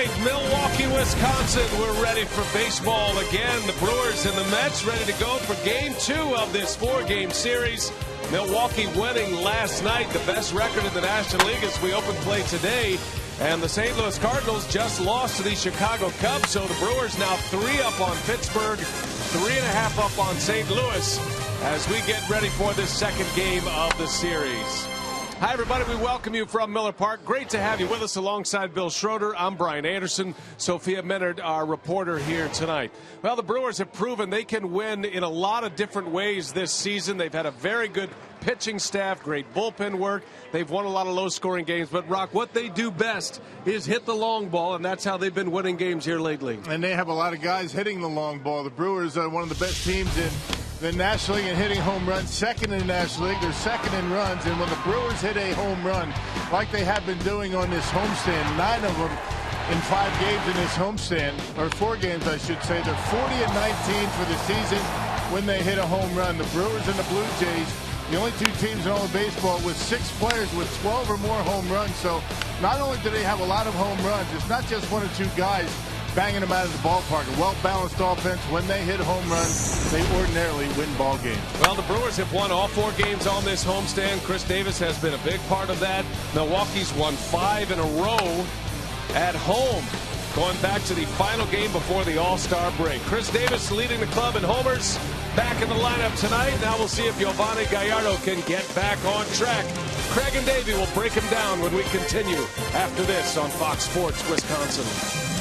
right, Milwaukee, Wisconsin. We're ready for baseball again. The Brewers and the Mets ready to go for Game 2 of this 4-game series. Milwaukee winning last night, the best record in the National League as we open play today. And the St. Louis Cardinals just lost to the Chicago Cubs, so the Brewers now 3 up on Pittsburgh, 3.5 up on St. Louis as we get ready for this second game of the series. Hi, everybody. We welcome you from Miller Park. Great to have you with us alongside Bill Schroeder. I'm Brian Anderson. Sophia Menard, our reporter here tonight. Well, the Brewers have proven they can win in a lot of different ways this season. They've had a very good pitching staff, great bullpen work. They've won a lot of low-scoring games. But, Rock, what they do best is hit the long ball, and that's how they've been winning games here lately. And they have a lot of guys hitting the long ball. The Brewers are one of the best teams in the National League in hitting home runs, second in the National League. They're second in runs. And when the Brewers hit a home run, like they have been doing on this homestand, 9 of them in 5 games in this homestand, or 4 games, I should say. They're 40-19 for the season when they hit a home run. The Brewers and the Blue Jays, the only 2 teams in all of baseball with 6 players with 12 or more home runs. So not only do they have a lot of home runs, it's not just 1 or 2 guys banging them out of the ballpark. A well-balanced offense. When they hit a home run, they ordinarily win ball games. Well, the Brewers have won all 4 games on this homestand. Chris Davis has been a big part of that. Milwaukee's won 5 in a row at home, going back to the final game before the All-Star break. Chris Davis leading the club in homers, back in the lineup tonight. Now we'll see if Giovanni Gallardo can get back on track. Craig and Davey will break him down when we continue after this on Fox Sports Wisconsin.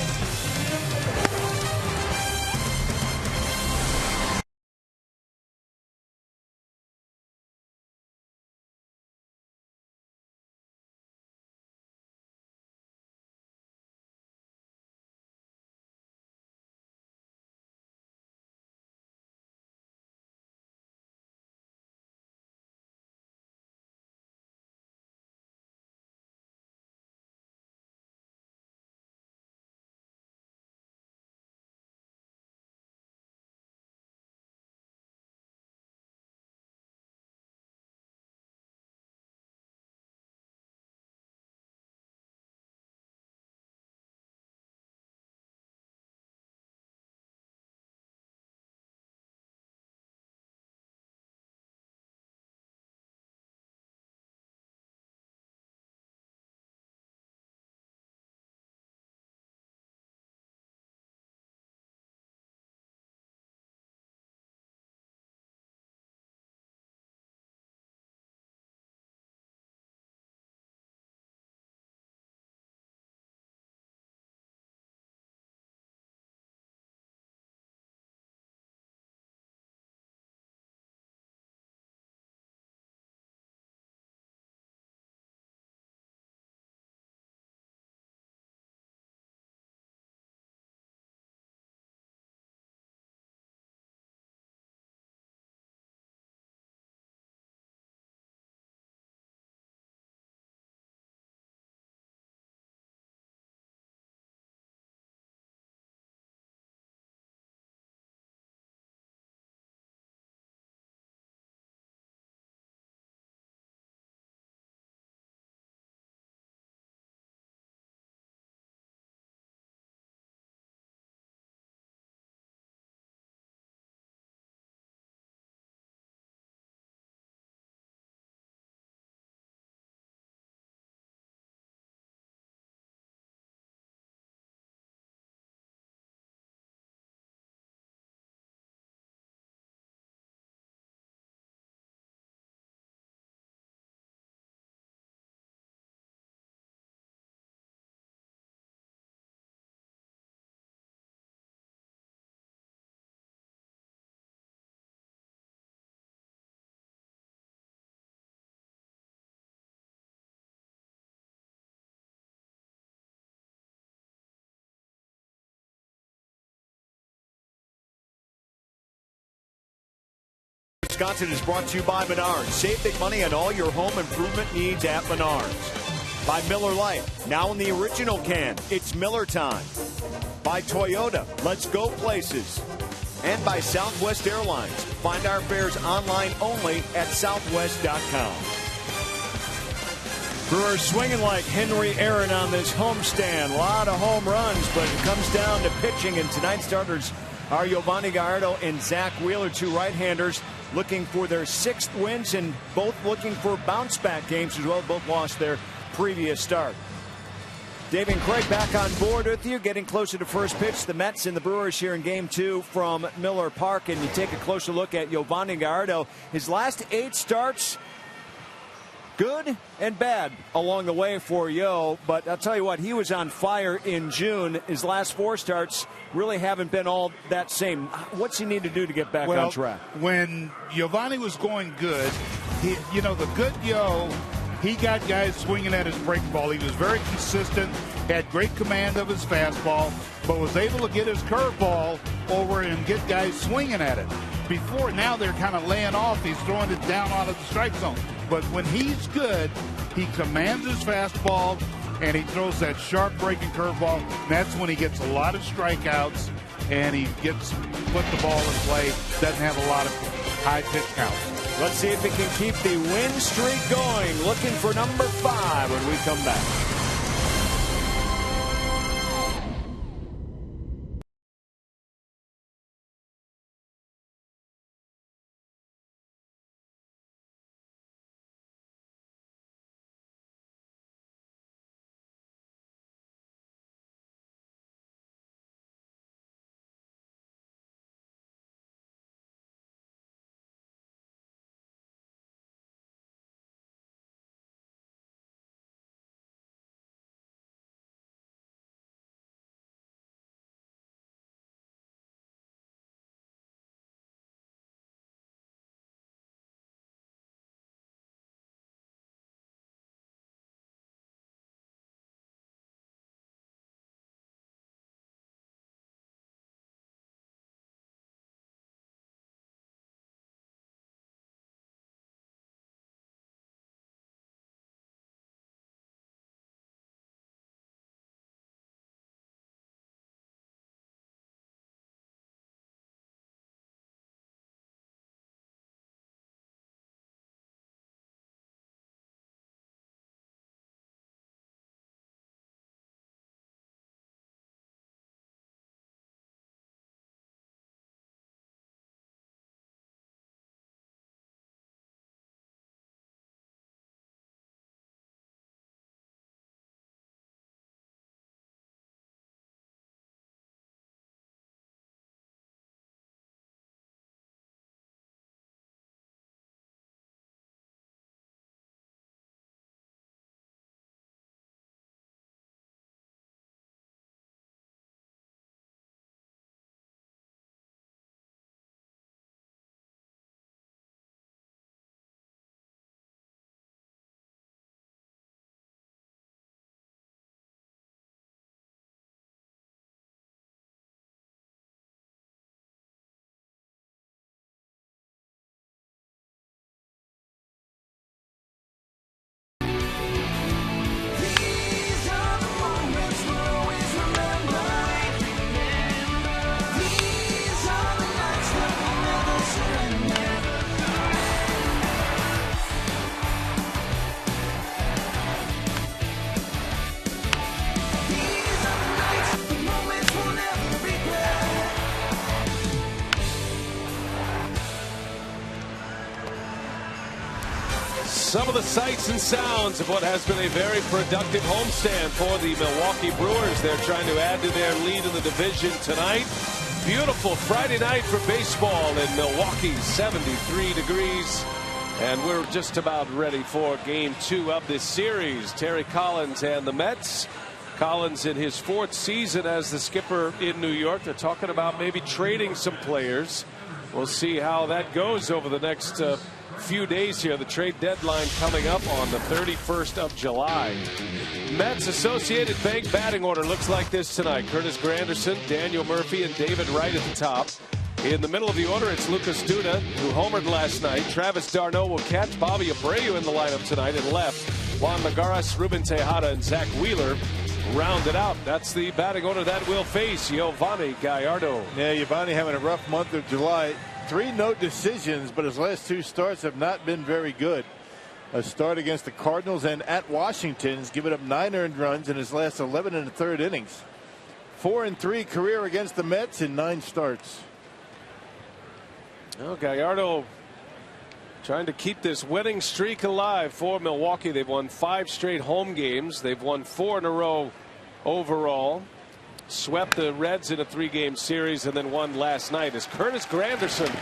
Wisconsin is brought to you by Menards. Save big money on all your home improvement needs at Menards. By Miller Lite, now in the original can, it's Miller time. By Toyota, let's go places. And by Southwest Airlines. Find our fares online only at southwest.com. Brewers swinging like Henry Aaron on this homestand. A lot of home runs, but it comes down to pitching. And tonight's starters are Yovani Gallardo and Zach Wheeler, two right-handers, looking for their 6th wins and both looking for bounce-back games as well. Both lost their previous start. Dave and Craig back on board with you, getting closer to first pitch. The Mets and the Brewers here in Game 2 from Miller Park. And you take a closer look at Yovani Gallardo. His last 8 starts, good and bad along the way for Yo, but I'll tell you what, he was on fire in June. His last 4 starts really haven't been all that same. What's he need to do to get back on track? When Yovani was going good, the good Yo, he got guys swinging at his break ball. He was very consistent, had great command of his fastball, but was able to get his curveball over and get guys swinging at it. Before, now they're kind of laying off. He's throwing it down out of the strike zone. But when he's good, he commands his fastball, and he throws that sharp breaking curveball. That's when he gets a lot of strikeouts, and he gets put the ball in play. Doesn't have a lot of high pitch counts. Let's see if he can keep the win streak going. Looking for number 5 when we come back. Some of the sights and sounds of what has been a very productive homestand for the Milwaukee Brewers. They're trying to add to their lead in the division tonight. Beautiful Friday night for baseball in Milwaukee, 73 degrees. And we're just about ready for Game 2 of this series. Terry Collins and the Mets. Collins in his 4th season as the skipper in New York. They're talking about maybe trading some players. We'll see how that goes over the next few days here. The trade deadline coming up on the 31st of July. Mets Associated Bank batting order looks like this tonight. Curtis Granderson, Daniel Murphy, and David Wright at the top. In the middle of the order, it's Lucas Duda, who homered last night. Travis d'Arnaud will catch. Bobby Abreu in the lineup tonight. And left, Juan Magaras, Ruben Tejada, and Zach Wheeler rounded out. That's the batting order that will face Yovani Gallardo. Yeah, Yovani having a rough month of July. 3 no decisions, but his last 2 starts have not been very good. a start against the Cardinals and at Washington. He's given up 9 earned runs in his last 11 1/3 innings. 4-3 career against the Mets in 9 starts. Well, Gallardo trying to keep this winning streak alive for Milwaukee. They've won 5 straight home games. They've won 4 in a row overall. Swept the Reds in a 3-game series and then won last night as Curtis Granderson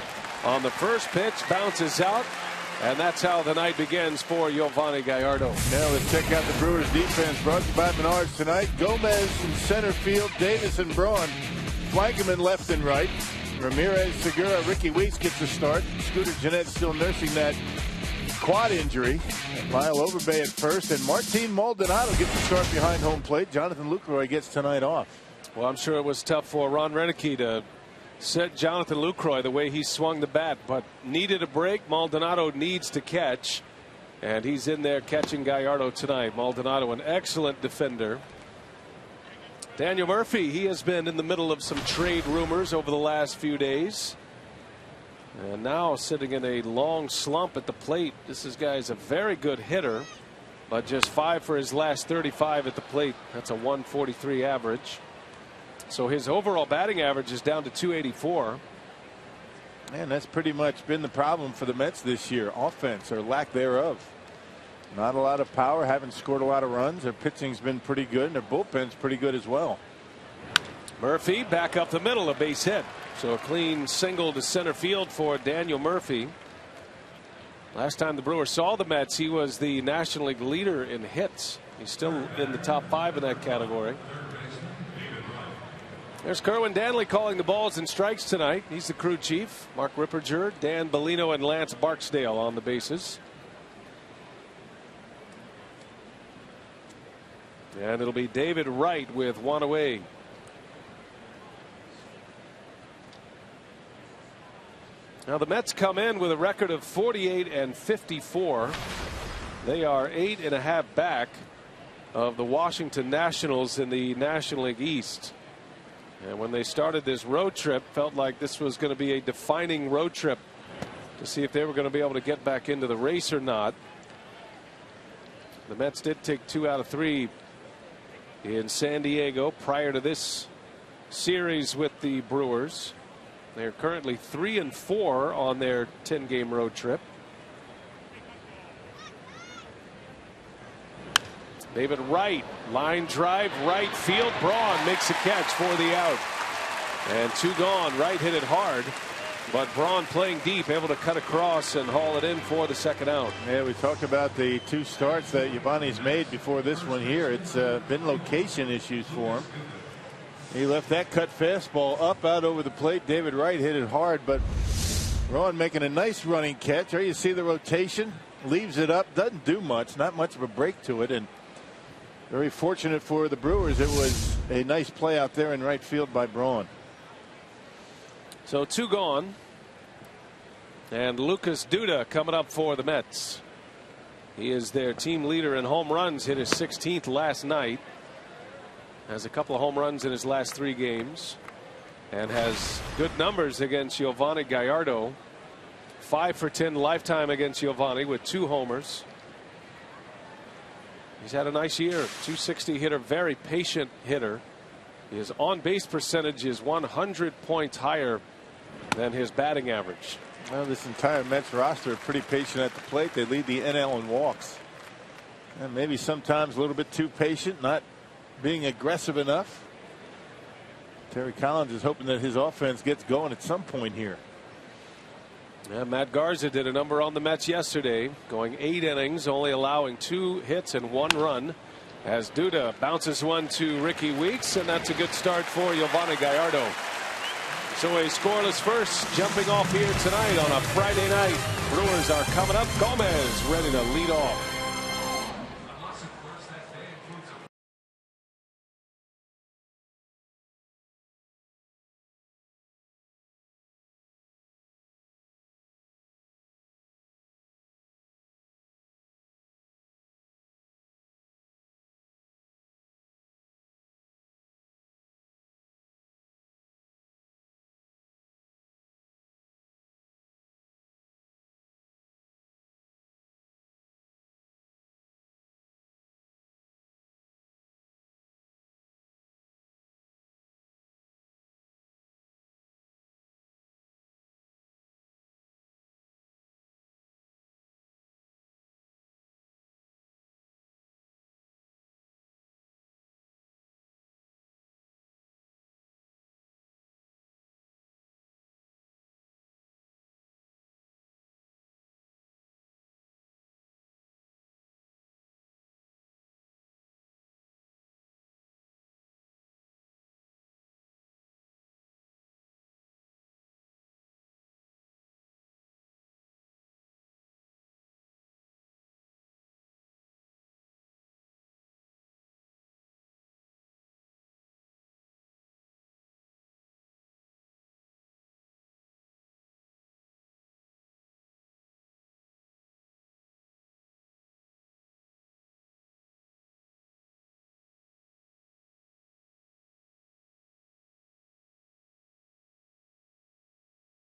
on the first pitch bounces out. And that's how the night begins for Yovani Gallardo. Now let's check out the Brewers defense brought to you by Menards tonight. Gomez in center field. Davis and Braun flank him in left and right. Ramirez, Segura, Ricky Weeks gets a start. Scooter Gennett still nursing that quad injury. Lyle Overbay at first. And Martin Maldonado gets a start behind home plate. Jonathan Lucroy gets tonight off. Well, I'm sure it was tough for Ron Renicky to set Jonathan Lucroy the way he swung the bat, but needed a break. Maldonado needs to catch, and he's in there catching Gallardo tonight. Maldonado, an excellent defender. Daniel Murphy, he has been in the middle of some trade rumors over the last few days, and now sitting in a long slump at the plate. This guy's a very good hitter, but just 5 for his last 35 at the plate. That's a 143 average. So his overall batting average is down to 284. And that's pretty much been the problem for the Mets this year. Offense or lack thereof. Not a lot of power. Haven't scored a lot of runs. Their pitching's been pretty good. And their bullpen's pretty good as well. Murphy back up the middle, a base hit. So a clean single to center field for Daniel Murphy. Last time the Brewers saw the Mets, he was the National League leader in hits. He's still in the top 5 in that category. There's Kerwin Danley calling the balls and strikes tonight. He's the crew chief. Mark Ripperger, Dan Bellino, and Lance Barksdale on the bases. And it'll be David Wright with 1 away. Now the Mets come in with a record of 48-54. They are 8.5 back of the Washington Nationals in the National League East. And when they started this road trip, felt like this was going to be a defining road trip to see if they were going to be able to get back into the race or not. The Mets did take 2 out of 3 in San Diego prior to this series with the Brewers. They're currently 3-4 on their 10-game road trip. David Wright, line drive, right field. Braun makes a catch for the out. And 2 gone. Wright hit it hard, but Braun playing deep, able to cut across and haul it in for the second out. Yeah, we talked about the 2 starts that Yovani's made before this one here. It's been location issues for him. He left that cut fastball up out over the plate. David Wright hit it hard, but Braun making a nice running catch. There you see the rotation. Leaves it up. Doesn't do much. Not much of a break to it. And very fortunate for the Brewers. It was a nice play out there in right field by Braun. So 2 gone. And Lucas Duda coming up for the Mets. He is their team leader in home runs. Hit his 16th last night. Has a couple of home runs in his last 3 games. And has good numbers against Yovani Gallardo. 5 for 10 lifetime against Yovani with 2 homers. He's had a nice year. 260 hitter, very patient hitter. His on base percentage is 100 points higher than his batting average. Well, this entire Mets roster are pretty patient at the plate. They lead the NL in walks. And maybe sometimes a little bit too patient, not being aggressive enough. Terry Collins is hoping that his offense gets going at some point here. Yeah, Matt Garza did a number on the Mets yesterday, going 8 innings, only allowing 2 hits and 1 run, as Duda bounces one to Ricky Weeks, and that's a good start for Yovani Gallardo. So a scoreless first jumping off here tonight on a Friday night. Brewers are coming up. Gomez ready to lead off.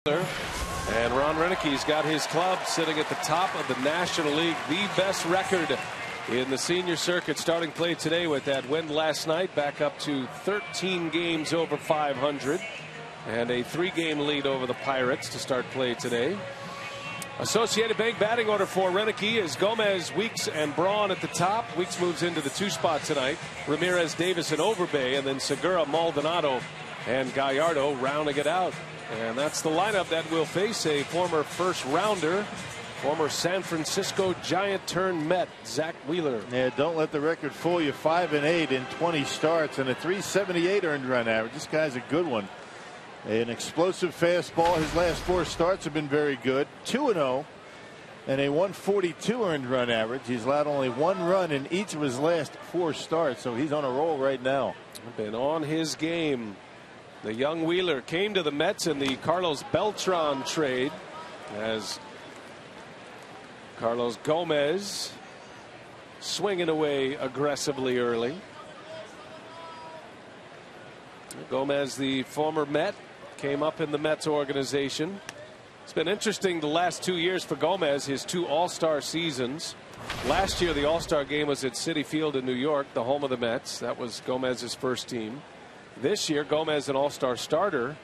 And Ron Renick's got his club sitting at the top of the National League, the best record in the senior circuit, starting play today with that win last night, back up to 13 games over 500 and a 3-game lead over the Pirates to start play today. Associated Bank batting order for Renick is Gomez, Weeks, and Braun at the top. Weeks moves into the 2 spot tonight. Ramirez, Davis, and Overbay, and then Segura, Maldonado, and Gallardo rounding it out. And that's the lineup that will face a former first rounder, former San Francisco Giant turned Met, Zach Wheeler. Yeah, don't let the record fool you. 5-8 in 20 starts and a 378 earned run average. This guy's a good one. An explosive fastball. His last 4 starts have been very good. 2-0 and a 142 earned run average. He's allowed only 1 run in each of his last 4 starts, so he's on a roll right now. Been on his game. The young Wheeler came to the Mets in the Carlos Beltran trade as Carlos Gomez swinging away aggressively early. Gomez, the former Met, came up in the Mets organization. It's been interesting the last 2 years for Gomez, his 2 All-Star seasons. Last year the All-Star game was at Citi Field in New York, the home of the Mets. That was Gomez's first team. This year, Gomez an All-Star starter,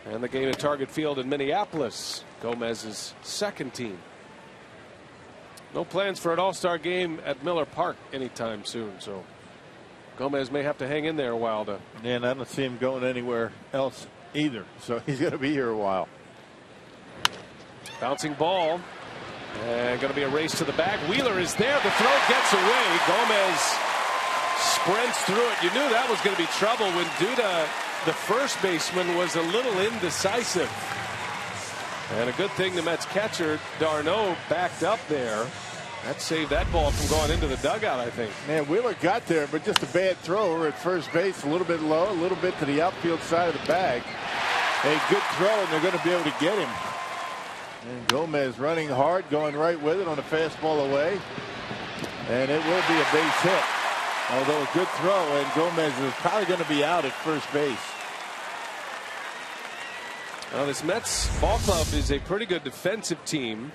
and the game at Target Field in Minneapolis, Gomez's second team. No plans for an All-Star game at Miller Park anytime soon, so Gomez may have to hang in there a while to. And I don't see him going anywhere else either, so he's going to be here a while. Bouncing ball, and going to be a race to the bag. Wheeler is there. The throw gets away. Gomez sprints through it. You knew that was going to be trouble when Duda, the first baseman, was a little indecisive. And a good thing the Mets catcher d'Arnaud backed up there. That saved that ball from going into the dugout, I think. Man, Wheeler got there, but just a bad throw over at first base, a little bit low, a little bit to the outfield side of the bag. A good throw, and they're going to be able to get him. And Gomez running hard, going right with it on a fastball away. And it will be a base hit. Although a good throw, and Gomez is probably going to be out at first base. Well, this Mets ball club is a pretty good defensive team.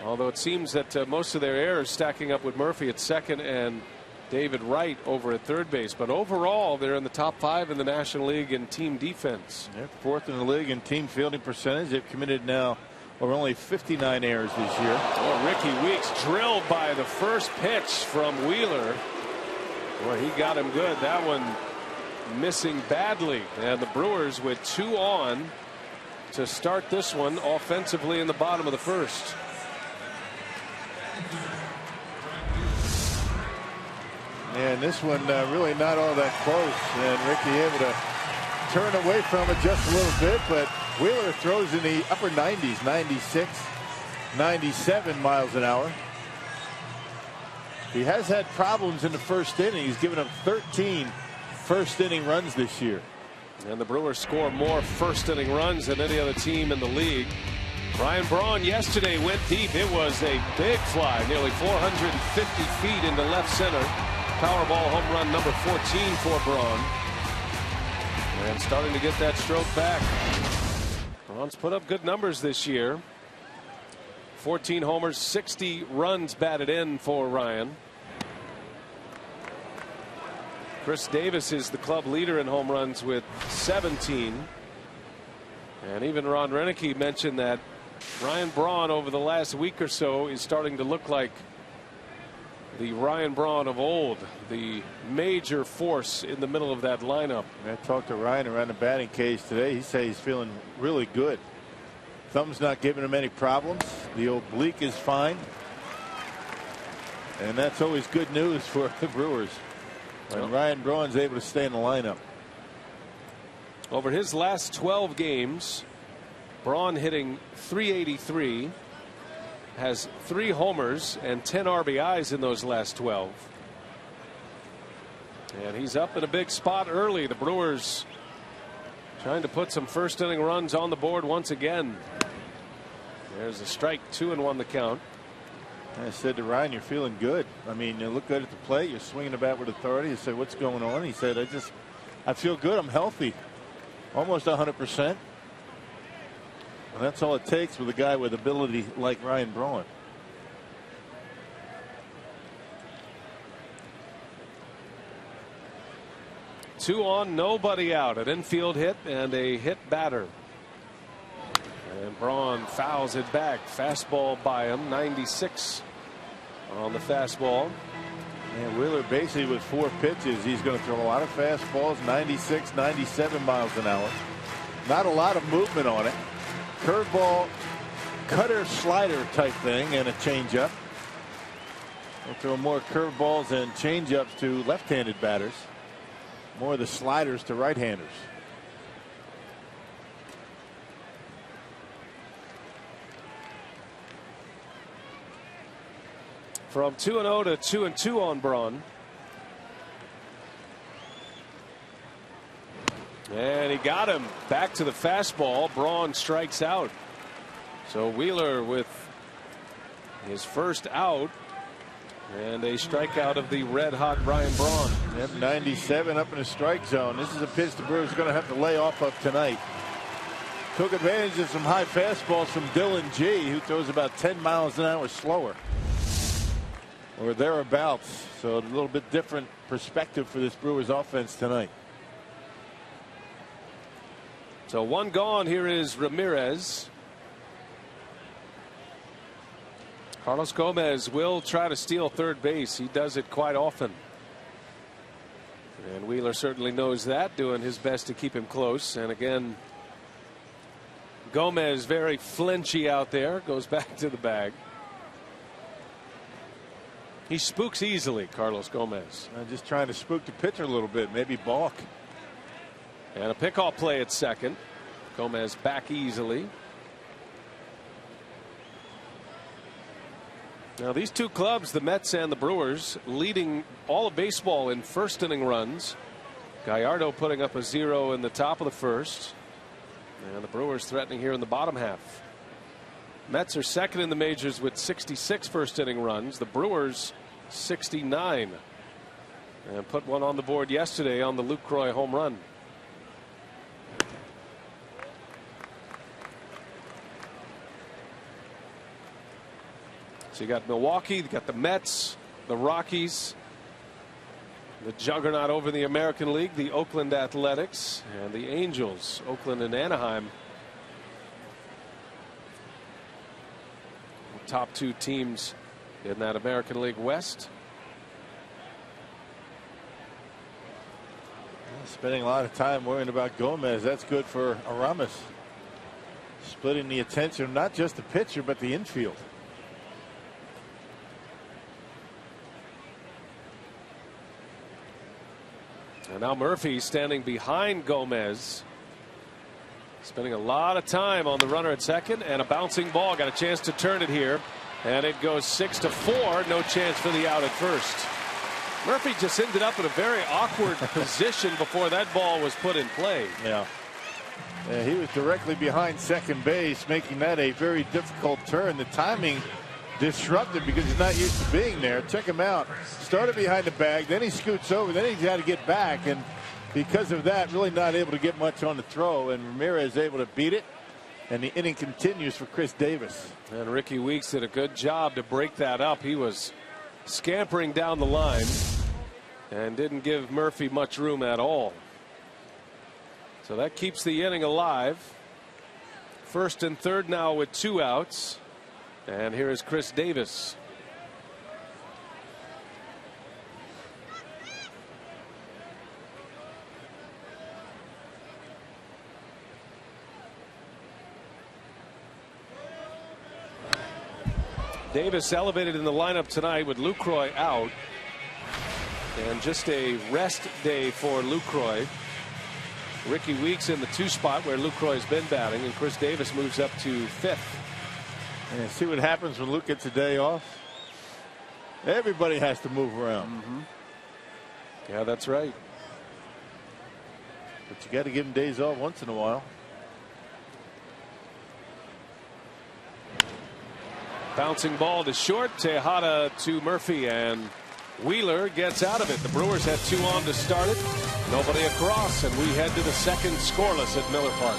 Although it seems that most of their errors stacking up with Murphy at second and David Wright over at third base. But overall, they're in the top 5 in the National League in team defense. They're 4th in the league in team fielding percentage. They've committed now over only 59 errors this year. Oh, Ricky Weeks drilled by the first pitch from Wheeler. Boy, he got him good. That one missing badly. And the Brewers with 2 on to start this one offensively in the bottom of the first. And this one really not all that close, and Ricky able to turn away from it just a little bit, but Wheeler throws in the upper 90s, 96, 97 miles an hour. He has had problems in the first inning. He's given up 13 first inning runs this year. And the Brewers score more first inning runs than any other team in the league. Ryan Braun yesterday went deep. It was a big fly, nearly 450 feet into left center. Powerball home run number 14 for Braun. And starting to get that stroke back. Braun's put up good numbers this year. 14 homers, 60 runs batted in for Ryan. Chris Davis is the club leader in home runs with 17. And even Ron Renick mentioned that Ryan Braun over the last week or so is starting to look like the Ryan Braun of old, the major force in the middle of that lineup. I talked to Ryan around the batting cage today. He said he's feeling really good. Thumb's not giving him any problems. The oblique is fine. And that's always good news for the Brewers when Ryan Braun's able to stay in the lineup. Over his last 12 games, Braun hitting .383, has 3 homers and 10 RBIs in those last 12. And he's up in a big spot early. The Brewers trying to put some first inning runs on the board once again. There's a strike, 2-1 the count. I said to Ryan, you're feeling good. I mean, you look good at the plate. You're swinging the bat with authority. I said, what's going on? He said, I feel good. I'm healthy. Almost 100%. And that's all it takes with a guy with ability like Ryan Braun. Two on, nobody out. An infield hit and a hit batter. And Braun fouls it back. Fastball by him. 96 on the fastball. And Wheeler basically with 4 pitches, he's going to throw a lot of fastballs, 96, 97 miles an hour. Not a lot of movement on it. Curveball, cutter, slider type thing, and a changeup. He'll throw more curveballs and changeups to left-handed batters. More of the sliders to right-handers. From 2-0 to 2-2 on Braun. And he got him back to the fastball. Braun strikes out. So Wheeler with his first out and a strikeout of the red hot Ryan Braun. Yep, 97 up in the strike zone. This is a pitch the Brewers are going to have to lay off of tonight. Took advantage of some high fastballs from Dylan G, who throws about 10 miles an hour slower, or thereabouts. So a little bit different perspective for this Brewers offense tonight. So one gone. Here is Ramirez. Carlos Gomez will try to steal third base. He does it quite often. And Wheeler certainly knows that, doing his best to keep him close. And again, Gomez very flinchy out there, goes back to the bag. He spooks easily, Carlos Gomez. Just trying to spook the pitcher a little bit, maybe balk. And a pickoff play at second. Gomez back easily. Now these two clubs, the Mets and the Brewers, leading all of baseball in first inning runs. Gallardo putting up a 0 in the top of the first. And the Brewers threatening here in the bottom half. Mets are second in the majors with 66 first inning runs. The Brewers 69. And put one on the board yesterday on the Lucroy home run. So you got Milwaukee, you got the Mets, the Rockies, the juggernaut over the American League, the Oakland Athletics, and the Angels, Oakland and Anaheim. The top two teams in that American League West. Spending a lot of time worrying about Gomez. That's good for Aramis. Splitting the attention of not just the pitcher, but the infield. And now Murphy standing behind Gomez. Spending a lot of time on the runner at second, and a bouncing ball. Got a chance to turn it here. And it goes 6-4. No chance for the out at first. Murphy just ended up in a very awkward position before that ball was put in play. Yeah. He was directly behind second base, making that a very difficult turn. The timing disrupted because he's not used to being there. Check him out. Started behind the bag, then he scoots over, then he's got to get back, and because of that, really not able to get much on the throw. And Ramirez able to beat it, and the inning continues for Chris Davis. And Ricky Weeks did a good job to break that up. He was scampering down the line and didn't give Murphy much room at all. So that keeps the inning alive. First and third now with 2 outs. And here is Chris Davis. Davis elevated in the lineup tonight with Lucroy out. And just a rest day for Lucroy. Ricky Weeks in the 2 spot where Lucroy's been batting, and Chris Davis moves up to 5th. And see what happens when Luke gets a day off. Everybody has to move around. Mm-hmm. Yeah, that's right. But you got to give him days off once in a while. Bouncing ball to short. Tejada to Murphy, and Wheeler gets out of it. The Brewers had 2 on to start it. Nobody across, and we head to the second scoreless at Miller Park.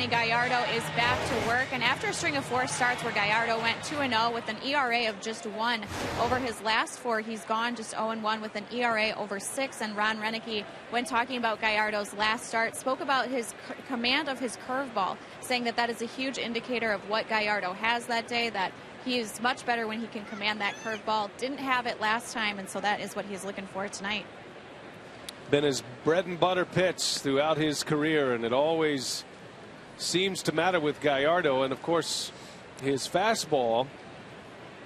Yovani Gallardo is back to work, and after a string of 4 starts where Gallardo went 2-0 with an ERA of just 1 over his last 4, he's gone just 0-1 with an ERA over 6. And Ron Renneke, when talking about Gallardo's last start, spoke about his command of his curveball, saying that is a huge indicator of what Gallardo has that day, that he is much better when he can command that curveball. Didn't have it last time, and so that is what he's looking for tonight. Been his bread and butter pitch throughout his career, and it always seems to matter with Gallardo. And of course, his fastball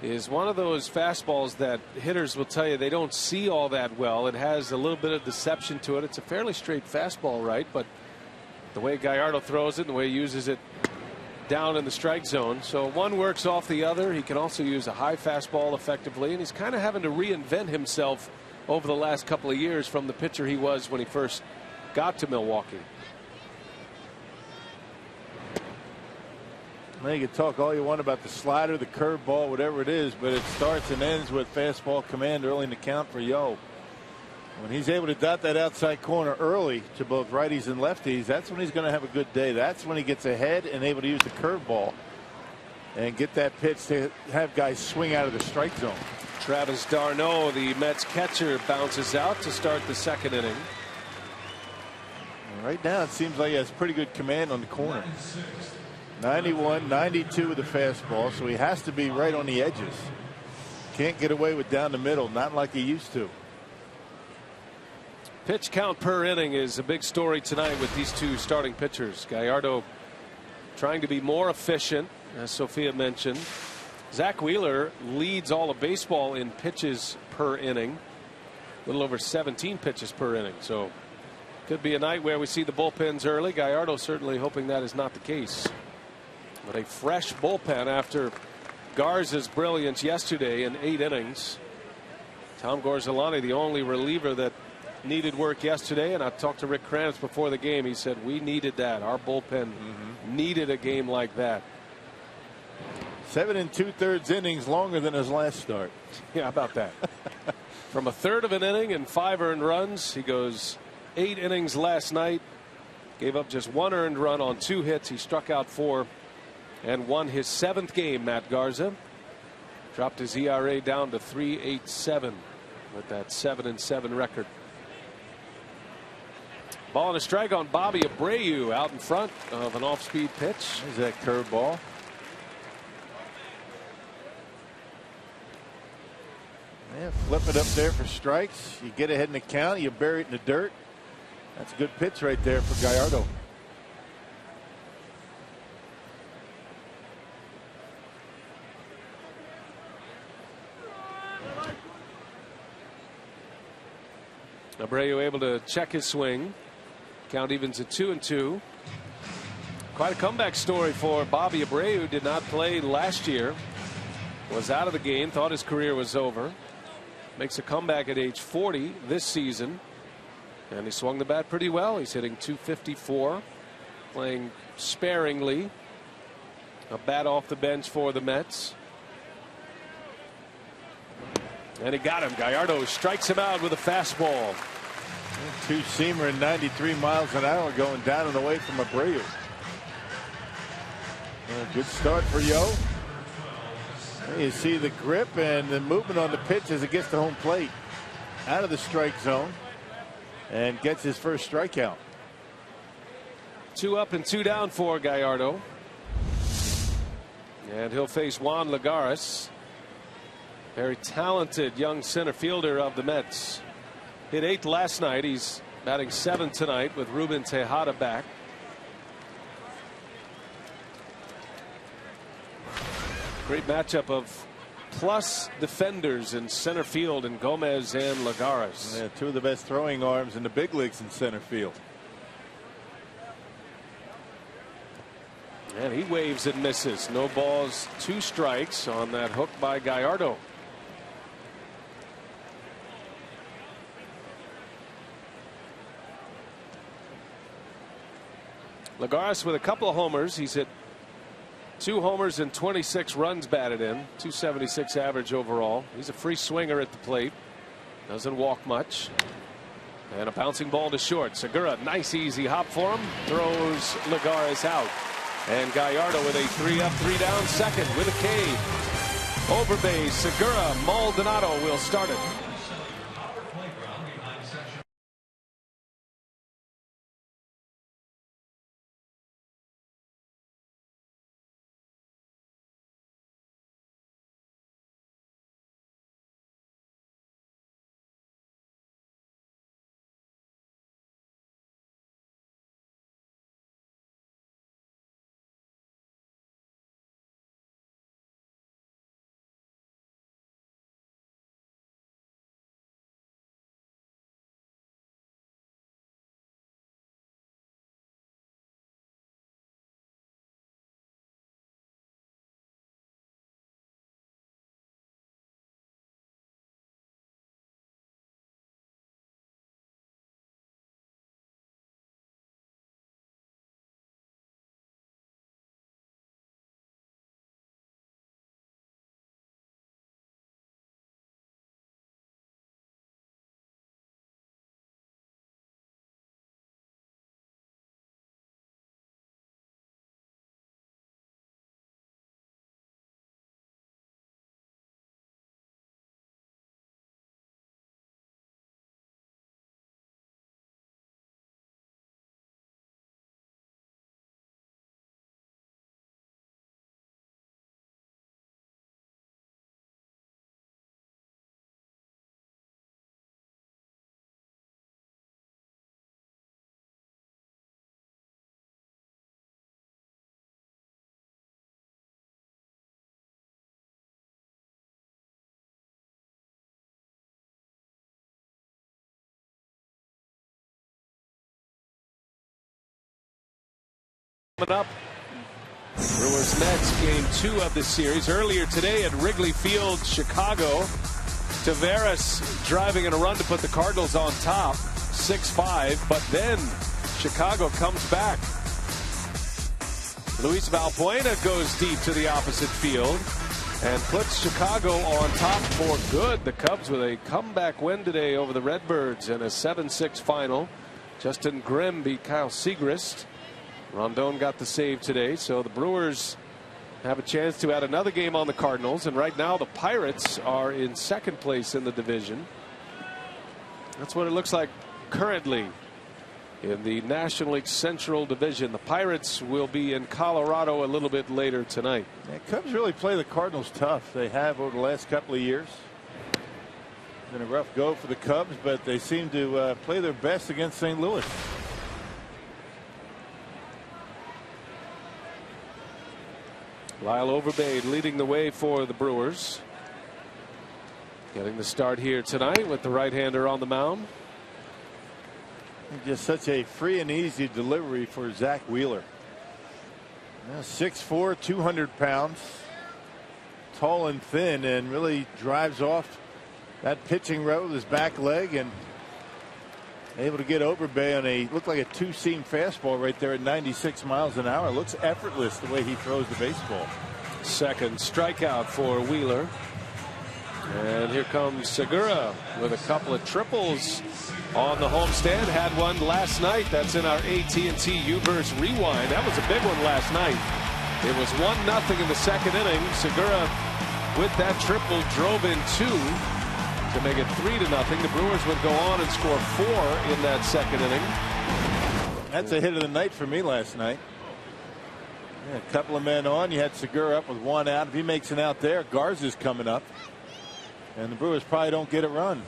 is one of those fastballs that hitters will tell you they don't see all that well. It has a little bit of deception to it. It's a fairly straight fastball, right? But the way Gallardo throws it and the way he uses it down in the strike zone, so one works off the other. He can also use a high fastball effectively, and he's kind of having to reinvent himself over the last couple of years from the pitcher he was when he first got to Milwaukee. Well, you can talk all you want about the slider, the curveball, whatever it is, but it starts and ends with fastball command early in the count for Yo. When he's able to dot that outside corner early to both righties and lefties, that's when he's going to have a good day. That's when he gets ahead and able to use the curveball and get that pitch to have guys swing out of the strike zone. Travis d'Arnaud, the Mets catcher, bounces out to start the 2nd inning. Right now it seems like he has pretty good command on the corner. 91, 92 with the fastball, so he has to be right on the edges. Can't get away with down the middle, not like he used to. Pitch count per inning is a big story tonight with these two starting pitchers. Gallardo trying to be more efficient, as Sophia mentioned. Zach Wheeler leads all of baseball in pitches per inning, a little over 17 pitches per inning. So could be a night where we see the bullpens early. Gallardo certainly hoping that is not the case. But a fresh bullpen after Garza's brilliance yesterday in 8 innings. Tom Gorzolani, the only reliever that needed work yesterday, and I talked to Rick Kranitz before the game. He said we needed that. Our bullpen needed a game like that. 7 2/3 innings, longer than his last start. Yeah, how about that? From a third of an inning and 5 earned runs, he goes 8 innings last night. Gave up just 1 earned run on 2 hits. He struck out 4 and won his 7th game. Matt Garza dropped his ERA down to 3.87 with that 7-7 record. Ball and a strike on Bobby Abreu out in front of an off-speed pitch. There's that curveball. Yeah, flip it up there for strikes. You get ahead in the count, you bury it in the dirt. That's a good pitch right there for Gallardo. Abreu able to check his swing. Count evens at 2-2. Quite a comeback story for Bobby Abreu. Did not play last year. Was out of the game. Thought his career was over. Makes a comeback at age 40 this season. And he swung the bat pretty well. He's hitting .254. Playing sparingly. A bat off the bench for the Mets. And he got him. Gallardo strikes him out with a fastball. 2-seamer at 93 miles an hour going down and away from Abreu. Good start for Yo. You see the grip and the movement on the pitch as it gets to home plate. Out of the strike zone. And gets his first strikeout. 2 up and 2 down for Gallardo. And he'll face Juan Lagares. Very talented young center fielder of the Mets. Hit 8th last night. He's batting 7th tonight with Ruben Tejada back. Great matchup of plus defenders in center field in Gomez and Lagares. Yeah, 2 of the best throwing arms in the big leagues in center field. And he waves and misses. No balls, 2 strikes on that hook by Gallardo. Lagares with a couple of homers. He's hit 2 homers and 26 runs batted in. .276 average overall. He's a free swinger at the plate. Doesn't walk much. And a bouncing ball to short. Segura, nice easy hop for him. Throws Lagares out. And Gallardo with a 3-up, 3-down second with a K. Over base, Segura, Maldonado will start it. Coming up, Brewers Mets game 2 of the series. Earlier today at Wrigley Field, Chicago, Taveras driving in a run to put the Cardinals on top, 6-5, but then Chicago comes back. Luis Valbuena goes deep to the opposite field and puts Chicago on top for good. The Cubs with a comeback win today over the Redbirds in a 7-6 final. Justin Grimm beat Kyle Segrist. Rondon got the save today, so the Brewers have a chance to add another game on the Cardinals, and right now the Pirates are in second place in the division. That's what it looks like currently in the National League Central Division. The Pirates will be in Colorado a little bit later tonight. Yeah, Cubs really play the Cardinals tough. They have over the last couple of years. It's been a rough go for the Cubs, but they seem to play their best against St. Louis. Lyle Overbay leading the way for the Brewers. Getting the start here tonight with the right-hander on the mound. Just such a free and easy delivery for Zach Wheeler. 6'4", 200 pounds. Tall and thin, and really drives off that pitching route with his back leg, and able to get Overbay on a looked like a two-seam fastball right there at 96 miles an hour. Looks effortless the way he throws the baseball. Second strikeout for Wheeler. And here comes Segura with a couple of triples on the homestand. Had one last night. That's in our AT&T U-verse rewind. That was a big one last night. It was 1-0 in the second inning. Segura with that triple drove in 2 to make it 3-0. The Brewers would go on and score 4 in that second inning. That's a hit of the night for me last night. Yeah, a couple of men on. You had Segura up with 1 out. If he makes an out there, Garza's coming up, and the Brewers probably don't get a run.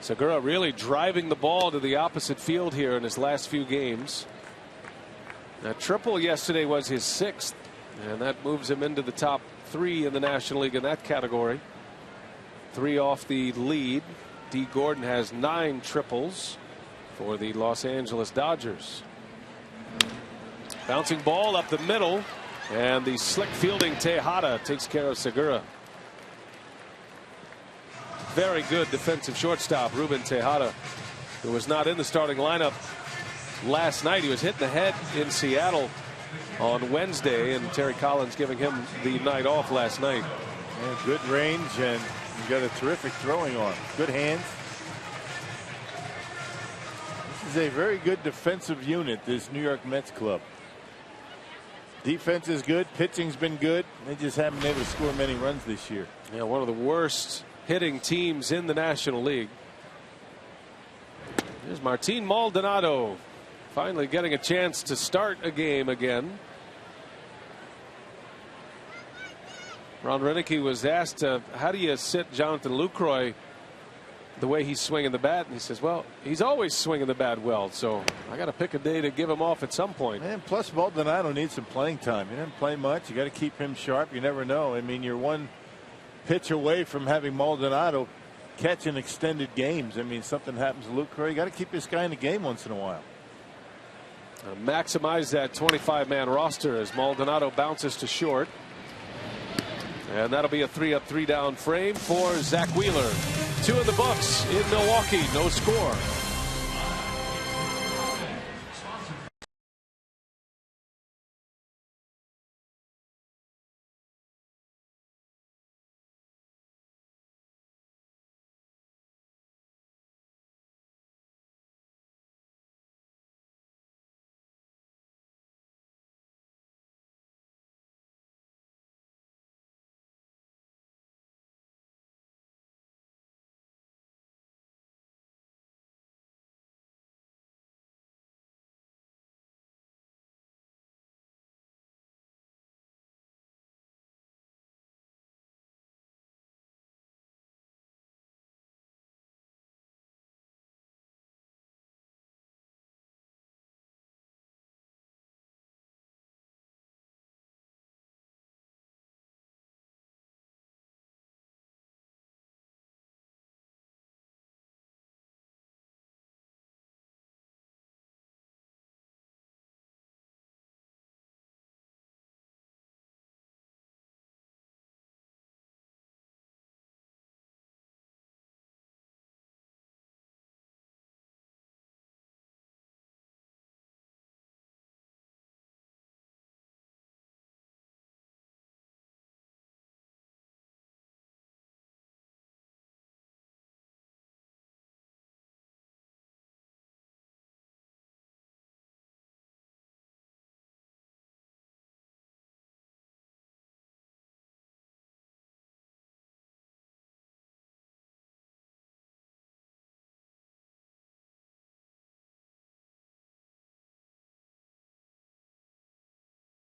Segura really driving the ball to the opposite field here in his last few games. That triple yesterday was his 6th, and that moves him into the top 3 in the National League in that category. 3 off the lead. D. Gordon has 9 triples for the Los Angeles Dodgers. Bouncing ball up the middle, and the slick fielding Tejada takes care of Segura. Very good defensive shortstop Ruben Tejada, who was not in the starting lineup last night. He was hit in the head in Seattle on Wednesday, and Terry Collins giving him the night off last night. Yeah, good range, and you got a terrific throwing arm. Good hands. is a very good defensive unit, this New York Mets club. Defense is good. Pitching's been good. They just haven't been able to score many runs this year. Yeah, one of the worst hitting teams in the National League. There's Martin Maldonado finally getting a chance to start a game again. Ron Renicky was asked, how do you sit Jonathan Lucroy the way he's swinging the bat? And he says, well, he's always swinging the bat well, so I got to pick a day to give him off at some point. And plus, Maldonado needs some playing time. He doesn't play much. You got to keep him sharp. You never know. I mean, you're one pitch away from having Maldonado catch in extended games. I mean, something happens to Lucroy. You got to keep this guy in the game once in a while. Maximize that 25-man roster as Maldonado bounces to short. And that'll be a 3-up, 3-down frame for Zach Wheeler. 2 in the books in Milwaukee. No score.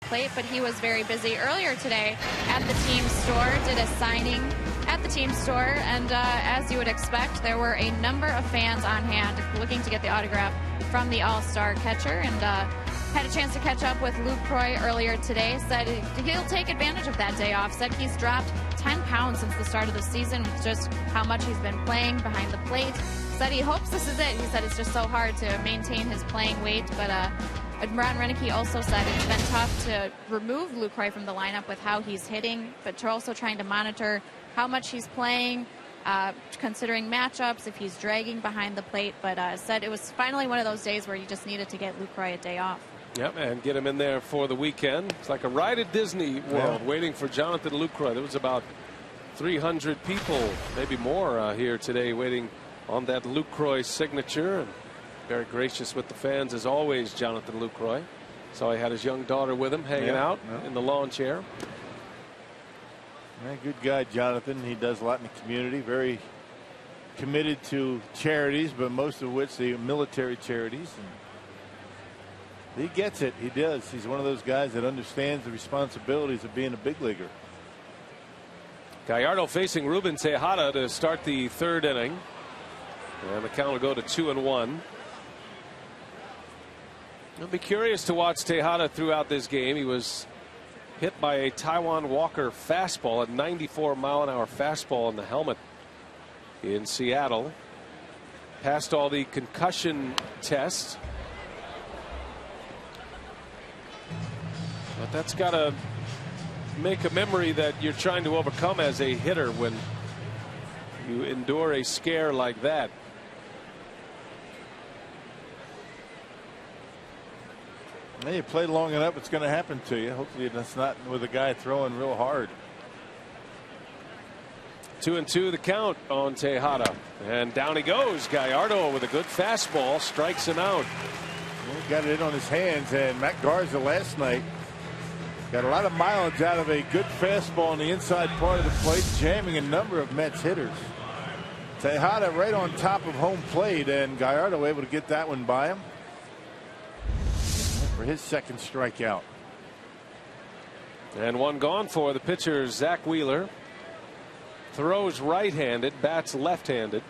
Plate, but he was very busy earlier today at the team store, did a signing at the team store, and as you would expect, there were a number of fans on hand looking to get the autograph from the All-Star catcher, and had a chance to catch up with Lucroy earlier today. Said he'll take advantage of that day off. Said he's dropped 10 pounds since the start of the season, just how much he's been playing behind the plate. Said he hopes this is it. He said it's just so hard to maintain his playing weight, but Ron Renicky also said it's been tough to remove Lucroy from the lineup with how he's hitting, but they're also trying to monitor how much he's playing, considering matchups, if he's dragging behind the plate. But said it was finally one of those days where you just needed to get Lucroy a day off. Yep, and get him in there for the weekend. It's like a ride at Disney World waiting for Jonathan Lucroy. There was about 300 people, maybe more, here today waiting on that Lucroy signature. And very gracious with the fans as always, Jonathan Lucroy. So he had his young daughter with him hanging out in the lawn chair. Yeah, good guy, Jonathan. He does a lot in the community. Very committed to charities, but most of which the military charities. And he gets it. He does. He's one of those guys that understands the responsibilities of being a big leaguer. Gallardo facing Ruben Tejada to start the 3rd inning. And the count will go to 2-1. I'll be curious to watch Tejada throughout this game. He was hit by a Taiwan Walker fastball, a 94-mile-an-hour fastball in the helmet in Seattle. Passed all the concussion tests. But that's got to make a memory that you're trying to overcome as a hitter when you endure a scare like that. Well, you play long enough, it's going to happen to you. Hopefully that's not with a guy throwing real hard. 2-2 the count on Tejada, and down he goes. Gallardo with a good fastball strikes him out. He got it in on his hands, and Matt Garza last night got a lot of mileage out of a good fastball on the inside part of the plate, jamming a number of Mets hitters. Tejada right on top of home plate, and Gallardo able to get that one by him for his second strikeout. And one gone for the pitcher, Zach Wheeler. Throws right-handed, bats left-handed.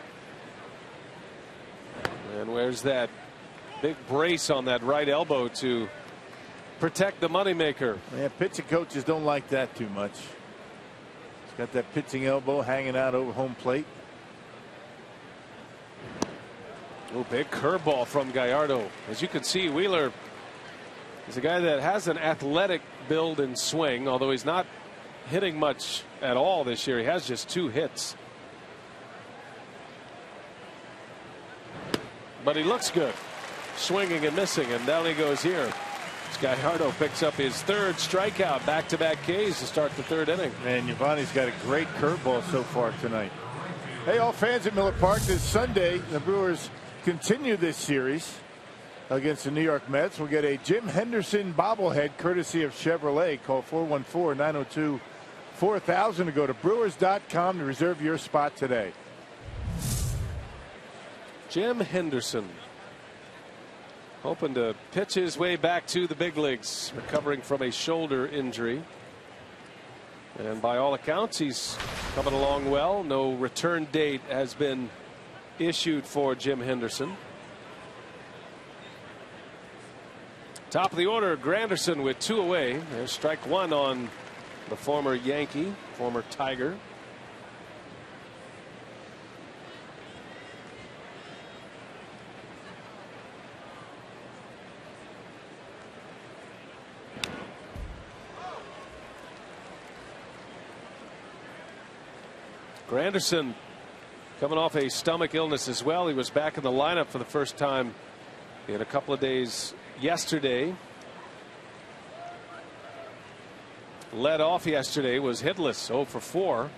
And where's that big brace on that right elbow to protect the moneymaker? Yeah, pitching coaches don't like that too much. He's got that pitching elbow hanging out over home plate. Oh, big curveball from Gallardo. As you can see, Wheeler is a guy that has an athletic build and swing, although he's not hitting much at all this year. He has just 2 hits. But he looks good, swinging and missing, and down he goes here. Gallardo picks up his 3rd strikeout, back-to-back Ks to start the 3rd inning. And Giovanni's got a great curveball so far tonight. Hey, all fans at Miller Park, this Sunday the Brewers continue this series against the New York Mets. We'll get a Jim Henderson bobblehead courtesy of Chevrolet. Call 414-902-4000 to go to Brewers.com to reserve your spot today. Jim Henderson hoping to pitch his way back to the big leagues, recovering from a shoulder injury. And by all accounts, he's coming along well. No return date has been issued for Jim Henderson. Top of the order, Granderson with 2 away. There's strike 1 on the former Yankee, former Tiger. Granderson coming off a stomach illness as well. He was back in the lineup for the first time in a couple of days yesterday. Led off yesterday, was hitless, 0 for 4.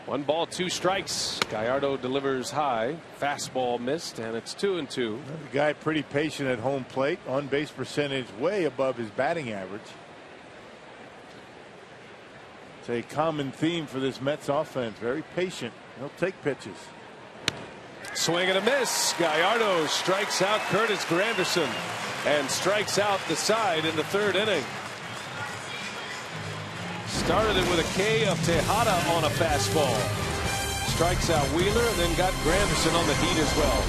1 ball, 2 strikes. Gallardo delivers high. Fastball missed, and it's 2-2. The guy pretty patient at home plate. On base percentage way above his batting average. It's a common theme for this Mets offense. Very patient. He'll take pitches. Swing and a miss. Gallardo strikes out Curtis Granderson and strikes out the side in the 3rd inning. Started it with a K of Tejada on a fastball. Strikes out Wheeler and then got Granderson on the heat as well.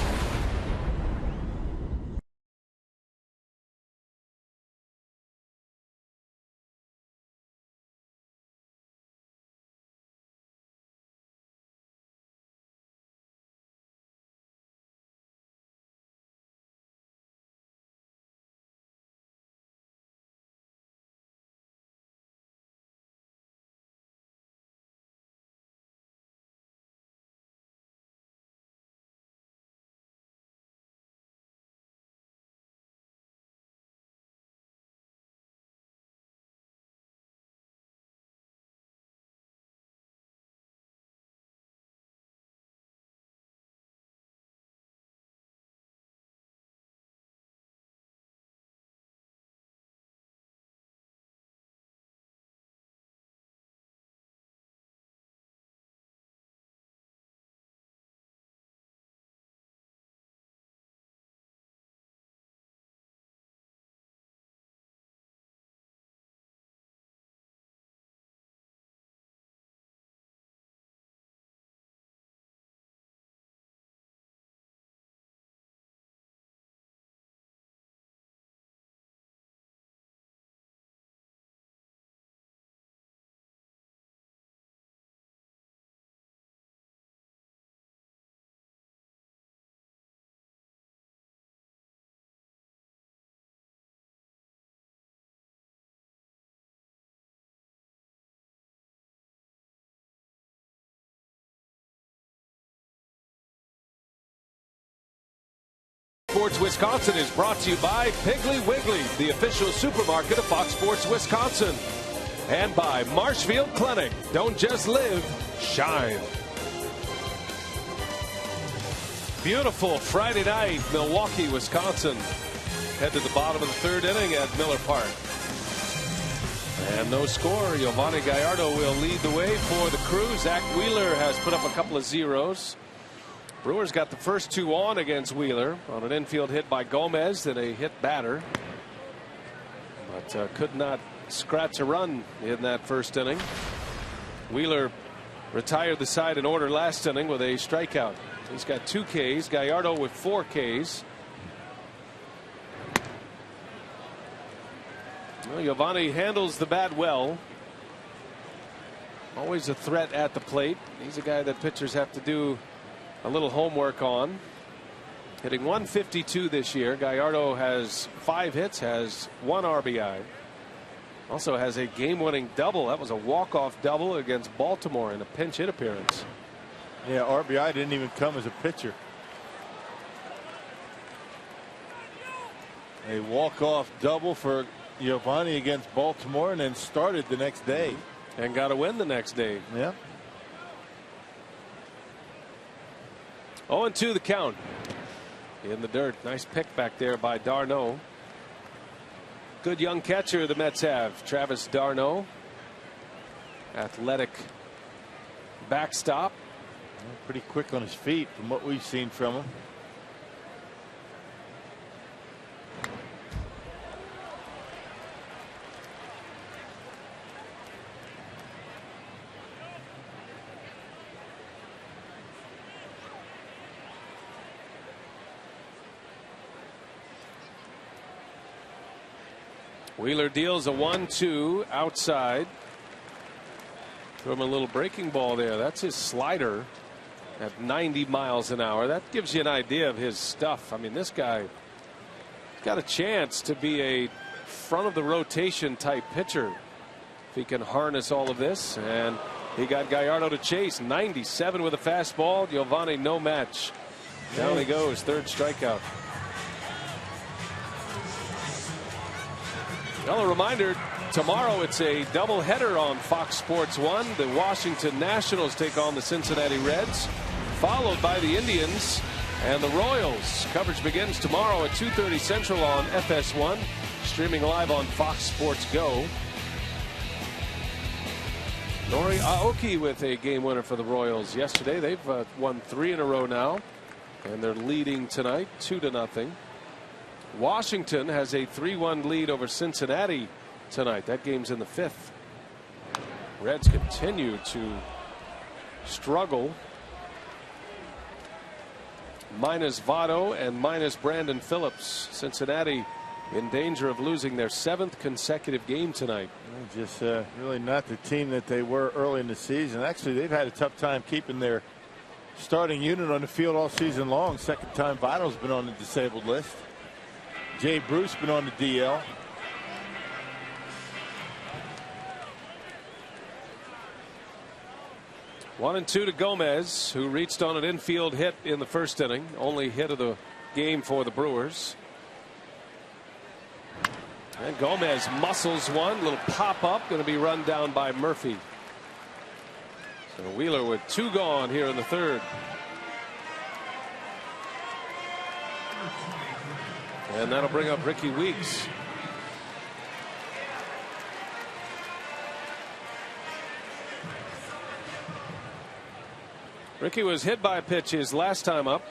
Sports Wisconsin is brought to you by Piggly Wiggly, the official supermarket of Fox Sports Wisconsin. and by Marshfield Clinic. Don't just live, shine. Beautiful Friday night, Milwaukee, Wisconsin. Head to the bottom of the third inning at Miller Park. And no score. Giovanni Gallardo will lead the way for the Crew. Zach Wheeler has put up a couple of zeros. Brewers got the first two on against Wheeler on an infield hit by Gomez and a hit batter. But could not scratch a run in that first inning. Wheeler retired the side in order last inning with a strikeout. He's got 2 Ks. Gallardo with 4 Ks. Well, Giovanni handles the bat well. Always a threat at the plate. He's a guy that pitchers have to do a little homework on. Hitting .152 this year. Gallardo has 5 hits, has 1 RBI. Also has a game-winning double. That was a walk-off double against Baltimore in a pinch hit appearance. Yeah, RBI didn't even come as a pitcher. A walk-off double for Giovanni against Baltimore, and then started the next day. And got a win the next day. Yeah. 0-2 the count. In the dirt. Nice pick back there by d'Arnaud. Good young catcher the Mets have. Travis d'Arnaud. Athletic backstop. Pretty quick on his feet from what we've seen from him. Wheeler deals a 1-2 outside. Threw him a little breaking ball there. That's his slider at 90 miles an hour. That gives you an idea of his stuff. I mean, this guy's got a chance to be a front of the rotation type pitcher if he can harness all of this. And he got Gallardo to chase. 97 with a fastball. Giovanni no match. Down he goes. Third strikeout. Well, a reminder, tomorrow it's a doubleheader on Fox Sports 1. The Washington Nationals take on the Cincinnati Reds, followed by the Indians and the Royals. Coverage begins tomorrow at 2:30 Central on FS1, streaming live on Fox Sports Go. Nori Aoki with a game winner for the Royals yesterday. They've won 3 in a row now, and they're leading tonight 2-0. Washington has a 3-1 lead over Cincinnati tonight. That game's in the 5th. Reds continue to struggle. Minus Votto and minus Brandon Phillips. Cincinnati in danger of losing their 7th consecutive game tonight. Just really not the team that they were early in the season. Actually, they've had a tough time keeping their starting unit on the field all season long. Second time Votto's been on the disabled list. Jay Bruce been on the DL. 1-2 to Gomez, who reached on an infield hit in the first inning. Only hit of the game for the Brewers. And Gomez muscles one. Little pop up. Going to be run down by Murphy. So Wheeler with 2 gone here in the 3rd. And that'll bring up Ricky Weeks. Ricky was hit by a pitch his last time up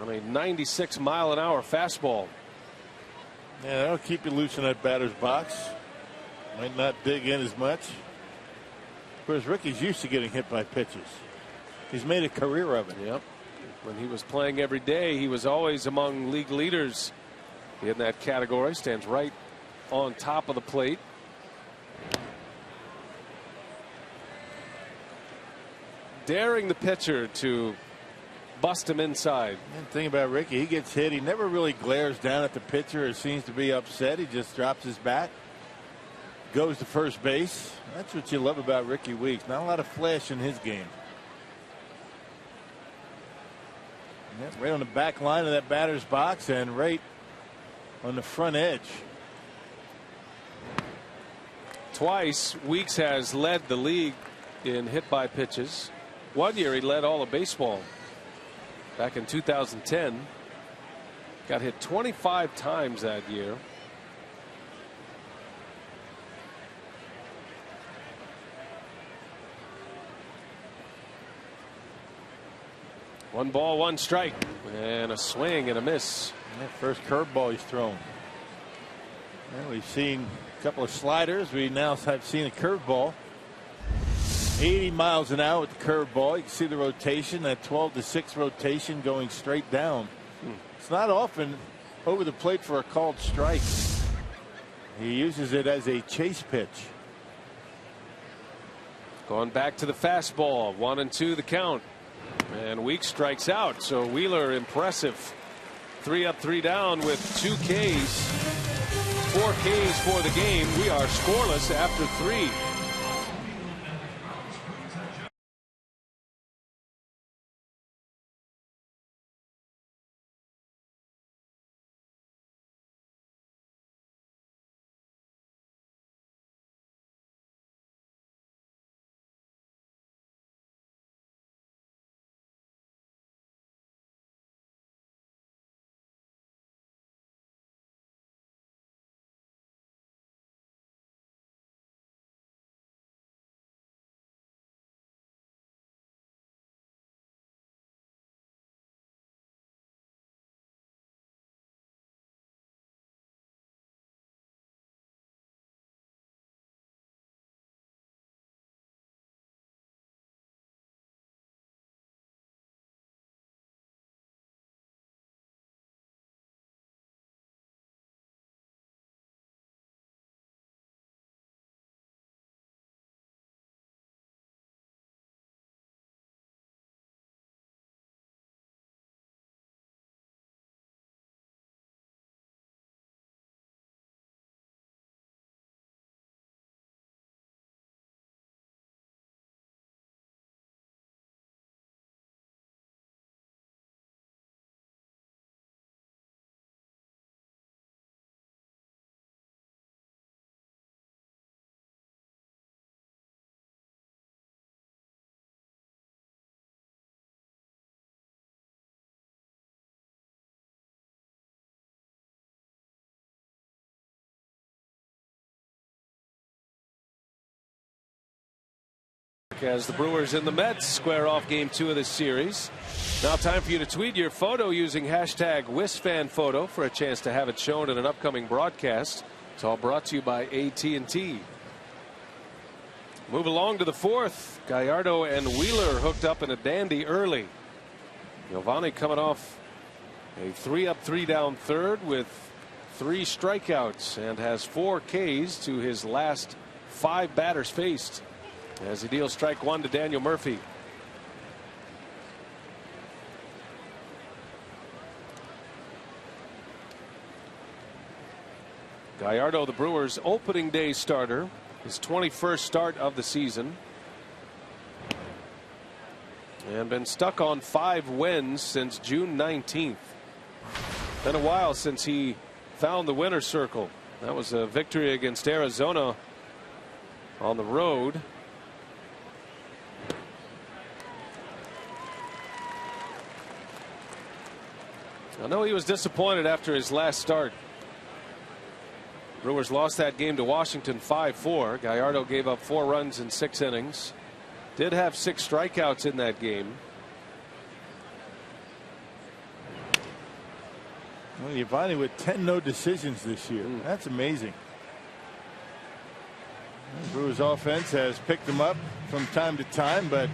on a 96-mile-an-hour fastball. Yeah, that'll keep you loose in that batter's box. Might not dig in as much. Whereas Ricky's used to getting hit by pitches. He's made a career of it. Yep. When he was playing every day, he was always among league leaders in that category. Stands right on top of the plate. Daring the pitcher to bust him inside. And the thing about Ricky, he gets hit. He never really glares down at the pitcher or seems to be upset. He just drops his bat, goes to first base. That's what you love about Ricky Weeks. Not a lot of flash in his game. Right on the back line of that batter's box and right on the front edge. Twice Weeks has led the league in hit by pitches. One year he led all of baseball back in 2010. Got hit 25 times that year. One ball, one strike, and a swing and a miss. That first curveball he's thrown. Well, we've seen a couple of sliders. We now have seen a curveball. 80 miles an hour with the curveball. You can see the rotation, that 12-6 rotation going straight down. It's not often over the plate for a called strike. He uses it as a chase pitch. Going back to the fastball. 1-2 the count. And Weeks strikes out. So Wheeler impressive. 3 up, 3 down with 2 Ks. 4 Ks for the game. We are scoreless after 3. As the Brewers and the Mets square off game 2 of this series. Now time for you to tweet your photo using hashtag WisFanPhoto for a chance to have it shown in an upcoming broadcast. It's all brought to you by AT&T. Move along to the 4th. Gallardo and Wheeler hooked up in a dandy early. Giovanni coming off a 3 up, 3 down third with 3 strikeouts and has 4 Ks to his last 5 batters faced, as he deals strike 1 to Daniel Murphy. Gallardo, the Brewers' opening day starter, his 21st start of the season, and been stuck on 5 wins since June 19th. Been a while since he found the winner's circle. That was a victory against Arizona on the road. I know he was disappointed after his last start. Brewers lost that game to Washington 5-4. Gallardo gave up 4 runs in 6 innings. Did have 6 strikeouts in that game. Well, Giovanni with 10 no decisions this year. That's amazing. The Brewers offense has picked him up from time to time, but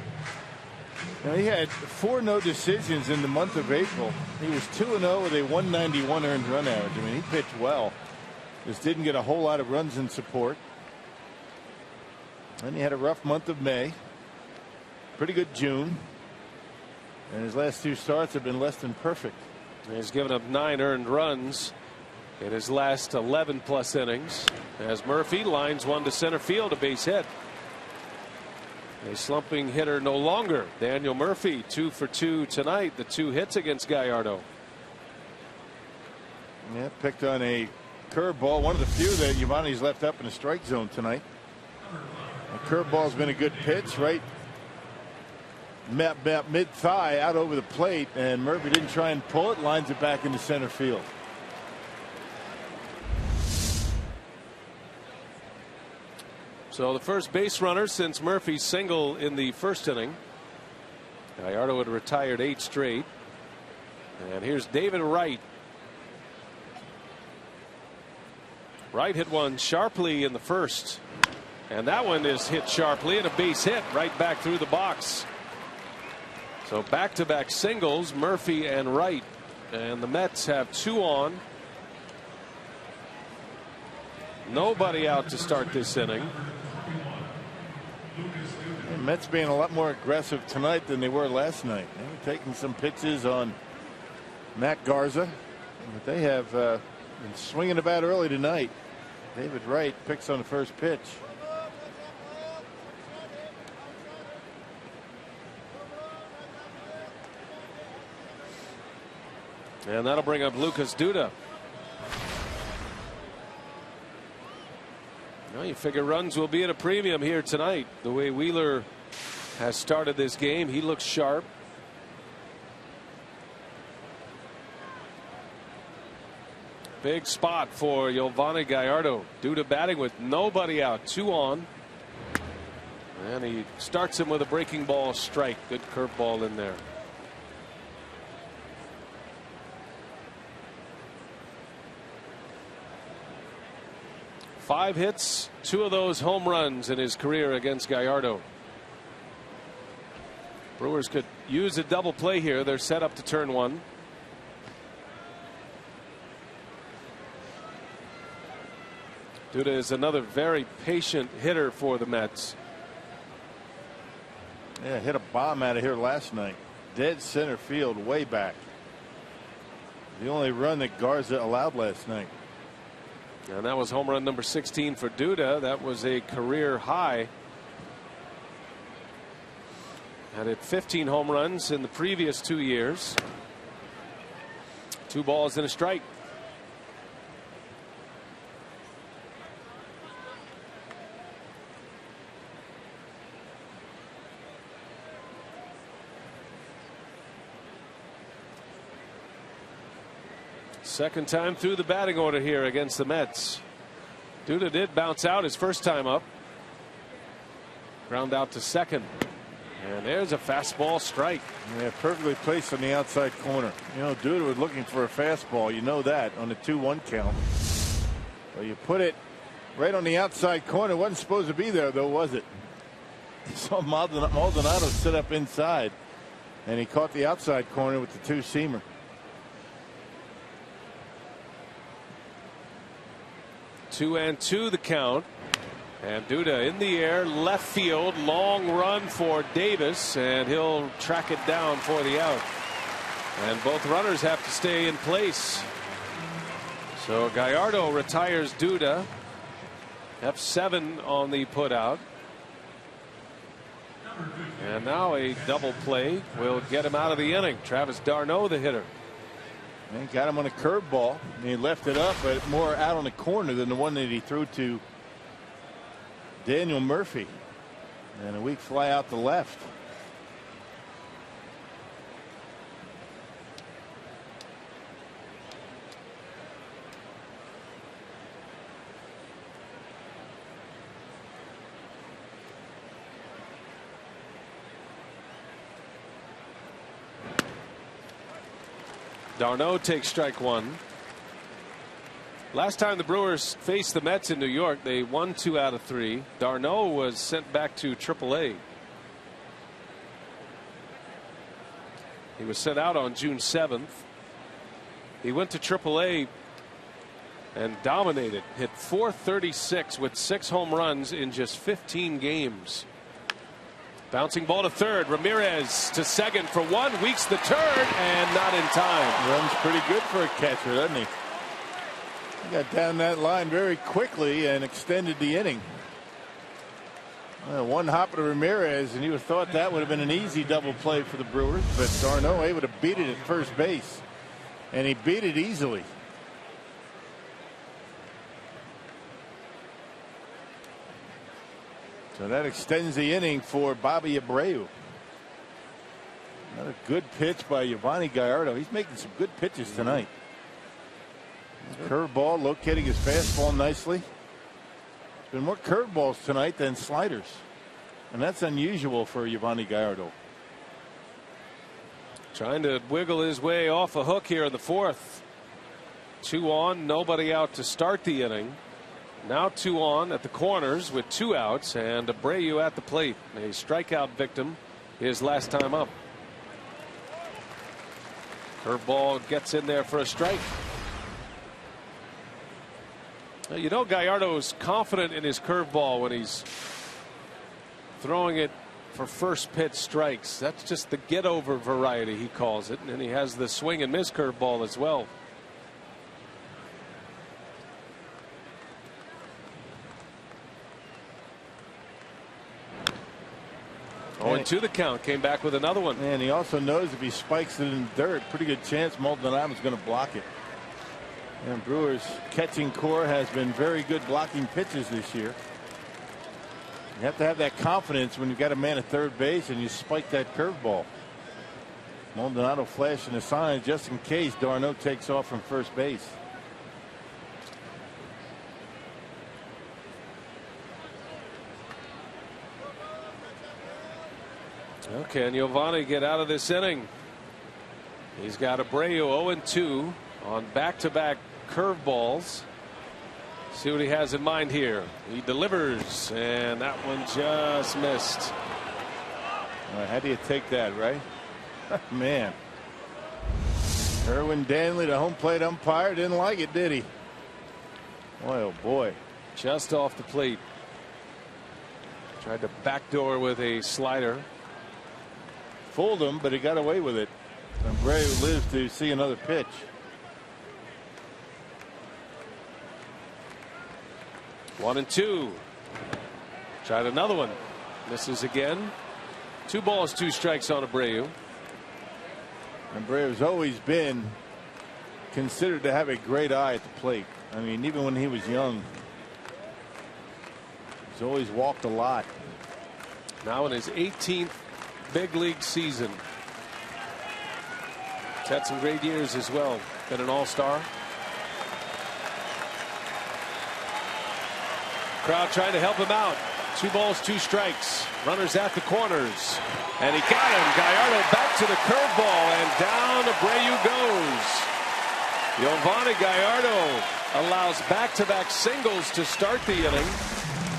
he had 4 no decisions in the month of April. He was 2-0 with a 191 earned run average. I mean, he pitched well. Just didn't get a whole lot of runs in support. And he had a rough month of May. Pretty good June. And his last 2 starts have been less than perfect. He's given up 9 earned runs in his last 11 plus innings, as Murphy lines one to center field, a base hit. A slumping hitter no longer. Daniel Murphy 2 for 2 tonight. The 2 hits against Gallardo. Yeah, picked on a curveball, one of the few that Giovanni's left up in the strike zone tonight. The curveball's been a good pitch, right? Mid thigh out over the plate, and Murphy didn't try and pull it, lines it back into center field. So the first base runner since Murphy's single in the first inning. Gallardo had retired 8 straight. And here's David Wright. Wright hit one sharply in the first. And that one is hit sharply and a base hit right back through the box. So back-to-back singles, Murphy and Wright. And the Mets have 2 on. Nobody out to start this inning. The Mets being a lot more aggressive tonight than they were last night. They were taking some pitches on Matt Garza, but they have been swinging the bat early tonight. David Wright picks on the first pitch. And that'll bring up Lucas Duda. Well, you figure runs will be at a premium here tonight. The way Wheeler has started this game, he looks sharp. Big spot for Yovani Gallardo. Duda batting with nobody out, 2 on. And he starts him with a breaking ball strike. Good curveball in there. Five hits, 2 of those home runs in his career against Gallardo. Brewers could use a double play here. They're set up to turn one. Duda is another very patient hitter for the Mets. Yeah, hit a bomb out of here last night. Dead center field, way back. The only run that Garza allowed last night. And that was home run number 16 for Duda. That was a career high. Had hit 15 home runs in the previous 2 years. 2 balls and a strike. Second time through the batting order here against the Mets. Duda did bounce out his first time up. Ground out to second. And there's a fastball strike. Yeah, perfectly placed on the outside corner. You know, Duda was looking for a fastball. You know that on the 2-1 count. Well, you put it right on the outside corner. It wasn't supposed to be there, though, was it? You saw Maldonado sit up inside, and he caught the outside corner with the 2-seamer. 2-2 the count. And Duda in the air, left field, long run for Davis, and he'll track it down for the out. And both runners have to stay in place. So Gallardo retires Duda. F7 on the putout. And now a double play will get him out of the inning. Travis d'Arnaud, the hitter. And he got him on a curveball. He left it up, but more out on the corner than the one that he threw to Daniel Murphy. And a weak fly out the left. d'Arnaud takes strike one. Last time the Brewers faced the Mets in New York, they won 2 out of 3. d'Arnaud was sent back to AAA. He was sent out on June 7th. He went to AAA and dominated. Hit .436 with 6 home runs in just 15 games. Bouncing ball to third. Ramirez to second for one. Weeks the turn and not in time. Runs pretty good for a catcher, doesn't he? He got down that line very quickly and extended the inning. Well, one hop to Ramirez, and you would have thought that would have been an easy double play for the Brewers, but d'Arnaud able to beat it at first base, and he beat it easily. So that extends the inning for Bobby Abreu. Another good pitch by Yovani Gallardo. He's making some good pitches tonight. Curveball locating his fastball nicely. There's been more curveballs tonight than sliders, and that's unusual for Yovani Gallardo. Trying to wiggle his way off a hook here in the fourth. 2 on, nobody out to start the inning. Now 2 on at the corners with 2 outs, and Abreu at the plate. A strikeout victim his last time up. Curveball gets in there for a strike. You know, Gallardo's confident in his curveball when he's throwing it for first pitch strikes. That's just the get over variety, he calls it. And he has the swing and miss curveball as well. Oh, and 2 the count. Came back with another one. And he also knows if he spikes it in dirt, pretty good chance Maldonado's going to block it. And Brewers catching core has been very good blocking pitches this year. You have to have that confidence when you've got a man at third base and you spike that curveball. Maldonado flashing a sign just in case d'Arnaud takes off from first base. Can Yovani get out of this inning? He's got Abreu 0-2 on back-to-back curveballs. See what he has in mind here. He delivers, and that one just missed. How do you take that, right? Man. Erwin Danley, the home plate umpire, didn't like it, did he? Boy, oh boy. Just off the plate. Tried to backdoor with a slider. Fooled him, but he got away with it. Abreu lives to see another pitch. One and 2. Tried another one. Misses again. 2 balls, 2 strikes on Abreu. Abreu's always been considered to have a great eye at the plate. I mean, even when he was young, he's always walked a lot. Now in his 18th big league season. He's had some great years as well. Been an all-star. Crowd trying to help him out. 2 balls, 2 strikes. Runners at the corners. And he got him. Gallardo back to the curveball, and down Abreu goes. Yovani Gallardo allows back-to-back singles to start the inning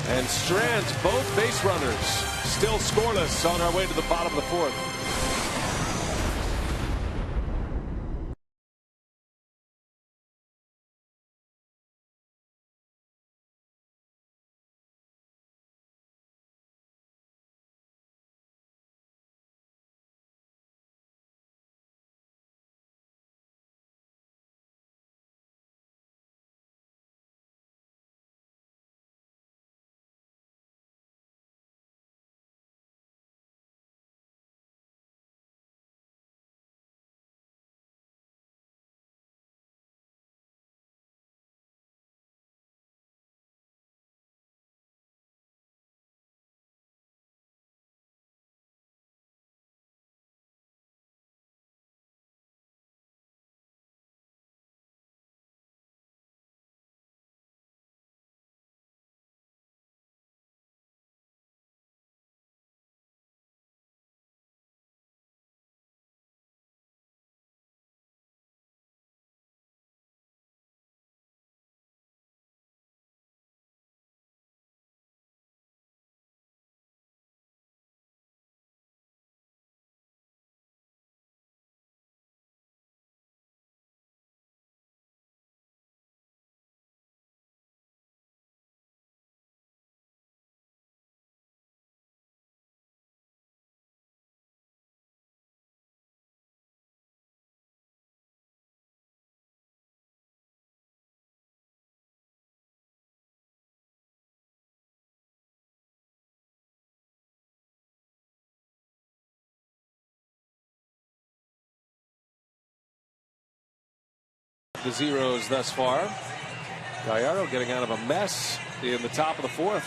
and strands both base runners. Still scoreless on our way to the bottom of the fourth. The zeros thus far. Gallardo getting out of a mess in the top of the fourth.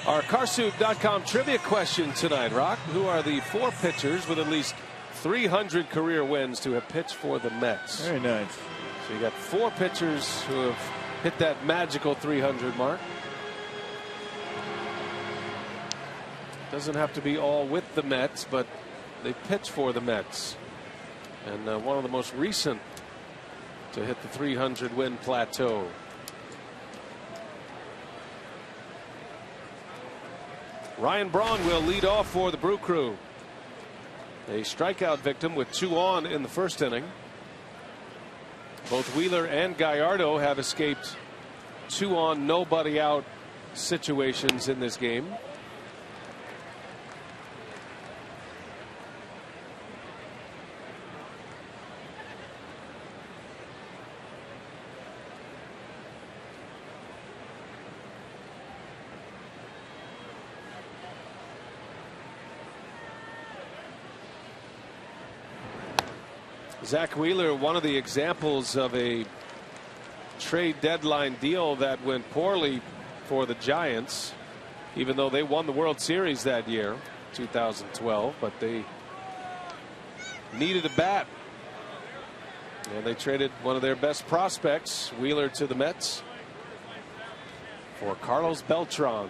Our Carsoup.com trivia question tonight, Rock. Who are the 4 pitchers with at least 300 career wins to have pitched for the Mets? Very nice. So you got 4 pitchers who have hit that magical 300 mark. Doesn't have to be all with the Mets, but they pitch for the Mets. And one of the most recent to hit the 300 win plateau. Ryan Braun will lead off for the Brew Crew. A strikeout victim with 2 on in the first inning. Both Wheeler and Gallardo have escaped 2 on, nobody out situations in this game. Zach Wheeler, one of the examples of a trade deadline deal that went poorly for the Giants, even though they won the World Series that year, 2012, but they needed a bat. And they traded one of their best prospects, Wheeler, to the Mets for Carlos Beltran.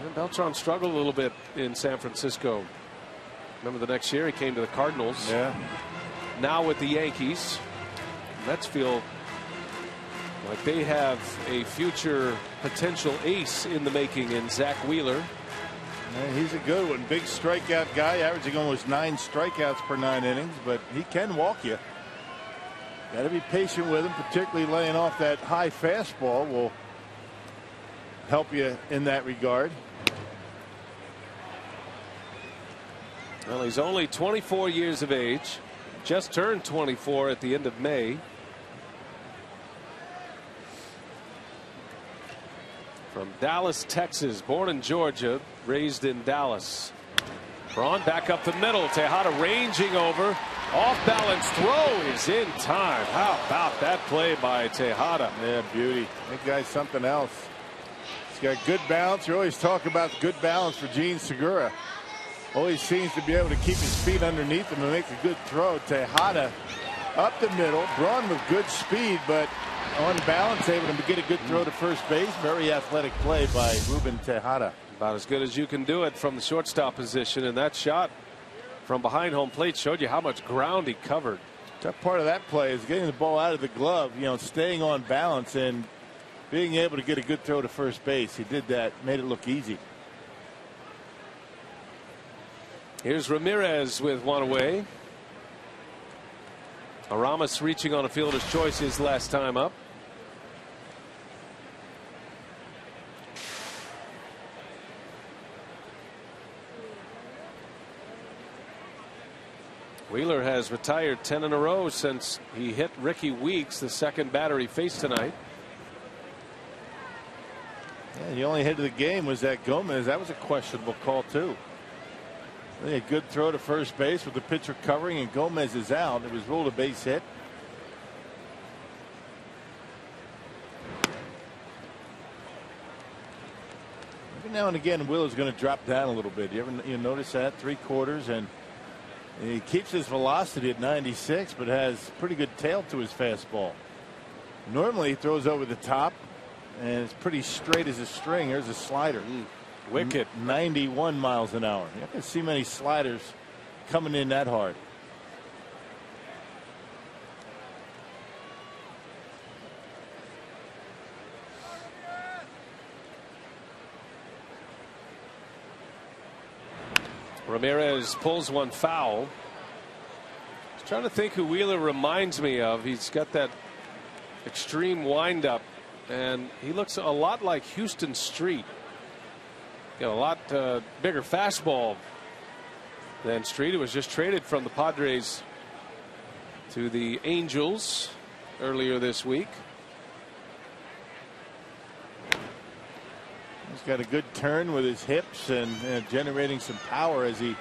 And Beltran struggled a little bit in San Francisco. Remember the next year he came to the Cardinals. Yeah. Now with the Yankees, Mets feel like they have a future potential ace in the making in Zach Wheeler. Yeah, he's a good one. Big strikeout guy, averaging almost 9 strikeouts per 9 innings, but he can walk you. Got to be patient with him, particularly laying off that high fastball will help you in that regard. Well, he's only 24 years of age, just turned 24 at the end of May. From Dallas, Texas, born in Georgia, raised in Dallas. Braun back up the middle. Tejada ranging over. Off balance throw is in time. How about that play by Tejada? Yeah, beauty. That guy's something else. He's got good balance. You always talk about good balance for Gene Segura. Always seems to be able to keep his feet underneath him and make a good throw. Tejada up the middle. Braun with good speed, but on balance, able to get a good throw to first base. Very athletic play by Ruben Tejada. About as good as you can do it from the shortstop position, and that shot from behind home plate showed you how much ground he covered. Tough part of that play is getting the ball out of the glove, staying on balance and being able to get a good throw to first base. He did that, made it look easy. Here's Ramirez with one away. Aramis reaching on a fielder's choice his last time up. Wheeler has retired 10 in a row since he hit Ricky Weeks, the second batter he faced tonight. Yeah, the only hit of the game was that Gomez. That was a questionable call too. A good throw to first base with the pitcher covering, and Gomez is out. It was ruled a base hit. Every now and again, Wheeler's going to drop down a little bit. You notice that? 3/4, and he keeps his velocity at 96, but has pretty good tail to his fastball. Normally, he throws over the top, and it's pretty straight as a string. There's a slider. Wicked. 91 miles an hour. You don't see many sliders coming in that hard. Ramirez pulls one foul. I was trying to think who Wheeler reminds me of. He's got that extreme windup, and he looks a lot like Houston Street. Got a lot bigger fastball than Street. It was just traded from the Padres to the Angels earlier this week. He's got a good turn with his hips and generating some power as he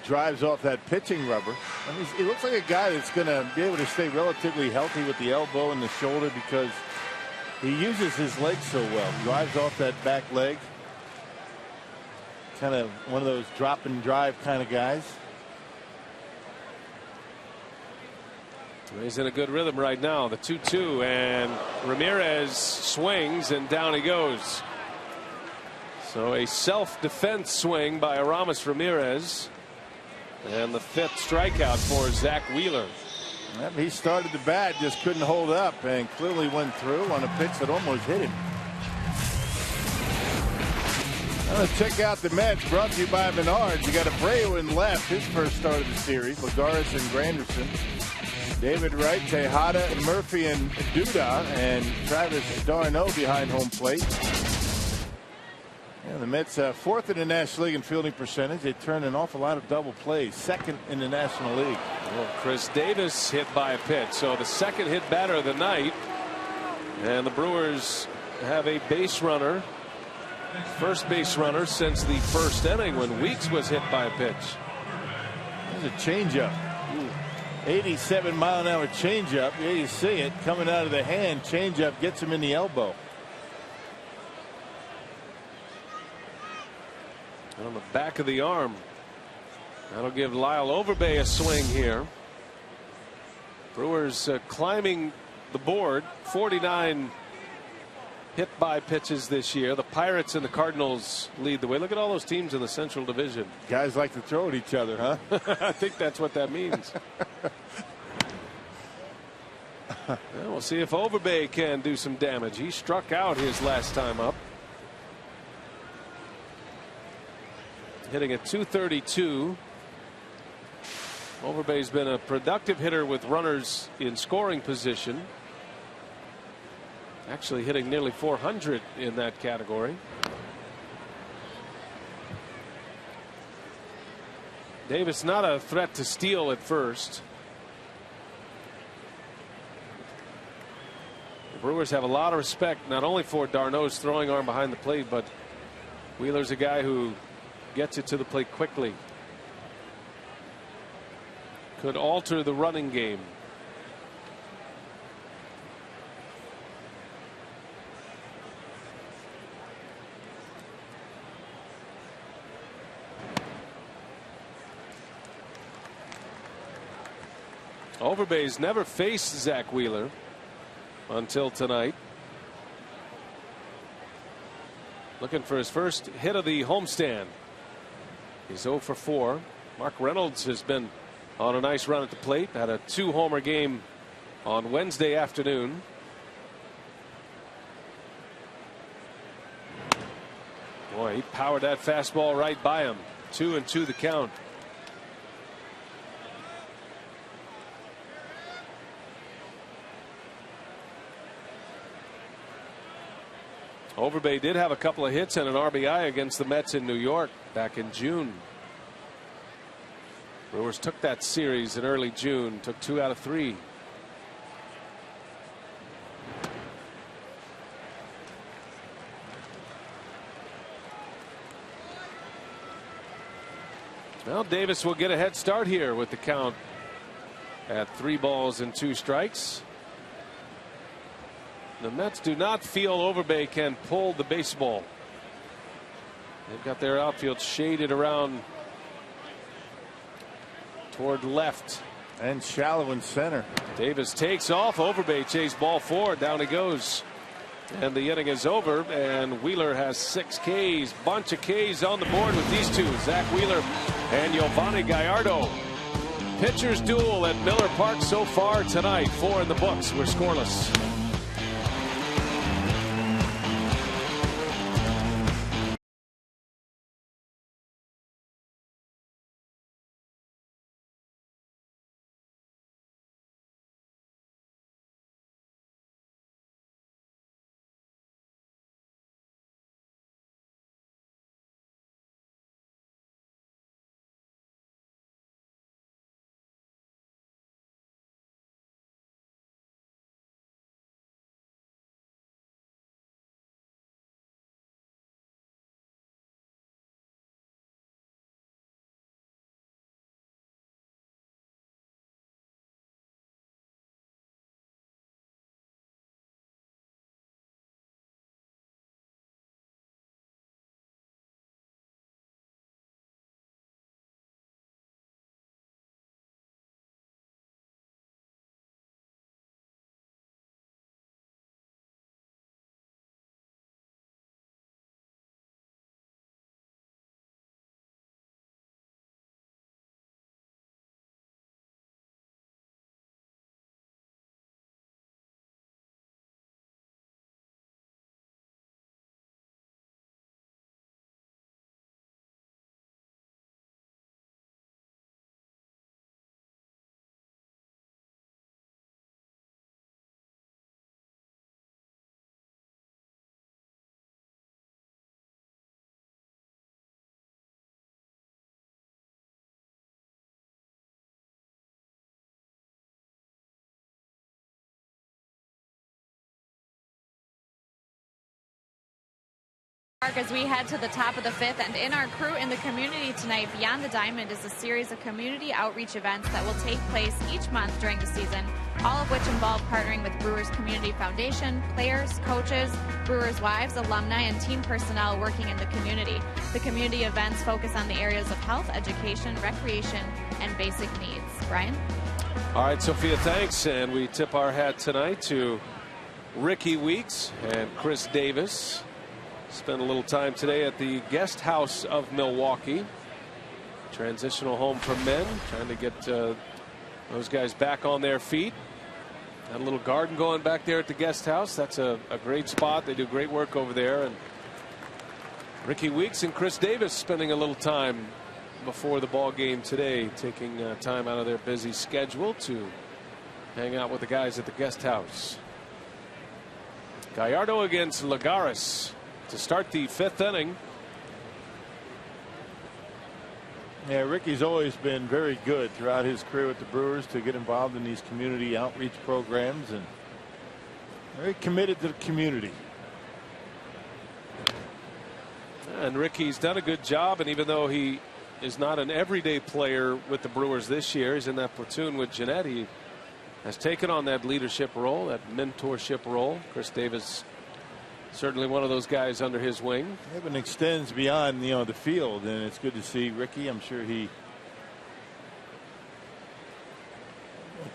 drives off that pitching rubber. I mean, he looks like a guy that's going to be able to stay relatively healthy with the elbow and the shoulder, because He uses his legs so well. Drives off that back leg. Kind of one of those drop and drive kind of guys. He's in a good rhythm right now. The 2-2, and Ramirez swings and down he goes. So a self-defense swing by Aramis Ramirez, and the 5th strikeout for Zach Wheeler. Yep, he started the bat, just couldn't hold up, and clearly went through on a pitch that almost hit him. Let's check out the Mets, brought to you by Menards. You got Abreu in left, his first start of the series. Lagares and Granderson. David Wright, Tejada, Murphy, and Duda, and Travis d'Arnaud behind home plate. Yeah, the Mets 4th in the National League in fielding percentage. They turn an awful lot of double plays. 2nd in the National League. Well, Chris Davis hit by a pitch, so the 2nd hit batter of the night. And the Brewers have a base runner, first base runner since the 1st inning when Weeks was hit by a pitch. There's a changeup. 87-mile-an-hour changeup. Yeah, you see it coming out of the hand. Changeup gets him in the elbow. On the back of the arm. That'll give Lyle Overbay a swing here. Brewers climbing the board. 49 hit by pitches this year. The Pirates and the Cardinals lead the way. Look at all those teams in the Central Division. Guys like to throw at each other, huh? I think that's what that means. Well, we'll see if Overbay can do some damage. He struck out his last time up. Hitting at .232. Overbay's been a productive hitter with runners in scoring position. Actually hitting nearly .400 in that category. Davis not a threat to steal at first. The Brewers have a lot of respect not only for d'Arnaud's throwing arm behind the plate, but Wheeler's a guy who gets it to the plate quickly. Could alter the running game. Overbay's never faced Zach Wheeler until tonight. Looking for his first hit of the homestand. He's 0 for 4. Mark Reynolds has been on a nice run at the plate. Had a 2-homer game on Wednesday afternoon. Boy, he powered that fastball right by him. 2-2 the count. Overbay did have a couple of hits and an RBI against the Mets in New York back in June. Brewers took that series in early June, took 2 out of 3. Well, Davis will get a head start here with the count at 3 balls and 2 strikes. The Mets do not feel Overbay can pull the baseball. They've got their outfield shaded around toward left. And shallow in center. Davis takes off. Overbay chase ball 4. Down he goes. And the inning is over. And Wheeler has 6 Ks. Bunch of Ks on the board with these two. Zach Wheeler and Giovanni Gallardo. Pitchers duel at Miller Park so far tonight. 4 in the books. We're scoreless. As we head to the top of the 5th, and in our Crew in the Community tonight, Beyond the Diamond is a series of community outreach events that will take place each month during the season, all of which involve partnering with Brewers Community Foundation, players, coaches, Brewers wives, alumni, and team personnel working in the community. The community events focus on the areas of health, education, recreation, and basic needs. Brian? All right, Sophia, thanks. And we tip our hat tonight to Ricky Weeks and Chris Davis. Spent a little time today at the guest house of Milwaukee. Transitional home for men, trying to get those guys back on their feet. Had a little garden going back there at the guest house. That's a great spot. They do great work over there. And Ricky Weeks and Chris Davis spending a little time before the ball game today, taking time out of their busy schedule to hang out with the guys at the guest house. Gallardo against Lagares to start the 5th inning. Yeah, Ricky's always been very good throughout his career with the Brewers to get involved in these community outreach programs, and very committed to the community. And Ricky's done a good job, and even though he is not an everyday player with the Brewers this year, he's in that platoon with Jeanette. He has taken on that leadership role, that mentorship role. Chris Davis, certainly one of those guys under his wing. It extends beyond the field, and it's good to see Ricky. I'm sure he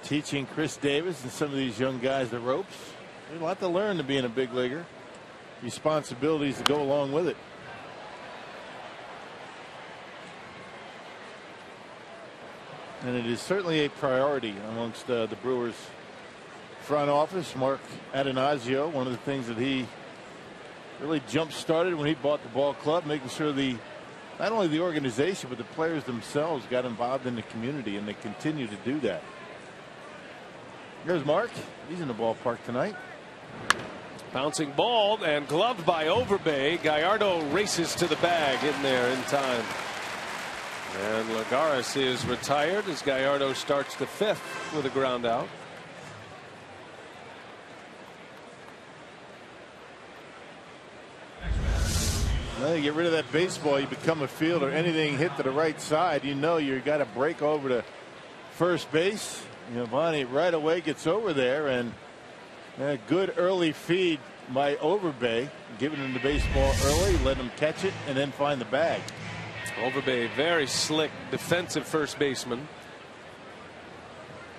teaching Chris Davis and some of these young guys the ropes. There's a lot to learn to being a big leaguer. Responsibilities to go along with it. And it is certainly a priority amongst the Brewers front office. Mark Atanasio, one of the things that he really jump-started when he bought the ball club, making sure not only the organization but the players themselves got involved in the community, and they continue to do that. Here's Mark. He's in the ballpark tonight. Bouncing ball and gloved by Overbay. Gallardo races to the bag in there in time. And Lagares is retired as Gallardo starts the 5th with a ground out. Now you get rid of that baseball, you become a fielder. Anything hit to the right side, you got to break over to first base. Giovanni right away gets over there, and a good early feed by Overbay, giving him the baseball early, letting him catch it, and then find the bag. Overbay, very slick defensive first baseman.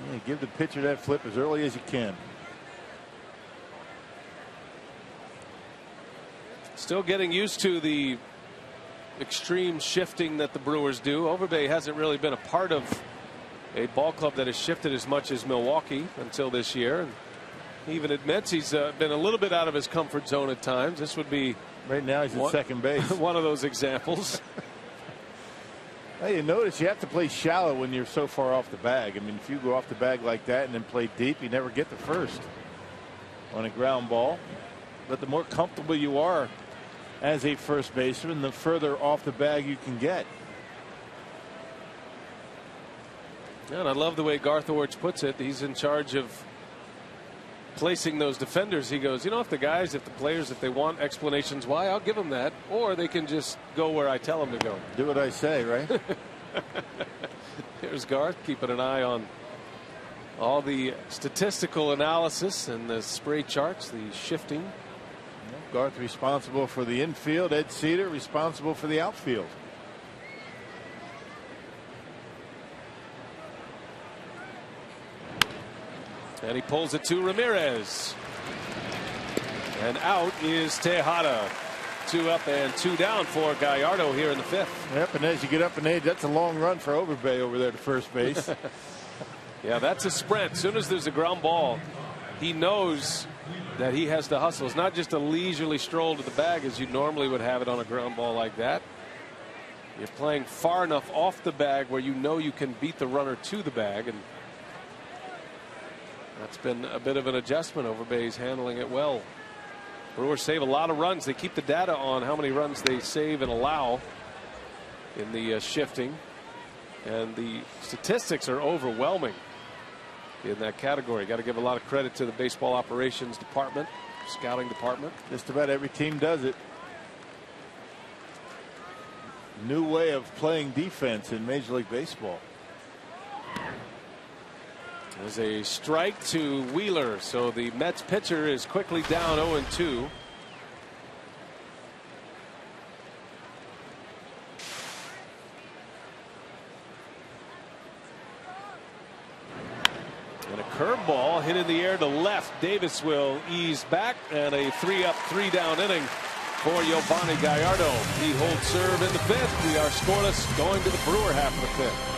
Yeah, give the pitcher that flip as early as you can. Still getting used to the extreme shifting that the Brewers do. Overbay hasn't really been a part of a ball club that has shifted as much as Milwaukee until this year. And he even admits he's been a little bit out of his comfort zone at times. This would be right now he's at second base. One of those examples. Hey, you notice you have to play shallow when you're so far off the bag. I mean, if you go off the bag like that and then play deep, you never get to first on a ground ball. But the more comfortable you are as a first baseman, the further off the bag you can get. Yeah, and I love the way Garth Orich puts it. He's in charge of placing those defenders. He goes, if the players, if they want explanations why, I'll give them that, or they can just go where I tell them to go. Do what I say, right? Here's Garth keeping an eye on all the statistical analysis and the spray charts, the shifting. Garth responsible for the infield. Ed Cedar responsible for the outfield. And he pulls it to Ramirez. And out is Tejada. 2 up and 2 down for Gallardo here in the 5th. Yep, and as you get up in age, that's a long run for Overbay over there to first base. Yeah, that's a sprint. As soon as there's a ground ball, he knows that he has to hustle. It's not just a leisurely stroll to the bag as you normally would have it on a ground ball like that. You're playing far enough off the bag where you know you can beat the runner to the bag, and that's been a bit of an adjustment. Overbay's handling it well. Brewers save a lot of runs. They keep the data on how many runs they save and allow in the shifting, and the statistics are overwhelming in that category. Got to give a lot of credit to the baseball operations department, scouting department. Just about every team does it. New way of playing defense in Major League Baseball. There's a strike to Wheeler, so the Mets pitcher is quickly down 0-2. And a curveball hit in the air to left. Davis will ease back, and a 3-up, 3-down inning for Yovani Gallardo. He holds serve in the fifth. We are scoreless going to the Brewer half of the fifth.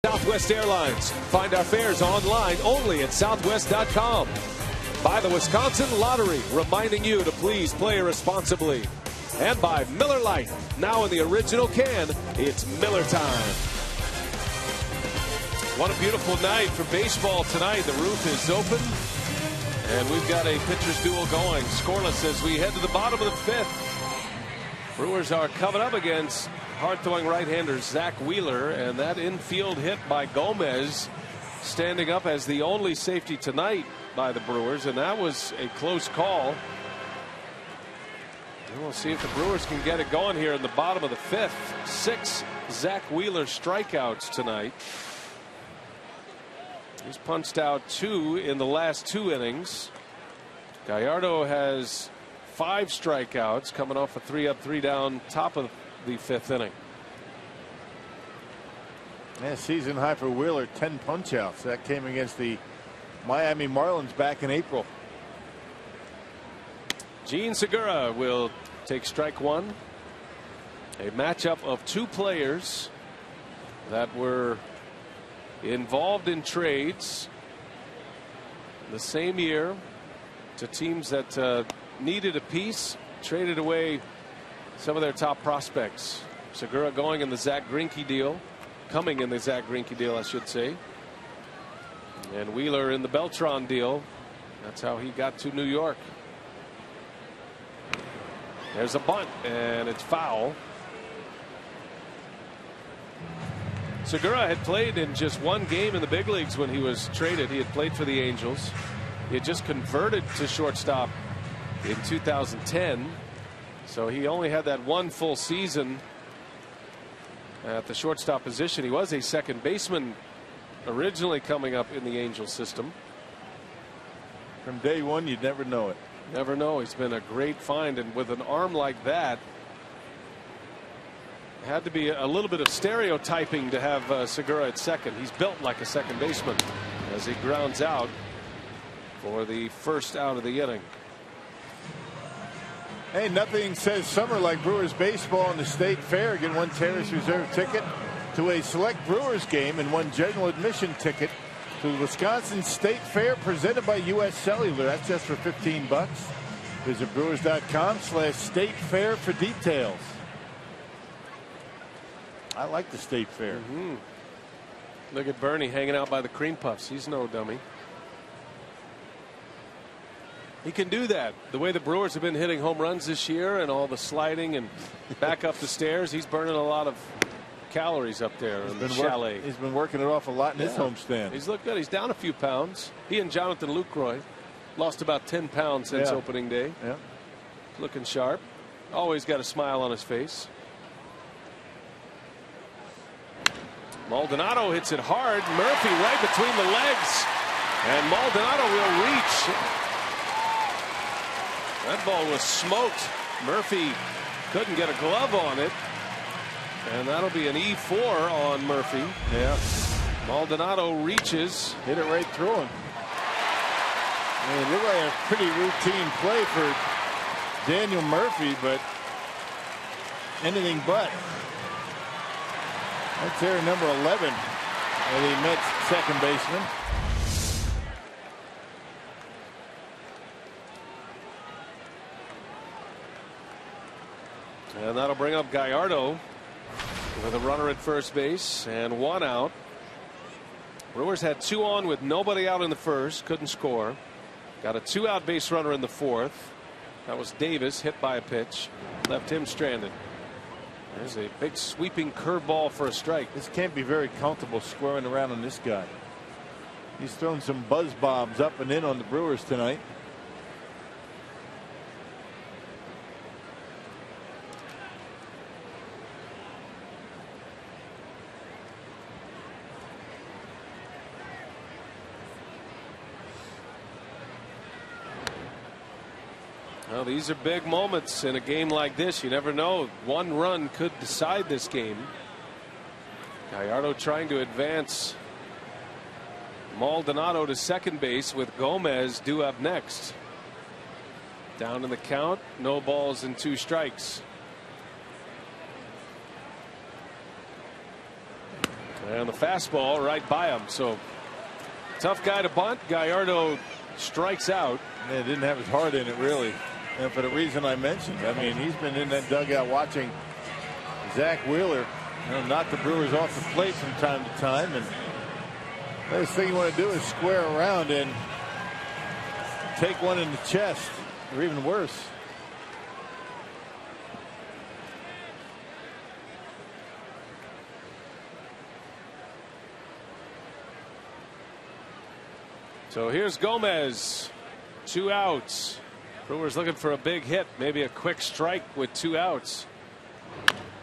Southwest Airlines. Find our fares online only at southwest.com. By the Wisconsin Lottery, reminding you to please play responsibly. And by Miller Lite, now in the original can, it's Miller time. What a beautiful night for baseball tonight. The roof is open, and we've got a pitcher's duel going. Scoreless as we head to the bottom of the fifth. Brewers are coming up against hard-throwing right-hander Zach Wheeler, and that infield hit by Gomez standing up as the only safety tonight by the Brewers, and that was a close call. And we'll see if the Brewers can get it going here in the bottom of the fifth. 6 Zach Wheeler strikeouts tonight. He's punched out 2 in the last 2 innings. Gallardo has 5 strikeouts coming off a 3-up, 3-down top of the 5th inning. Yeah, season high for Wheeler, 10 punch-outs. That came against the Miami Marlins back in April. Gene Segura will take strike 1. A matchup of 2 players that were involved in trades the same year to teams that needed a piece, traded away some of their top prospects. Segura going in the Zach Greinke deal, coming in the Zach Greinke deal, I should say. And Wheeler in the Beltran deal. That's how he got to New York. There's a bunt, and it's foul. Segura had played in just 1 game in the big leagues when he was traded. He had played for the Angels. He had just converted to shortstop in 2010. So he only had that 1 full season at the shortstop position. He was a second baseman originally coming up in the Angels system. From day one, you'd never know it. Never know. He's been a great find, and with an arm like that, it had to be a little bit of stereotyping to have Segura at second. He's built like a second baseman as he grounds out for the first out of the inning. Hey, nothing says summer like Brewers baseball in the State Fair. Get 1 Terrace Reserve ticket to a select Brewers game and 1 general admission ticket to the Wisconsin State Fair presented by U.S. Cellular. That's just for $15. Visit Brewers.com/State Fair for details. I like the State Fair. Look at Bernie hanging out by the cream puffs. He's no dummy. He can do that. The way the Brewers have been hitting home runs this year and all the sliding and back up the stairs, he's burning a lot of calories up there in the chalet. He's been working it off a lot in his homestand. He's looked good. He's down a few pounds. He and Jonathan Lucroy lost about 10 pounds since opening day. Yeah. Looking sharp. Always got a smile on his face. Maldonado hits it hard. Murphy right between the legs. And Maldonado will reach. That ball was smoked. Murphy couldn't get a glove on it. And that'll be an E4 on Murphy. Yeah. Maldonado reaches. Hit it right through him. I mean, it looked like a pretty routine play for Daniel Murphy, but anything but. That's error number 11 of the Mets second baseman. And that'll bring up Gallardo with a runner at first base and one out. Brewers had 2 on with nobody out in the first. Couldn't score. Got a 2-out base runner in the fourth. That was Davis, hit by a pitch. Left him stranded. There's a big sweeping curveball for a strike. This can't be very comfortable squaring around on this guy. He's thrown some buzz bombs up and in on the Brewers tonight. Well, these are big moments in a game like this. You never know. One run could decide this game. Gallardo trying to advance Maldonado to second base with Gomez due up next. Down in the count. No balls and 2 strikes. And the fastball right by him. So tough guy to bunt. Gallardo strikes out. Yeah, didn't have his heart in it, really. And for the reason I mentioned, I mean, he's been in that dugout watching Zach Wheeler, knock the Brewers off the plate from time to time. And the last thing you want to do is square around and take one in the chest, or even worse. So here's Gomez. 2 outs. Brewers looking for a big hit, maybe a quick strike with 2 outs.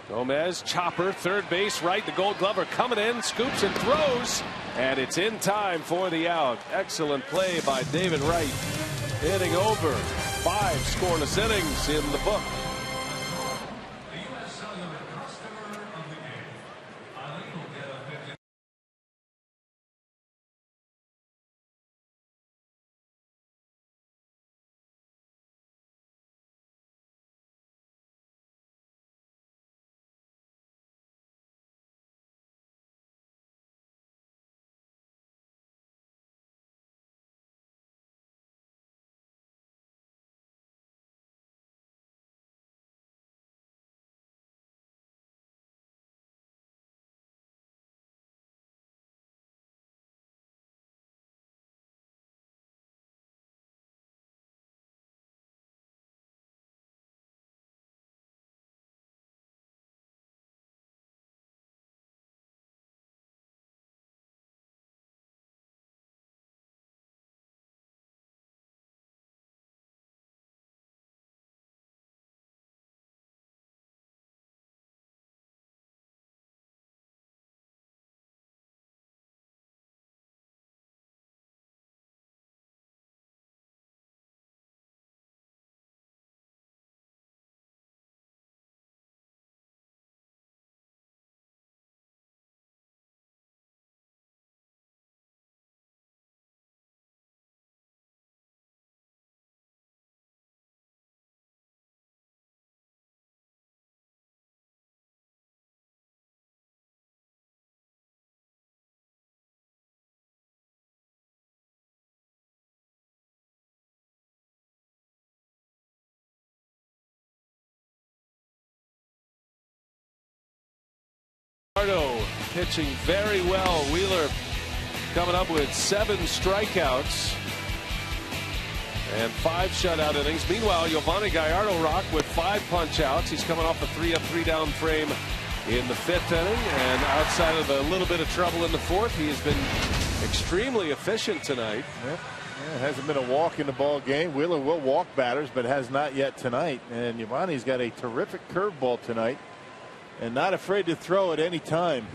Gomez, chopper, third base, right. The Gold Glover coming in, scoops and throws, and it's in time for the out. Excellent play by David Wright. Hitting over 5 scoreless innings in the book. Gallardo pitching very well. Wheeler coming up with 7 strikeouts and 5 shutout innings. Meanwhile, Giovanni Gallardo Rock with 5 punch outs. He's coming off a 3-up, 3-down frame in the 5th inning, and outside of a little bit of trouble in the 4th, he has been extremely efficient tonight. Yep. Yeah, it hasn't been a walk in the ball game. Wheeler will walk batters, but has not yet tonight. And Giovanni's got a terrific curveball tonight, and not afraid to throw at any time.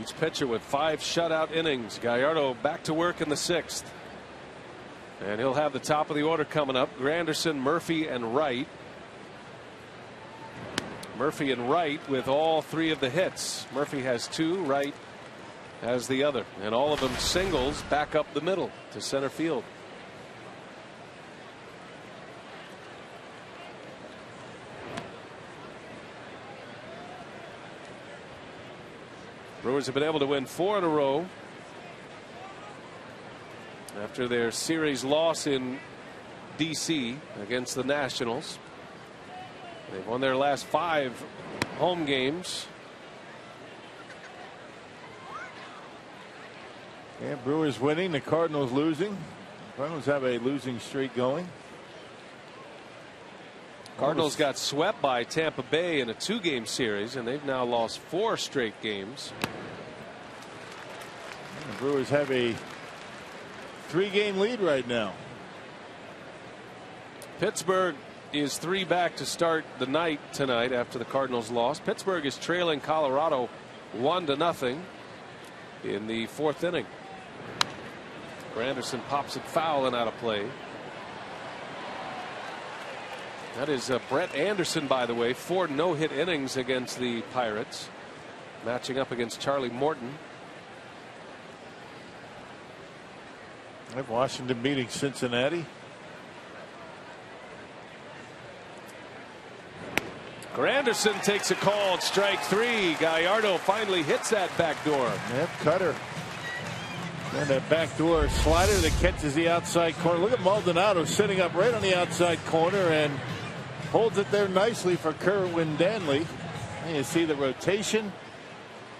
Each pitcher with 5 shutout innings. Gallardo back to work in the 6th. And he'll have the top of the order coming up. Granderson, Murphy, and Wright. Murphy and Wright with all 3 of the hits. Murphy has 2, Wright has the other. And all of them singles back up the middle to center field. Brewers have been able to win 4 in a row after their series loss in D.C. against the Nationals. They've won their last 5 home games. Yeah, Brewers winning, the Cardinals losing. Cardinals have a losing streak going. Cardinals got swept by Tampa Bay in a 2-game series, and they've now lost 4 straight games. The Brewers have a 3-game lead right now. Pittsburgh is 3 back to start the night tonight after the Cardinals lost. Pittsburgh is trailing Colorado 1-0 in the 4th inning. Granderson pops it foul and out of play. That is Brett Anderson, by the way, 4 no-hit innings against the Pirates, matching up against Charlie Morton. Washington beating Cincinnati. Granderson takes a call at strike 3. Gallardo finally hits that back door. Yep, cutter. And that backdoor slider that catches the outside corner. Look at Maldonado sitting up right on the outside corner and holds it there nicely for Kerwin Danley. And you see the rotation.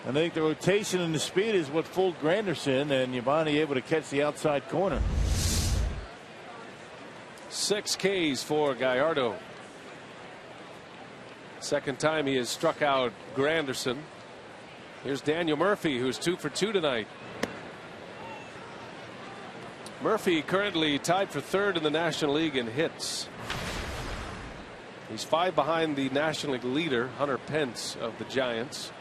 And I think the rotation and the speed is what fooled Granderson, and Giovanni able to catch the outside corner. 6 Ks for Gallardo. Second time he has struck out Granderson. Here's Daniel Murphy, who's 2 for 2 tonight. Murphy currently tied for 3rd in the National League in hits. He's 5 behind the National League leader, Hunter Pence of the Giants.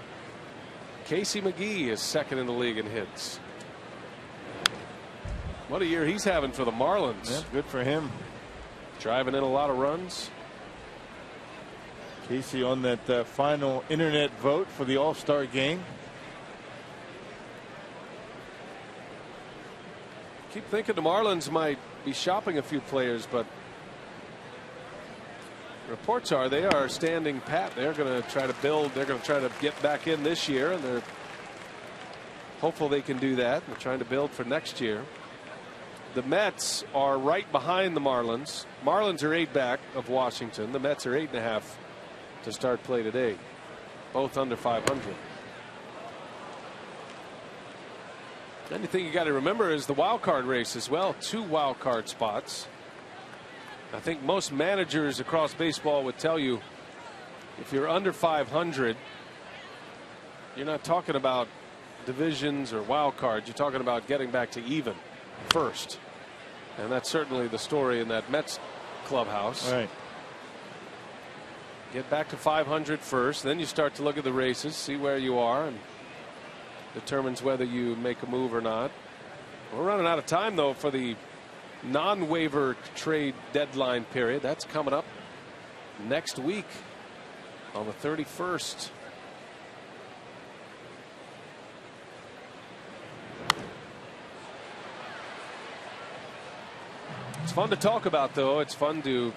Casey McGee is 2nd in the league in hits. What a year he's having for the Marlins. Yep, good for him. Driving in a lot of runs. Casey on that final internet vote for the All-Star game. Keep thinking the Marlins might be shopping a few players, but reports are they are standing pat. They're going to try to build. They're going to try to get back in this year, and they're hopeful they can do that. They're trying to build for next year. The Mets are right behind the Marlins. Marlins are 8 back of Washington. The Mets are 8.5 to start play today. Both under 500. Anything you got to remember is the wild card race as well. 2 wild card spots. I think most managers across baseball would tell you if you're under 500, you're not talking about divisions or wild cards. You're talking about getting back to even first. And that's certainly the story in that Mets clubhouse. Right. Get back to 500 first. Then you start to look at the races, see where you are, and determines whether you make a move or not. We're running out of time, though, for the non-waiver trade deadline period. That's coming up next week on the 31st. It's fun to talk about, though. It's fun to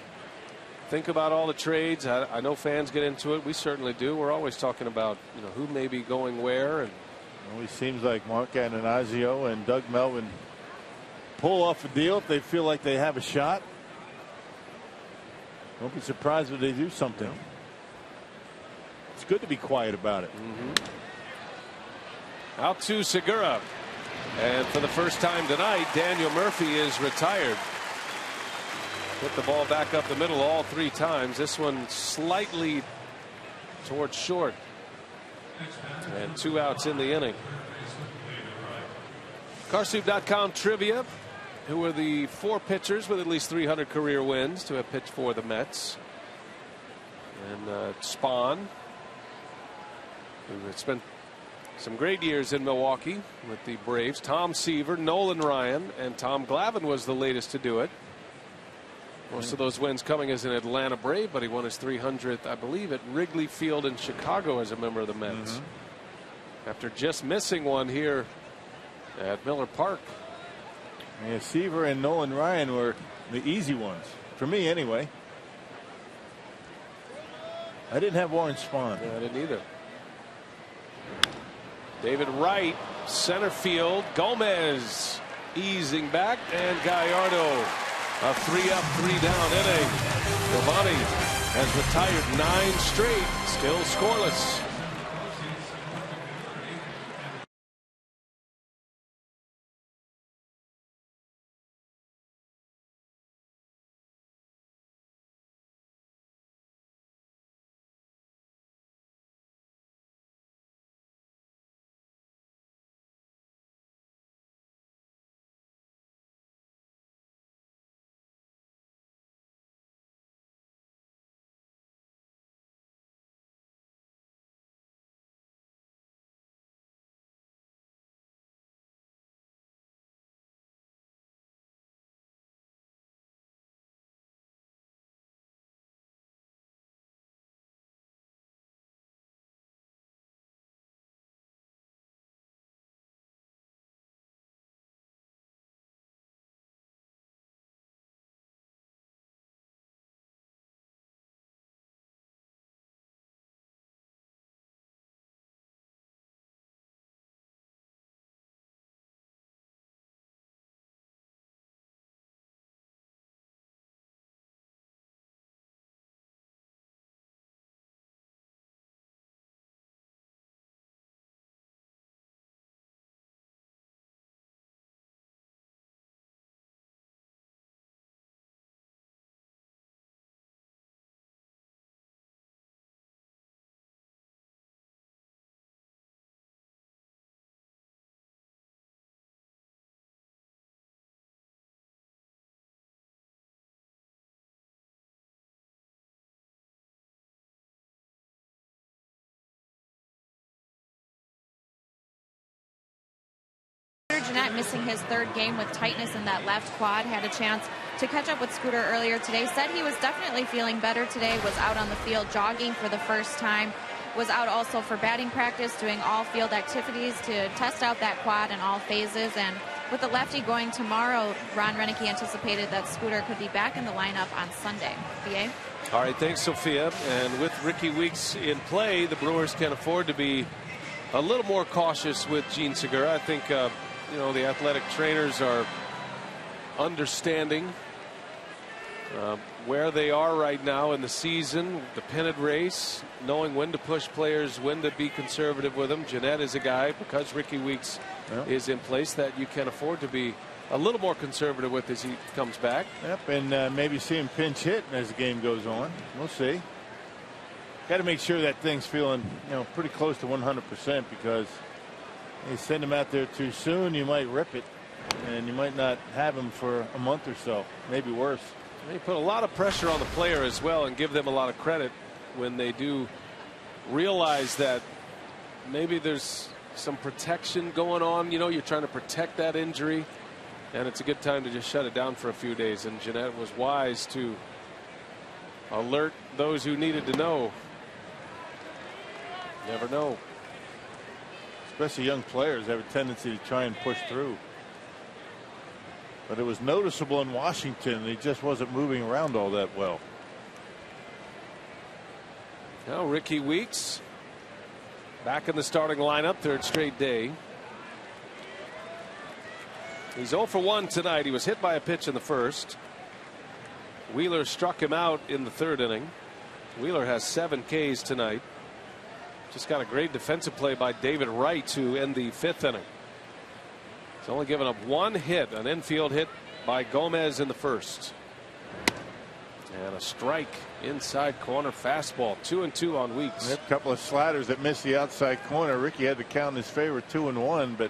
think about all the trades. I know fans get into it. We certainly do. We're always talking about, who may be going where. And it always seems like Mark Ananazio and Doug Melvin pull off a deal if they feel like they have a shot. Won't be surprised if they do something. It's good to be quiet about it. Out to Segura. And for the first time tonight, Daniel Murphy is retired. Put the ball back up the middle all 3 times. This one slightly towards short. And 2 outs in the inning. Carsoup.com trivia. Who are the 4 pitchers with at least 300 career wins to have pitched for the Mets? And Spahn, who had spent some great years in Milwaukee with the Braves. Tom Seaver, Nolan Ryan, and Tom Glavine was the latest to do it. Most of those wins coming as an Atlanta Brave, but he won his 300th, I believe, at Wrigley Field in Chicago as a member of the Mets. After just missing one here at Miller Park. Yeah, Seaver and Nolan Ryan were the easy ones, for me anyway. I didn't have Warren Spahn. Yeah, I didn't either. David Wright, center field. Gomez easing back, and Gallardo, a 3-up, 3-down inning. Giovanni has retired 9 straight, still scoreless. Jeanette missing his 3rd game with tightness in that left quad. Had a chance to catch up with Scooter earlier today. Said he was definitely feeling better today. Was out on the field jogging for the first time. Was out also for batting practice, doing all field activities to test out that quad in all phases. And with the lefty going tomorrow, Ron Renneke anticipated that Scooter could be back in the lineup on Sunday. BA? All right, thanks, Sophia. And with Ricky Weeks in play, the Brewers can afford to be a little more cautious with Gene Segura. I think you know, the athletic trainers are understanding where they are right now in the season, the pennant race, knowing when to push players, when to be conservative with them. Jeanette is a guy, because Ricky Weeks is in place, that you can afford to be a little more conservative with as he comes back. Yep, and maybe see him pinch hit as the game goes on. We'll see. Got to make sure that thing's feeling, you know, pretty close to 100%, because you send him out there too soon, you might rip it, and you might not have him for a month or so, maybe worse. They put a lot of pressure on the player as well, and give them a lot of credit when they do realize that maybe there's some protection going on. You know, you're trying to protect that injury, and it's a good time to just shut it down for a few days. And Jeanette was wise to alert those who needed to know. Never know. Especially young players have a tendency to try and push through. But it was noticeable in Washington. He just wasn't moving around all that well. Now Ricky Weeks back in the starting lineup, 3rd straight day. He's 0 for 1 tonight. He was hit by a pitch in the first. Wheeler struck him out in the 3rd inning. Wheeler has 7 Ks tonight. Just got a great defensive play by David Wright to end the 5th inning. He's only given up 1 hit, an infield hit by Gomez in the 1st. And a strike inside corner fastball. 2-2 on Weeks. A couple of sliders that missed the outside corner. Ricky had the count in his favor, 2-1, but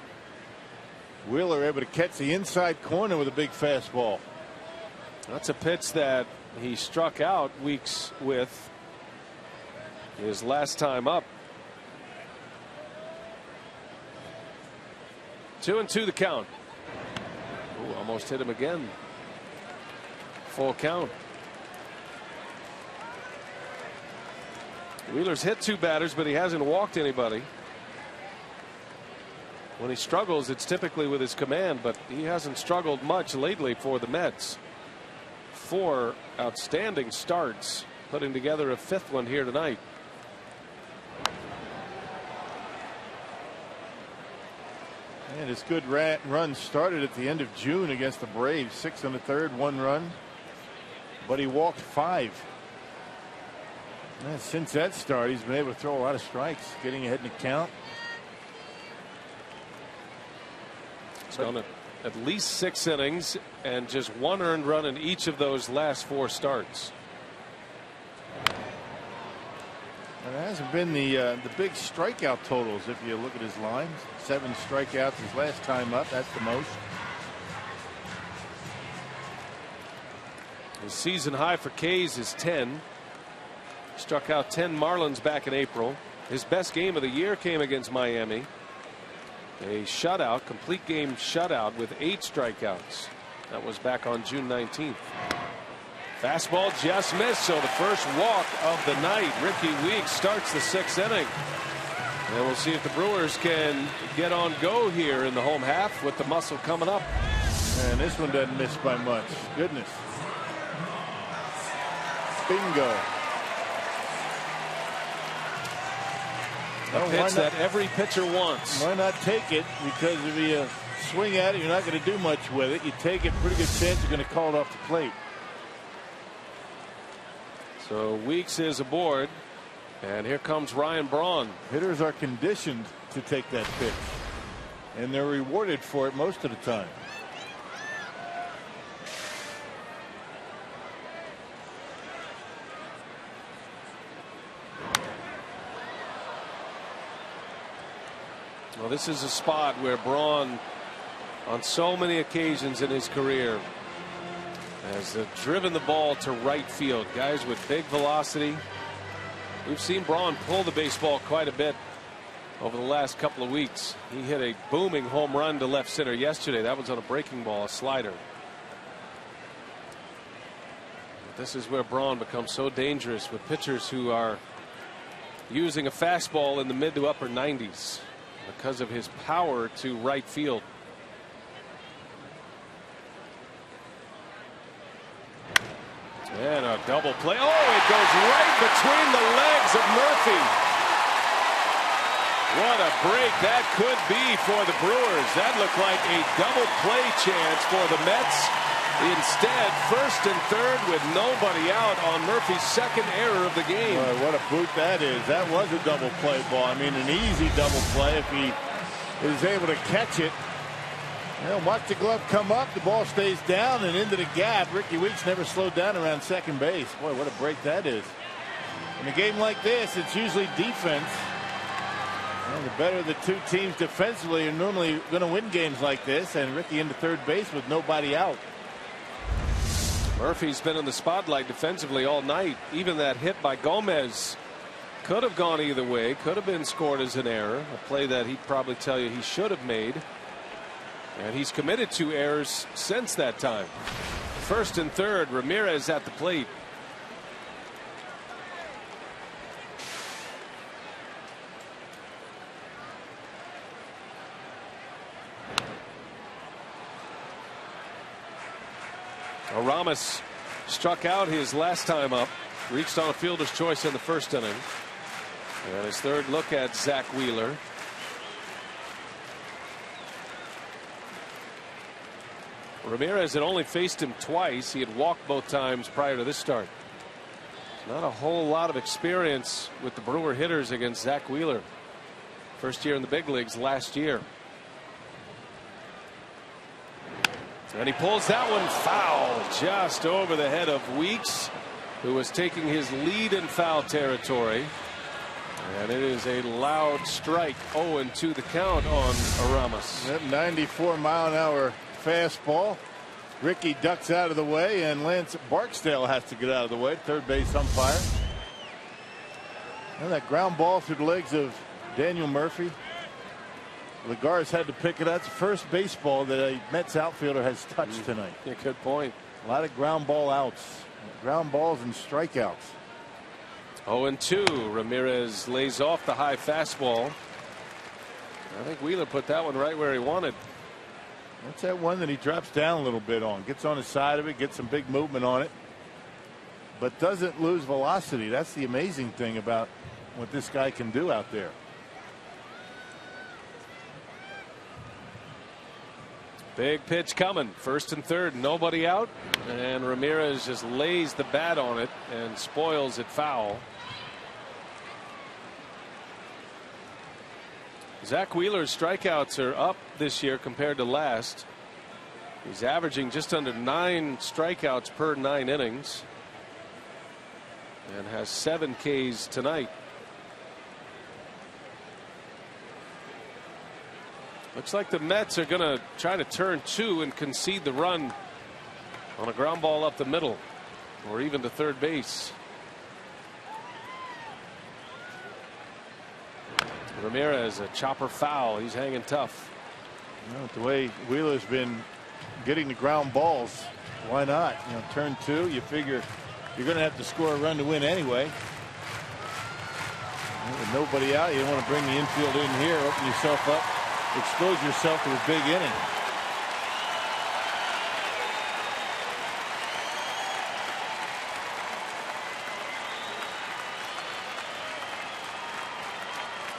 Wheeler able to catch the inside corner with a big fastball. That's a pitch that he struck out Weeks with his last time up. 2-2 the count. Ooh, almost hit him again. Full count. Wheeler's hit 2 batters, but he hasn't walked anybody. When he struggles, it's typically with his command, but he hasn't struggled much lately for the Mets. 4 outstanding starts, putting together a 5th one here tonight. And his good run started at the end of June against the Braves. 6 1/3, 1 run, but he walked 5. And since that start, he's been able to throw a lot of strikes, getting ahead in the count. He's gone at least 6 innings and just 1 earned run in each of those last 4 starts. And it hasn't been the big strikeout totals if you look at his lines. 7 strikeouts his last time up. That's the most. His season high for Ks is 10. Struck out 10 Marlins back in April. His best game of the year came against Miami. A shutout, complete game shutout with 8 strikeouts. That was back on June 19th. Fastball just missed, so the first walk of the night. Ricky Weeks starts the 6th inning. And we'll see if the Brewers can get on go here in the home half with the muscle coming up. And this one doesn't miss by much. Goodness. Bingo. A pitch that every pitcher wants. Why not take it? Because if you swing at it, you're not going to do much with it. You take it, pretty good chance you're going to call it off the plate. So Weeks is aboard, and here comes Ryan Braun. Hitters are conditioned to take that pitch, and they're rewarded for it most of the time. Well, this is a spot where Braun, on so many occasions in his career, has driven the ball to right field. Guys with big velocity. We've seen Braun pull the baseball quite a bit over the last couple of weeks. He hit a booming home run to left center yesterday. That was on a breaking ball, a slider. But this is where Braun becomes so dangerous with pitchers who are using a fastball in the mid to upper 90s because of his power to right field. And a double play. Oh, it goes right between the legs of Murphy. What a break that could be for the Brewers. That looked like a double play chance for the Mets. Instead, 1st and 3rd with nobody out on Murphy's 2nd error of the game. Boy, what a boot that is. That was a double play ball. I mean, an easy double play if he is able to catch it. Watch the glove come up. The ball stays down and into the gap. Ricky Weeks never slowed down around second base. Boy, what a break that is. In a game like this, it's usually defense. And the better the 2 teams defensively are normally going to win games like this. And Ricky into 3rd base with nobody out. Murphy's been in the spotlight defensively all night. Even that hit by Gomez could have gone either way. Could have been scored as an error. A play that he'd probably tell you he should have made. And he's committed 2 errors since that time. 1st and 3rd, Ramirez at the plate. Ramos struck out his last time up. Reached on a fielder's choice in the 1st inning. And his 3rd look at Zach Wheeler. Ramirez had only faced him twice. He had walked both times prior to this start. Not a whole lot of experience with the Brewer hitters against Zach Wheeler. First year in the big leagues last year. And he pulls that one foul just over the head of Weeks, who was taking his lead in foul territory. And it is a loud strike. 0-2 the count on Aramis. That 94-mile-an-hour fastball. Ricky ducks out of the way, and Lance Barksdale has to get out of the way. Third base umpire. And that ground ball through the legs of Daniel Murphy. Lagares had to pick it up. It's the first baseball that a Mets outfielder has touched tonight. Yeah, good point. A lot of ground ball outs. Ground balls and strikeouts. 0-2. Ramirez lays off the high fastball. I think Wheeler put that one right where he wanted. That's that one that he drops down a little bit on. Gets on the side of it, gets some big movement on it, but doesn't lose velocity. That's the amazing thing about what this guy can do out there. Big pitch coming. First and third, nobody out, and Ramirez just lays the bat on it and spoils it foul. Zach Wheeler's strikeouts are up this year compared to last. He's averaging just under 9 strikeouts per 9 innings and has 7 Ks tonight. Looks like the Mets are going to try to turn 2 and concede the run on a ground ball up the middle or even to third base. Ramirez, a chopper foul. He's hanging tough. Well, the way Wheeler's been getting the ground balls, why not? You know, turn 2, you figure you're going to have to score a run to win anyway. With nobody out, you don't want to bring the infield in here, open yourself up, expose yourself to a big inning.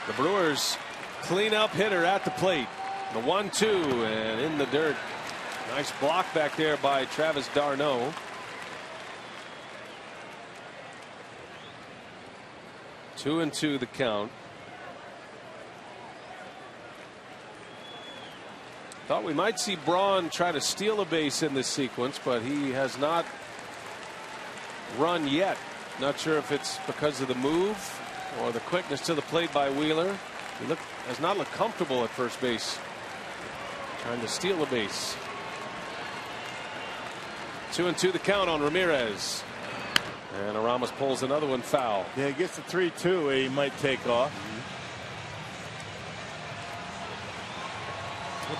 The Brewers cleanup hitter at the plate. The 1-2 and in the dirt. Nice block back there by Travis d'Arnaud. 2-2 the count. Thought we might see Braun try to steal a base in this sequence, but he has not run yet. Not sure if it's because of the move or the quickness to the plate by Wheeler. He has not looked comfortable at first base, trying to steal a base. 2-2 the count on Ramirez, and Aramis pulls another one foul. Yeah, he gets the 3-2. He might take off.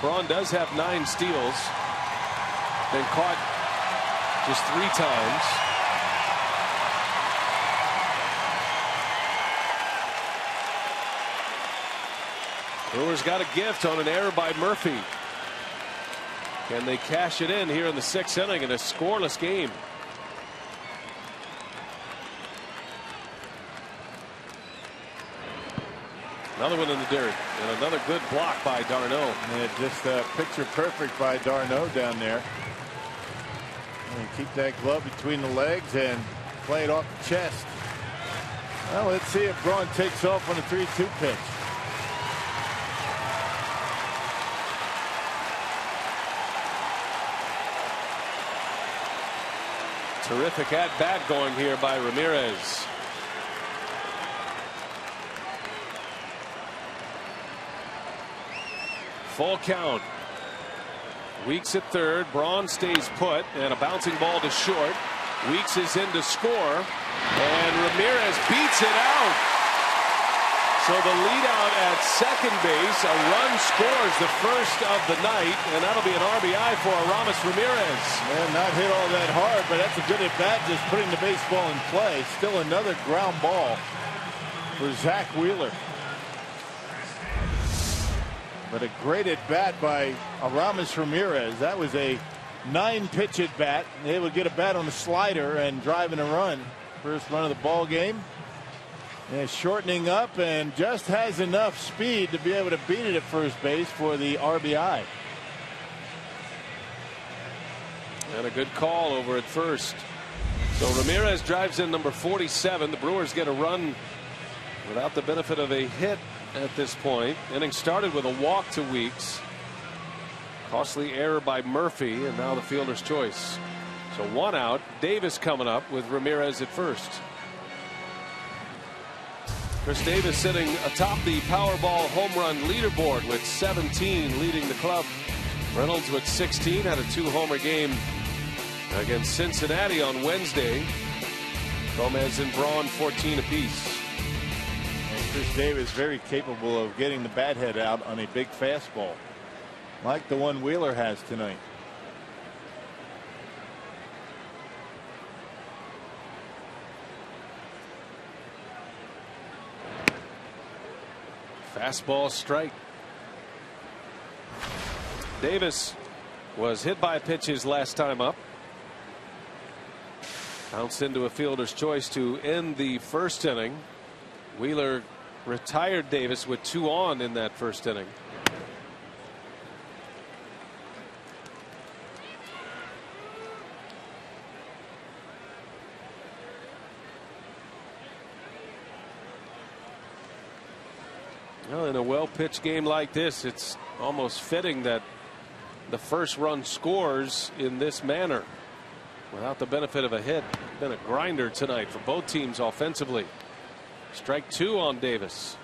Braun does have 9 steals, been caught just 3 times. Brewers got a gift on an error by Murphy. Can they cash it in here in the 6th inning in a scoreless game? Another one in the dirt, and another good block by d'Arnaud. Yeah, just picture perfect by d'Arnaud down there. And keep that glove between the legs and play it off the chest. Well, let's see if Braun takes off on a 3-2 pitch. Terrific at bat going here by Ramirez. Full count. Weeks at third. Braun stays put, and a bouncing ball to short. Weeks is in to score, and Ramirez beats it out. So the lead out at second base. A run scores the first of the night, and that'll be an RBI for Aramis Ramirez. Man, not hit all that hard, but that's a good at bat, just putting the baseball in play. Still another ground ball for Zach Wheeler. But a great at bat by Aramis Ramirez. That was a 9-pitch at bat. Able to get a bat on the slider and driving a run. First run of the ball game. And shortening up and just has enough speed to be able to beat it at first base for the RBI. And a good call over at first. So Ramirez drives in number 47. The Brewers get a run without the benefit of a hit at this point. Inning started with a walk to Weeks. Costly error by Murphy, and now the fielder's choice. So 1 out. Davis coming up with Ramirez at first. Chris Davis sitting atop the Powerball home run leaderboard with 17, leading the club. Reynolds with 16 had a 2-homer game against Cincinnati on Wednesday. Gomez and Braun 14 apiece. And Chris Davis very capable of getting the bat head out on a big fastball, like the one Wheeler has tonight. Fastball strike. Davis was hit by a pitch his last time up. Bounced into a fielder's choice to end the first inning. Wheeler retired Davis with 2 on in that first inning. Well, in a well-pitched game like this, it's almost fitting that the first run scores in this manner without the benefit of a hit. Been a grinder tonight for both teams offensively. Strike 2 on Davis.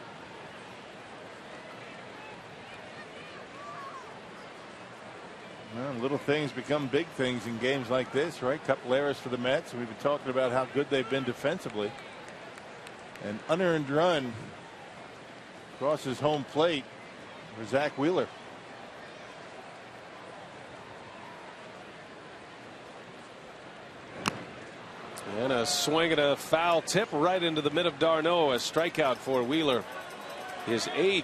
Well, little things become big things in games like this, right? Couple errors for the Mets. We've been talking about how good they've been defensively. An unearned run crosses home plate for Zach Wheeler. And a swing and a foul tip right into the mid of d'Arnaud. A strikeout for Wheeler. His 8th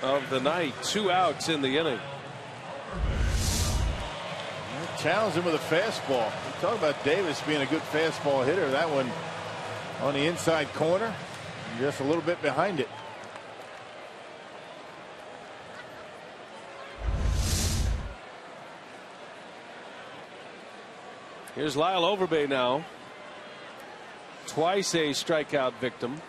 of the night. 2 outs in the inning. Challenged him with a fastball. We talk about Davis being a good fastball hitter. That one on the inside corner, just a little bit behind it. Here's Lyle Overbay now. Twice a strikeout victim.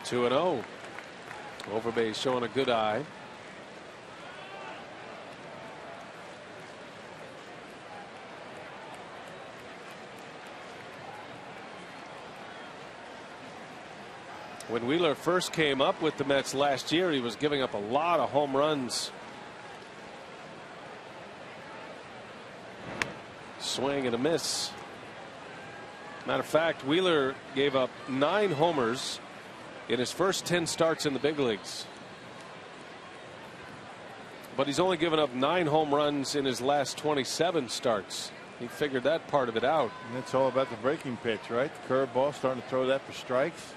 Two and 0. Overbay showing a good eye. When Wheeler first came up with the Mets last year, he was giving up a lot of home runs. Swing and a miss. Matter of fact, Wheeler gave up 9 homers in his first 10 starts in the big leagues. But he's only given up 9 home runs in his last 27 starts. He figured that part of it out. And it's all about the breaking pitch, right? The curveball, starting to throw that for strikes.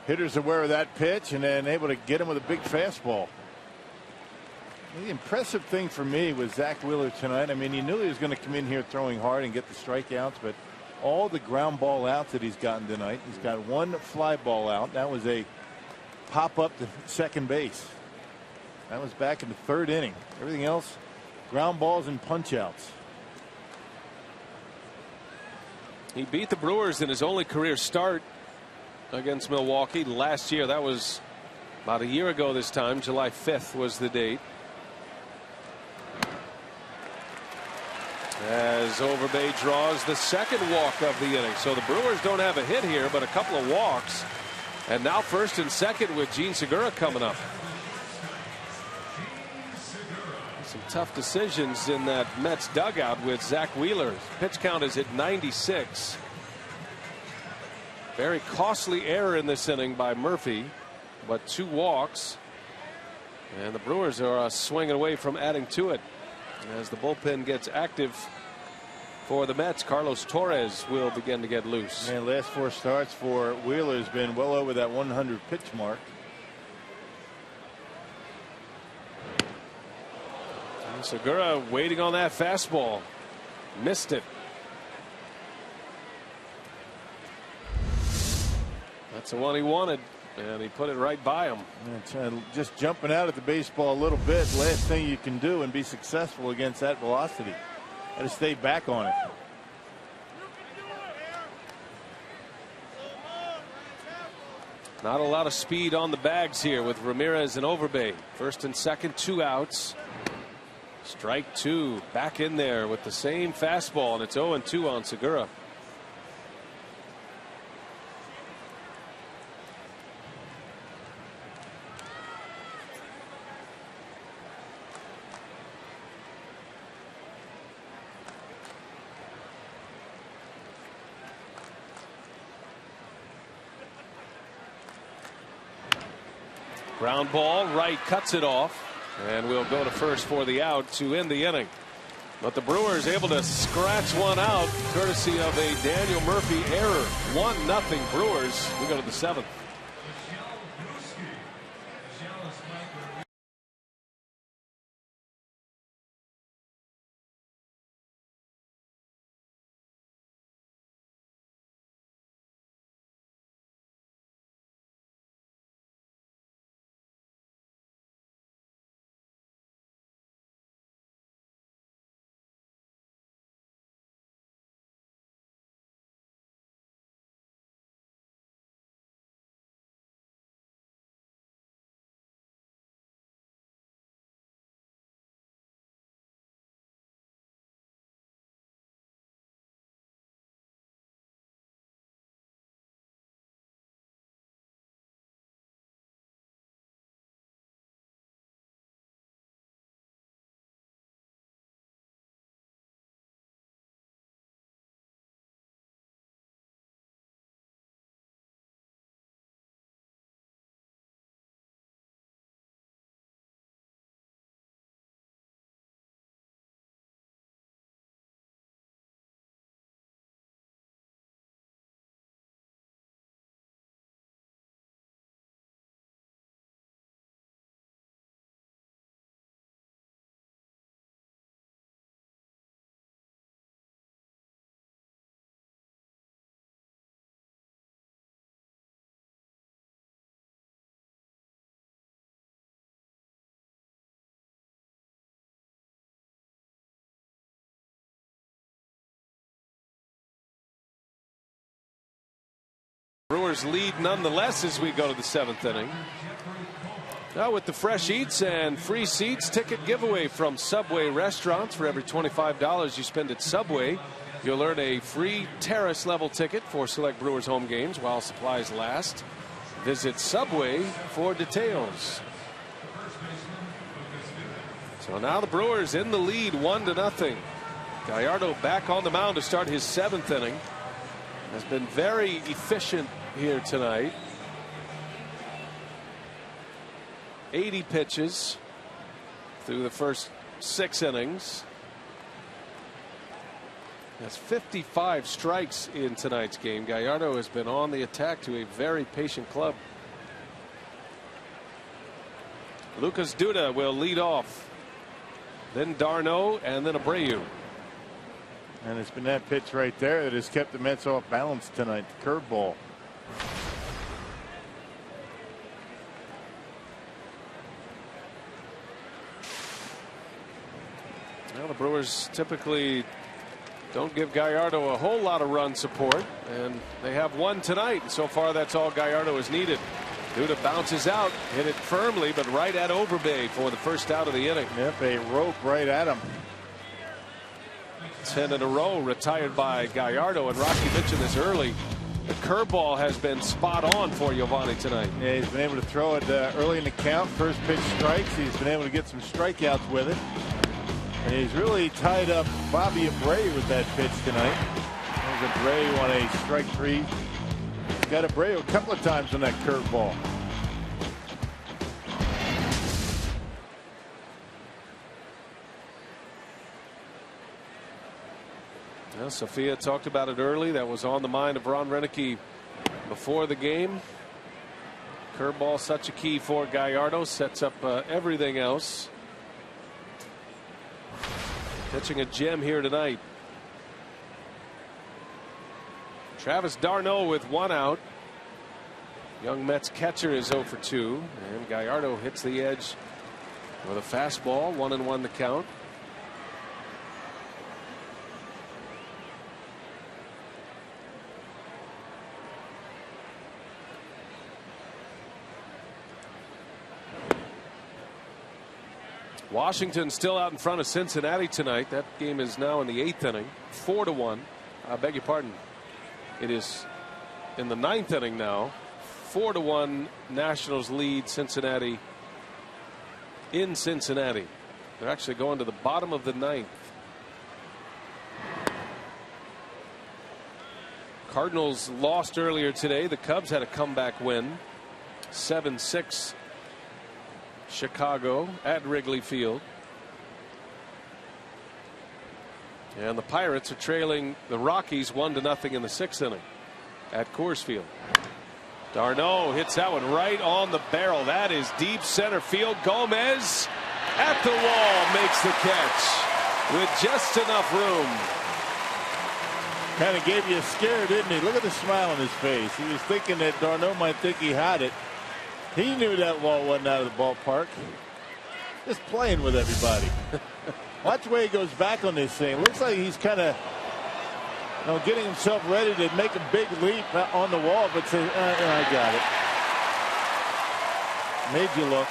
Hitters aware of that pitch and then able to get him with a big fastball. The impressive thing for me was Zach Wheeler tonight. I mean, he knew he was going to come in here throwing hard and get the strikeouts, but all the ground ball outs that he's gotten tonight. He's got 1 fly ball out. That was a pop up to second base. That was back in the 3rd inning. Everything else, ground balls and punch outs. He beat the Brewers in his only career start against Milwaukee last year. That was about a year ago this time. July 5th was the date. As Overbay draws the second walk of the inning. So the Brewers don't have a hit here, but a couple of walks. And now first and second with Gene Segura coming up. Some tough decisions in that Mets dugout with Zach Wheeler. Pitch count is at 96. Very costly error in this inning by Murphy, but 2 walks. And the Brewers are swinging away from adding to it as the bullpen gets active For the Mets, Carlos Torres will begin to get loose. And last 4 starts for Wheeler has been well over that 100 pitch mark. And Segura waiting on that fastball. Missed it. That's the one he wanted, and he put it right by him. Just jumping out at the baseball a little bit. Last thing you can do and be successful against that velocity. Got to stay back on it. Not a lot of speed on the bags here with Ramirez and Overbay. First and second, 2 outs. Strike 2. Back in there with the same fastball, and it's 0-2 on Segura. Ground ball, right, cuts it off, and we'll go to first for the out to end the inning. But the Brewers able to scratch one out courtesy of a Daniel Murphy error. 1-0 Brewers. We go to the 7th. Brewers lead nonetheless as we go to the 7th inning. Now with the fresh eats and free seats, ticket giveaway from Subway restaurants. For every $25 you spend at Subway, you'll earn a free terrace level ticket for select Brewers home games while supplies last. Visit Subway for details. So now the Brewers in the lead 1-0. Gallardo back on the mound to start his 7th inning. Has been very efficient here tonight. 80 pitches through the first 6 innings. Has 55 strikes in tonight's game. Gallardo has been on the attack to a very patient club. Lucas Duda will lead off. Then Darno and then Abreu. And it's been that pitch right there that has kept the Mets off balance tonight. The curveball. Well, the Brewers typically don't give Gallardo a whole lot of run support, and they have one tonight. And so far, that's all Gallardo has needed. Duda bounces out, hit it firmly, but right at Overbay for the first out of the inning. Yep, a rope right at him. 10 in a row retired by Gallardo, and Rocky mentioned this early. The curveball has been spot on for Giovanni tonight. Yeah, he's been able to throw it early in the count. First pitch strikes. He's been able to get some strikeouts with it. And he's really tied up Bobby Abreu with that pitch tonight. There's Abreu on a strike 3. He's got Abreu a couple of times on that curveball. Well, Sophia talked about it early. That was on the mind of Ron Renicky before the game. Curveball such a key for Gallardo, sets up everything else. Pitching a gem here tonight. Travis d'Arnaud with 1 out. Young Mets catcher is 0 for 2, and Gallardo hits the edge with a fastball. 1-1 the count. Washington still out in front of Cincinnati tonight. That game is now in the 8th inning. 4-1. I beg your pardon. It is in the 9th inning now. 4-1 Nationals lead Cincinnati in Cincinnati. They're actually going to the bottom of the 9th. Cardinals lost earlier today. The Cubs had a comeback win. 7-6 Chicago at Wrigley Field. And the Pirates are trailing the Rockies 1-0 in the 6th inning at Coors Field. d'Arnaud hits that one right on the barrel. That is deep center field. Gomez at the wall makes the catch with just enough room. Kind of gave you a scare, didn't he? Look at the smile on his face. He was thinking that d'Arnaud might think he had it. He knew that ball wasn't out of the ballpark. Just playing with everybody. Watch the way he goes back on this thing. Looks like he's kind of getting himself ready to make a big leap on the wall, but say, I got it. Made you look.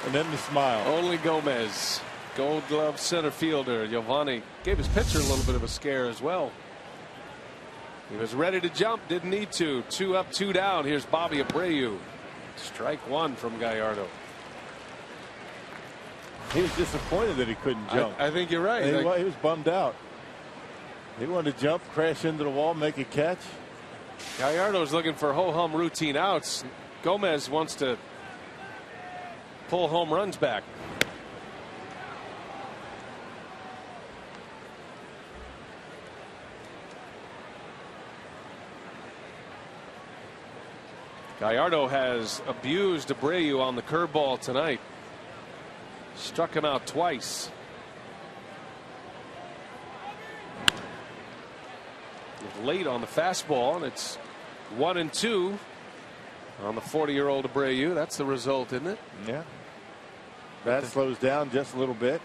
And then the smile. Only Gomez, Gold Glove center fielder Giovanni, gave his pitcher a little bit of a scare as well. He was ready to jump, didn't need to. 2 up, 2 down. Here's Bobby Abreu. Strike 1 from Gallardo. He was disappointed that he couldn't jump. I think you're right. He was bummed out. He wanted to jump, crash into the wall, make a catch. Gallardo's looking for ho-hum routine outs. Gomez wants to pull home runs back. Gallardo has abused Abreu on the curveball tonight. Struck him out twice. Late on the fastball, and it's 1-2 on the 40-year-old Abreu. That's the result, isn't it? Yeah. Bat slows down just a little bit.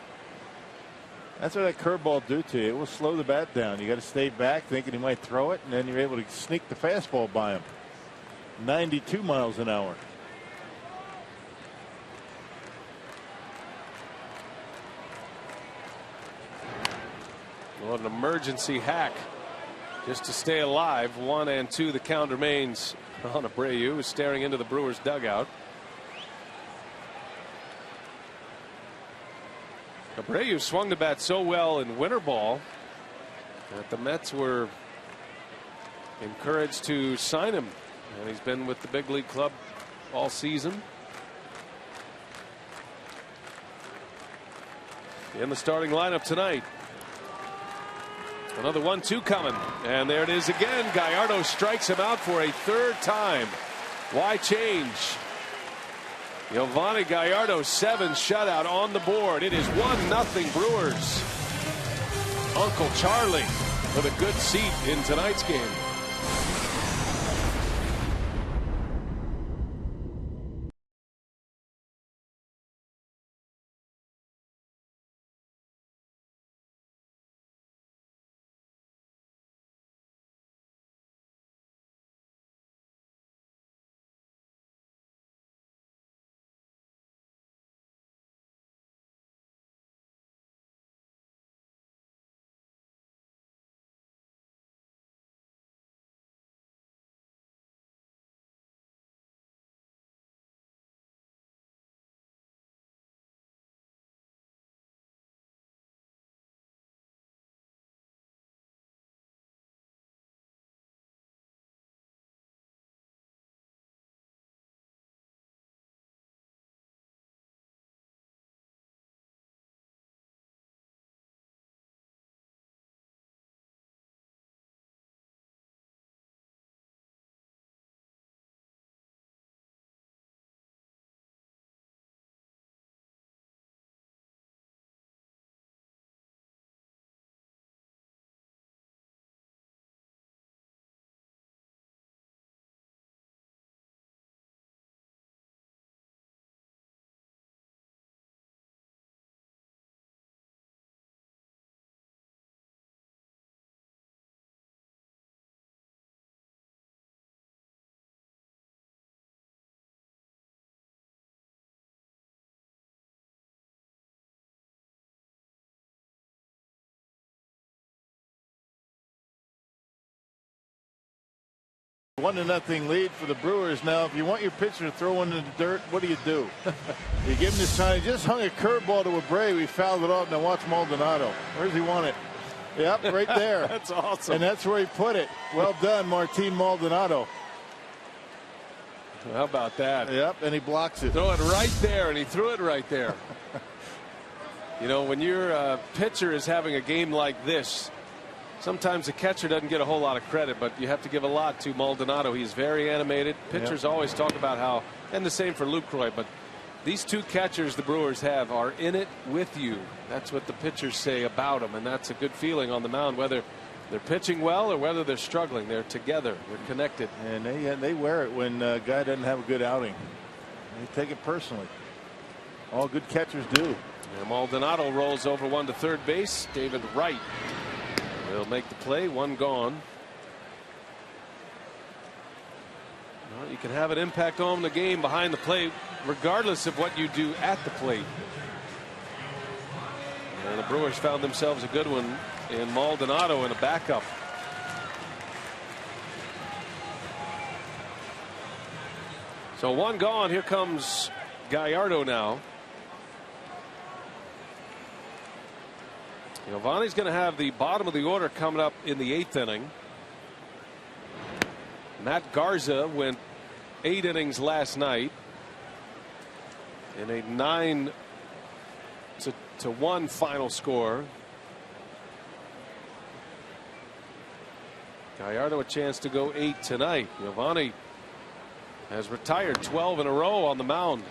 That's what that curveball do to you. It will slow the bat down. You got to stay back thinking he might throw it, and then you're able to sneak the fastball by him. 92 miles an hour. Well, an emergency hack just to stay alive. 1-2 the count remains on Abreu, who's staring into the Brewers dugout. Abreu swung the bat so well in winter ball that the Mets were encouraged to sign him. And he's been with the big league club all season. In the starting lineup tonight. Another 1-2 coming. And there it is again. Gallardo strikes him out for a 3rd time. Why change? Giovanni Gallardo, 7 shutout on the board. It is 1-0 Brewers. Uncle Charlie with a good seat in tonight's game. 1-0 lead for the Brewers. Now, if you want your pitcher to throw one in the dirt, what do? You give him this time. He just hung a curveball to a Bray. We fouled it off. Now watch Maldonado. Where does he want it? Yep, right there. That's awesome. And that's where he put it. Well done, Martin Maldonado. How about that? Yep, and he blocks it. Throw it right there, and he threw it right there. You know, when your pitcher is having a game like this, sometimes the catcher doesn't get a whole lot of credit, but you have to give a lot to Maldonado. He's very animated. Pitchers always talk about how, and the same for Lucroy, but these two catchers the Brewers have are in it with you. That's what the pitchers say about them, and that's a good feeling on the mound, whether they're pitching well or whether they're struggling. They're together. They're connected. And they wear it when a guy doesn't have a good outing. They take it personally. All good catchers do. And Maldonado rolls over one to third base. David Wright will make the play. One gone. Well, you can have an impact on the game behind the plate regardless of what you do at the plate. And the Brewers found themselves a good one in Maldonado in a backup. So one gone. Here comes Gallardo now. Giovanni's going to have the bottom of the order coming up in the 8th inning. Matt Garza went 8 innings last night in a 9-1 final score. Gallardo a chance to go 8 tonight. Giovanni has retired 12 in a row on the mound.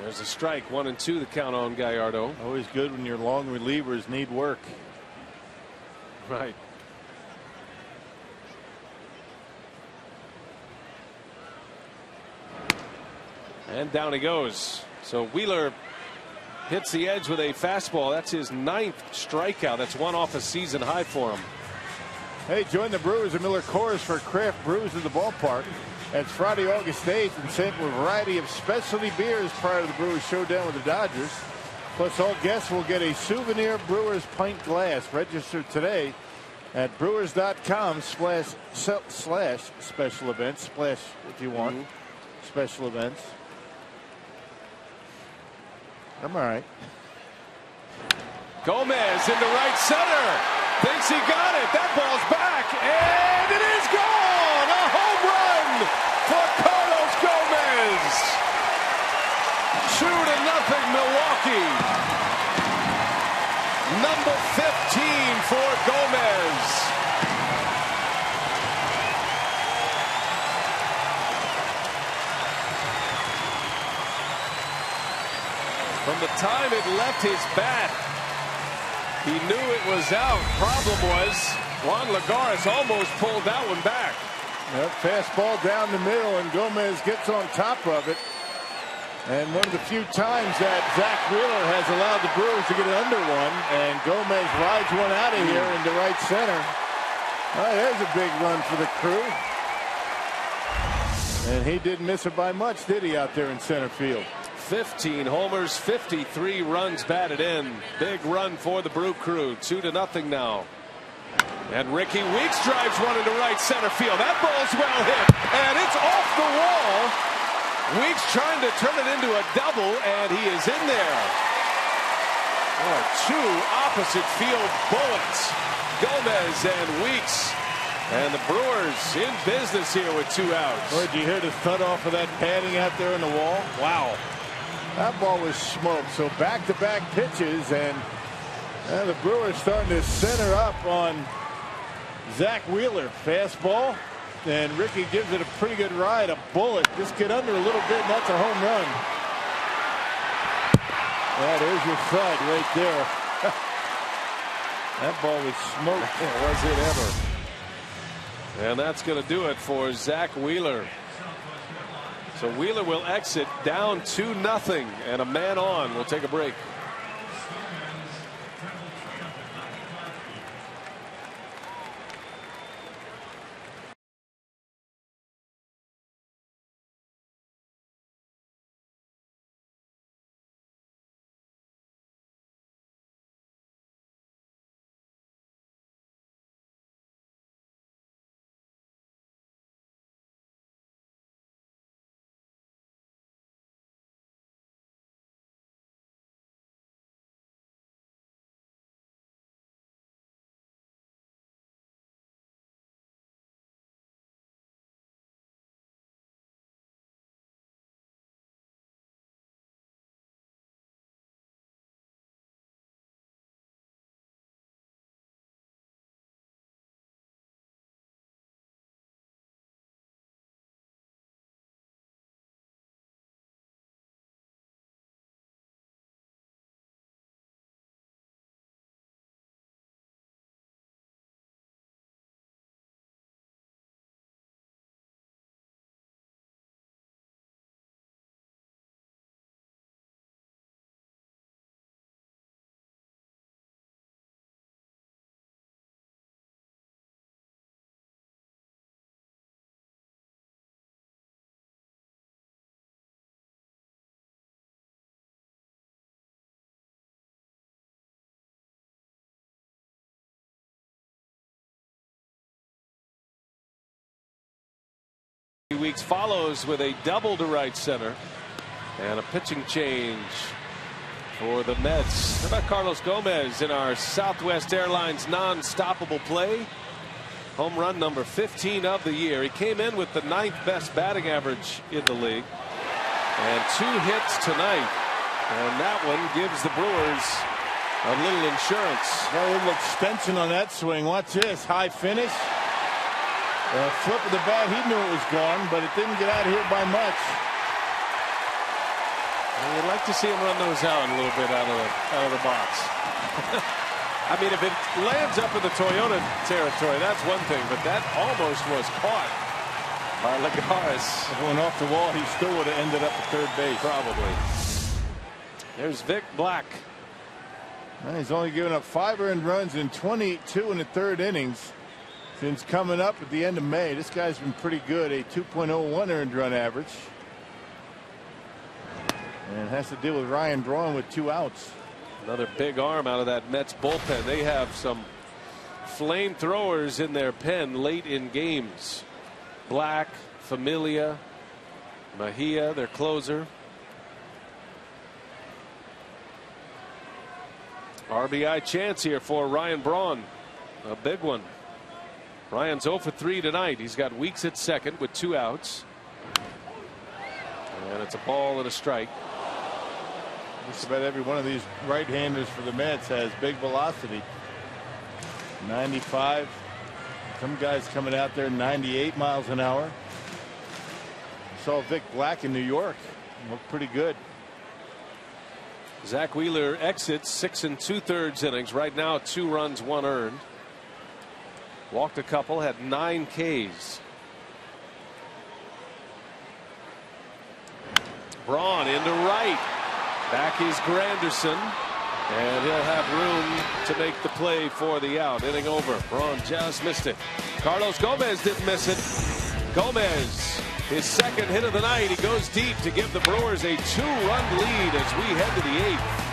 There's a strike. 1-2 the count on Gallardo. Always good when your long relievers need work. Right. And down he goes. So Wheeler hits the edge with a fastball. That's his 9th strikeout. That's one off a season high for him. Hey, join the Brewers at Miller Coors for craft brews at the ballpark. That's Friday, August 8th, and sent with a variety of specialty beers prior to the Brewers showdown with the Dodgers. Plus, all guests will get a souvenir Brewers pint glass. Register today at brewers.com/special events. Splash if you want. Special events. I'm all right. Gomez into right center. Thinks he got it. That ball's back, and it is gone. A home run for Carlos Gomez. 2-0 Milwaukee. Number 15 for Gomez. From the time it left his bat, he knew it was out. Problem was, Juan Lagares almost pulled that one back. Yep, fastball down the middle, and Gomez gets on top of it. And one of the few times that Zach Wheeler has allowed the Brewers to get under one, and Gomez rides one out of here into right center. Oh, there's a big run for the Crew. And he didn't miss it by much, did he, out there in center field? 15 homers, 53 runs batted in. Big run for the Brew Crew. 2-0 now. And Ricky Weeks drives one into right center field. That ball's well hit, and it's off the wall. Weeks trying to turn it into a double, and he is in there. Oh, 2 opposite field bullets. Gomez and Weeks. And the Brewers in business here with 2 outs. Boy, did you hear the thud off of that padding out there in the wall? Wow. That ball was smoked. So back-to-back pitches, and the Brewers starting to center up on Zach Wheeler. Fastball, and Ricky gives it a pretty good ride. A bullet. Just get under a little bit, and that's a home run. Yeah, there's your thud right there. That ball was smoked. Was it ever? And that's going to do it for Zach Wheeler. So Wheeler will exit down 2-0, and a man on. We'll take a break. Weeks follows with a double to right center. And a pitching change for the Mets. How about Carlos Gomez in our Southwest Airlines non-stoppable play? Home run number 15 of the year. He came in with the 9th best batting average in the league. And 2 hits tonight. And that one gives the Brewers a little insurance. Got a little extension on that swing. Watch this. High finish. Flip of the bat. He knew it was gone, but it didn't get out of here by much. You'd like to see him run those out a little bit out of the box. I mean, if it lands up in the Toyota territory, that's one thing, but that almost was caught by Lagares. If it went off the wall, he still would have ended up at third base. Probably. There's Vic Black. He's only given up 5 earned runs in 22 in the 3rd innings since coming up at the end of May. This guy's been pretty good. A 2.01 earned run average. And has to deal with Ryan Braun with 2 outs. Another big arm out of that Mets bullpen. They have some flamethrowers in their pen late in games. Black, Familia, Mejia, their closer. RBI chance here for Ryan Braun. A big one. Ryan's 0 for 3 tonight. He's got Weeks at second with 2 outs. And it's a ball and a strike. Just about every one of these right-handers for the Mets has big velocity. 95. Some guys coming out there 98 miles an hour. Saw Vic Black in New York. Looked pretty good. Zach Wheeler exits 6 2/3 innings. Right now 2 runs, 1 earned. Walked a couple, had 9 Ks. Braun into right. Back is Granderson. And he'll have room to make the play for the out. Inning over. Braun just missed it. Carlos Gomez didn't miss it. Gomez, his 2nd hit of the night. He goes deep to give the Brewers a 2-run lead as we head to the 8th.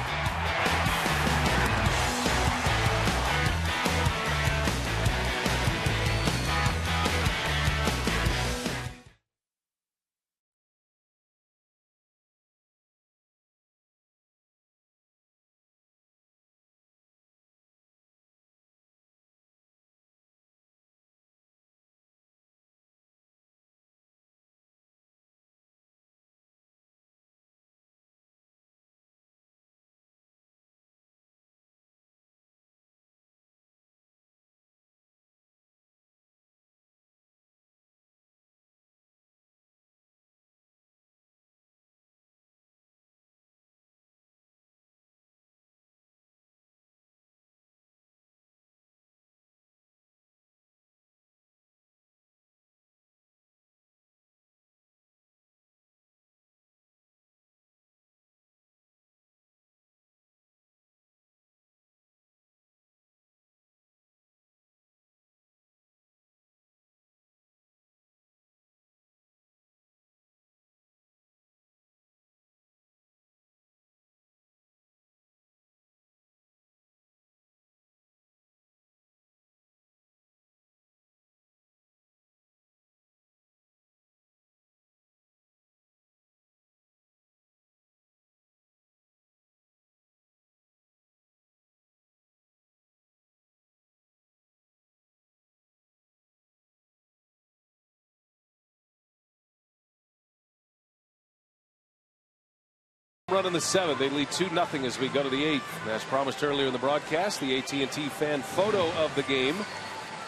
Run in the 7th. They lead 2-0 as we go to the 8th. As promised earlier in the broadcast, the AT&T fan photo of the game.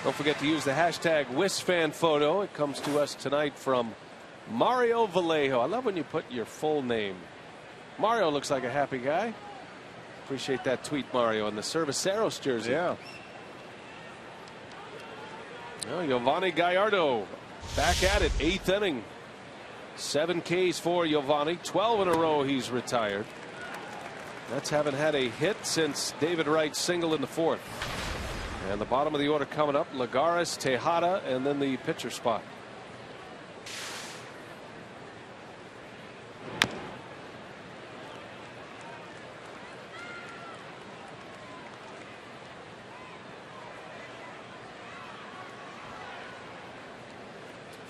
Don't forget to use the hashtag WisFanPhoto. It comes to us tonight from Mario Vallejo. I love when you put your full name. Mario looks like a happy guy. Appreciate that tweet, Mario, in the Cerveceros jersey. Yeah. Oh, Giovanni Gallardo back at it. 8th inning. 7 Ks for Giovanni. 12 in a row he's retired. Mets haven't had a hit since David Wright's single in the 4th. And the bottom of the order coming up, Lagares, Tejada, and then the pitcher spot.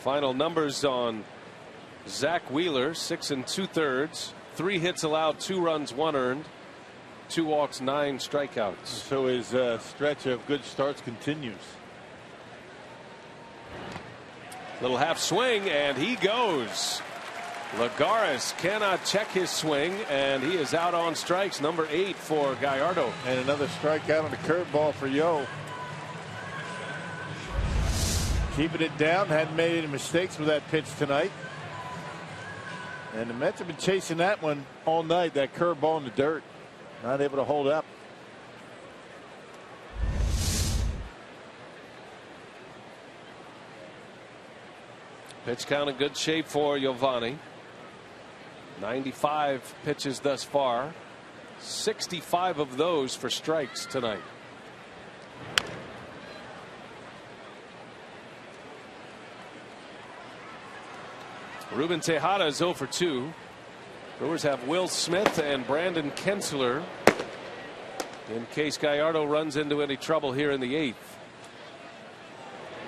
Final numbers on Zach Wheeler: 6 2/3, 3 hits allowed, 2 runs, 1 earned, 2 walks, 9 strikeouts. So his stretch of good starts continues. Little half swing, and he goes. Lagares cannot check his swing, and he is out on strikes. Number 8 for Gallardo. And another strikeout on the curveball for Yo. Keeping it down, hadn't made any mistakes with that pitch tonight. And the Mets have been chasing that one all night, that curveball in the dirt. Not able to hold up. Pitch count in good shape for Giovanni. 95 pitches thus far. 65 of those for strikes tonight. Ruben Tejada is 0 for 2. Brewers have Will Smith and Brandon Kensler in case Gallardo runs into any trouble here in the 8th.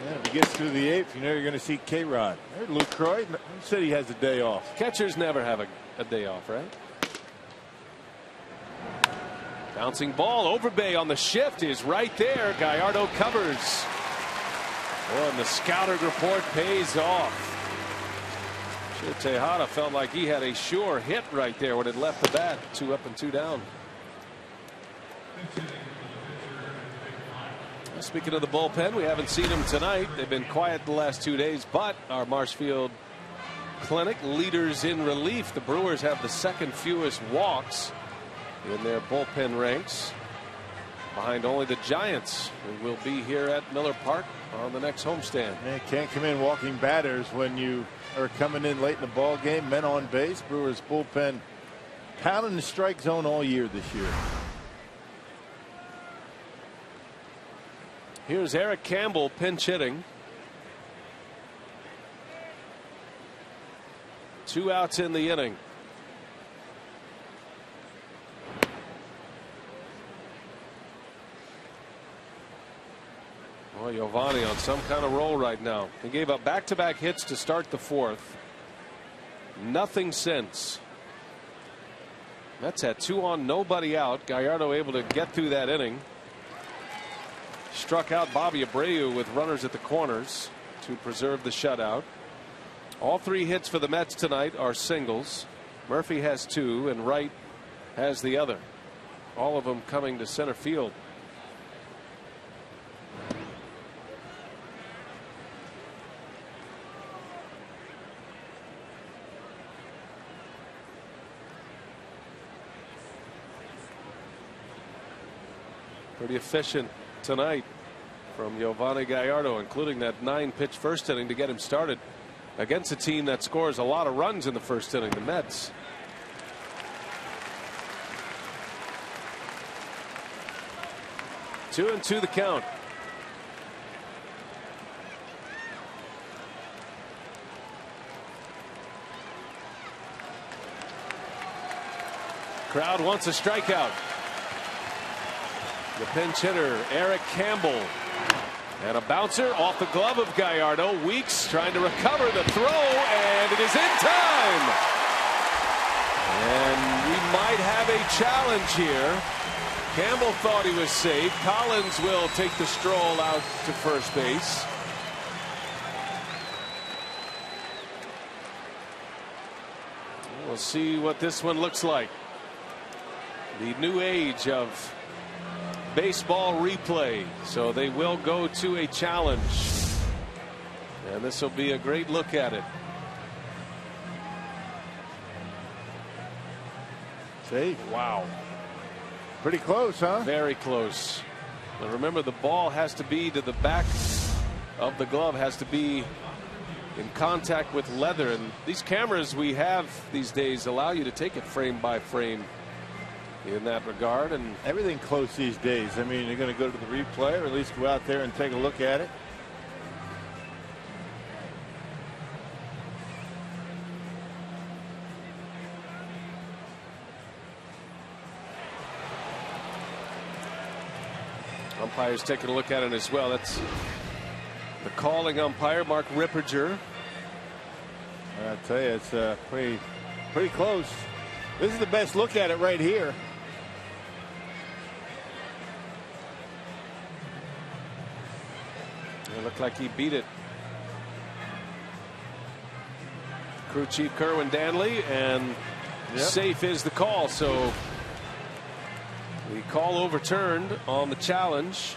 Yeah, if he gets through the 8th, you know you're going to see K-Rod. There's Luke Croy. Who said he has a day off? Catchers never have a day off, right? Bouncing ball. Overbay on the shift is right there. Gallardo covers. Oh, and the scouting report pays off. Tejada felt like he had a sure hit right there when it left the bat. 2 up and 2 down. Speaking of the bullpen, we haven't seen them tonight. They've been quiet the last 2 days, but our Marshfield Clinic leaders in relief. The Brewers have the 2nd fewest walks in their bullpen ranks, behind only the Giants, who will be here at Miller Park on the next homestand. Man, can't come in walking batters when you are coming in late in the ball game. Men on base. Brewers bullpen pounding the strike zone all year this year. Here's Eric Campbell pinch hitting. 2 outs in the inning. Well, Giovanni on some kind of roll right now. He gave up back-to-back hits to start the 4th. Nothing since. Mets had 2 on, nobody out. Gallardo able to get through that inning. Struck out Bobby Abreu with runners at the corners to preserve the shutout. All 3 hits for the Mets tonight are singles. Murphy has 2 and Wright has the other. All of them coming to center field. Pretty efficient tonight from Giovanni Gallardo, including that 9-pitch first inning to get him started against a team that scores a lot of runs in the first inning, the Mets. Two and two the count. Crowd wants a strikeout. The pinch hitter, Eric Campbell. And a bouncer off the glove of Gallardo. Weeks trying to recover the throw, and it is in time. And we might have a challenge here. Campbell thought he was safe. Collins will take the stroll out to first base. We'll see what this one looks like. The new age of baseball replay, so they will go to a challenge, and this will be a great look at it. See, wow, pretty close, huh? Very close. But remember, the ball has to be to the back of the glove, has to be in contact with leather, and these cameras we have these days allow you to take it frame by frame in that regard. And everything close these days. I mean, you're going to go to the replay, or at least go out there and take a look at it. Umpire's taking a look at it as well. That's the calling umpire, Mark Ripperger. I'll tell you, it's pretty close. This is the best look at it right here. It looked like he beat it. Crew chief Kerwin Danley, and safe is the call. So the call overturned on the challenge.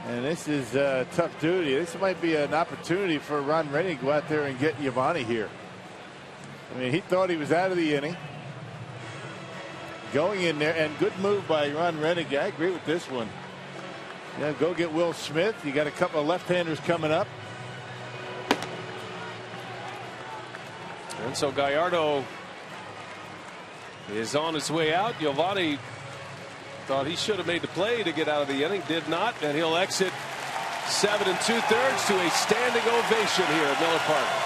And this is tough duty. This might be an opportunity for Ron Rennie to go out there and get Giovanni here. I mean, he thought he was out of the inning. Going in there, and good move by Ron Rennie. I agree with this one. Yeah, go get Will Smith. You got a couple of left-handers coming up. And so Gallardo is on his way out. Giovanni thought he should have made the play to get out of the inning. Did not. And he'll exit 7 2/3 to a standing ovation here at Miller Park.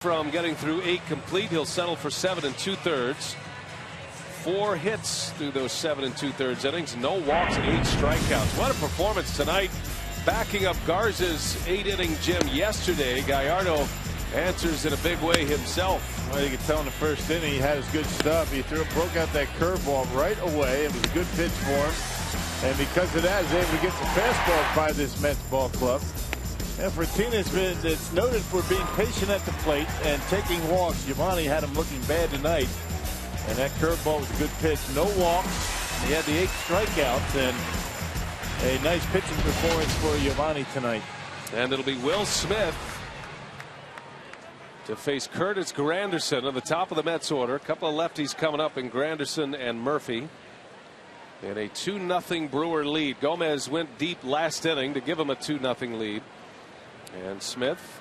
From getting through 8 complete, he'll settle for 7 2/3. 4 hits through those 7 2/3 innings. No walks, 8 strikeouts. What a performance tonight. Backing up Garza's 8-inning gem yesterday, Gallardo answers in a big way himself. Well, you could tell in the first inning he had his good stuff. He broke out that curveball right away. It was a good pitch for him. And because of that, he was able to get some fastballs by this Mets ball club. And Fortina's it's noted for being patient at the plate and taking walks. Giovanni had him looking bad tonight. And that curveball was a good pitch. No walks. He had the 8 strikeouts, and a nice pitching performance for Giovanni tonight. And it'll be Will Smith to face Curtis Granderson at the top of the Mets order. A couple of lefties coming up in Granderson and Murphy. And a 2-0 Brewer lead. Gomez went deep last inning to give him a 2-0 lead. And Smith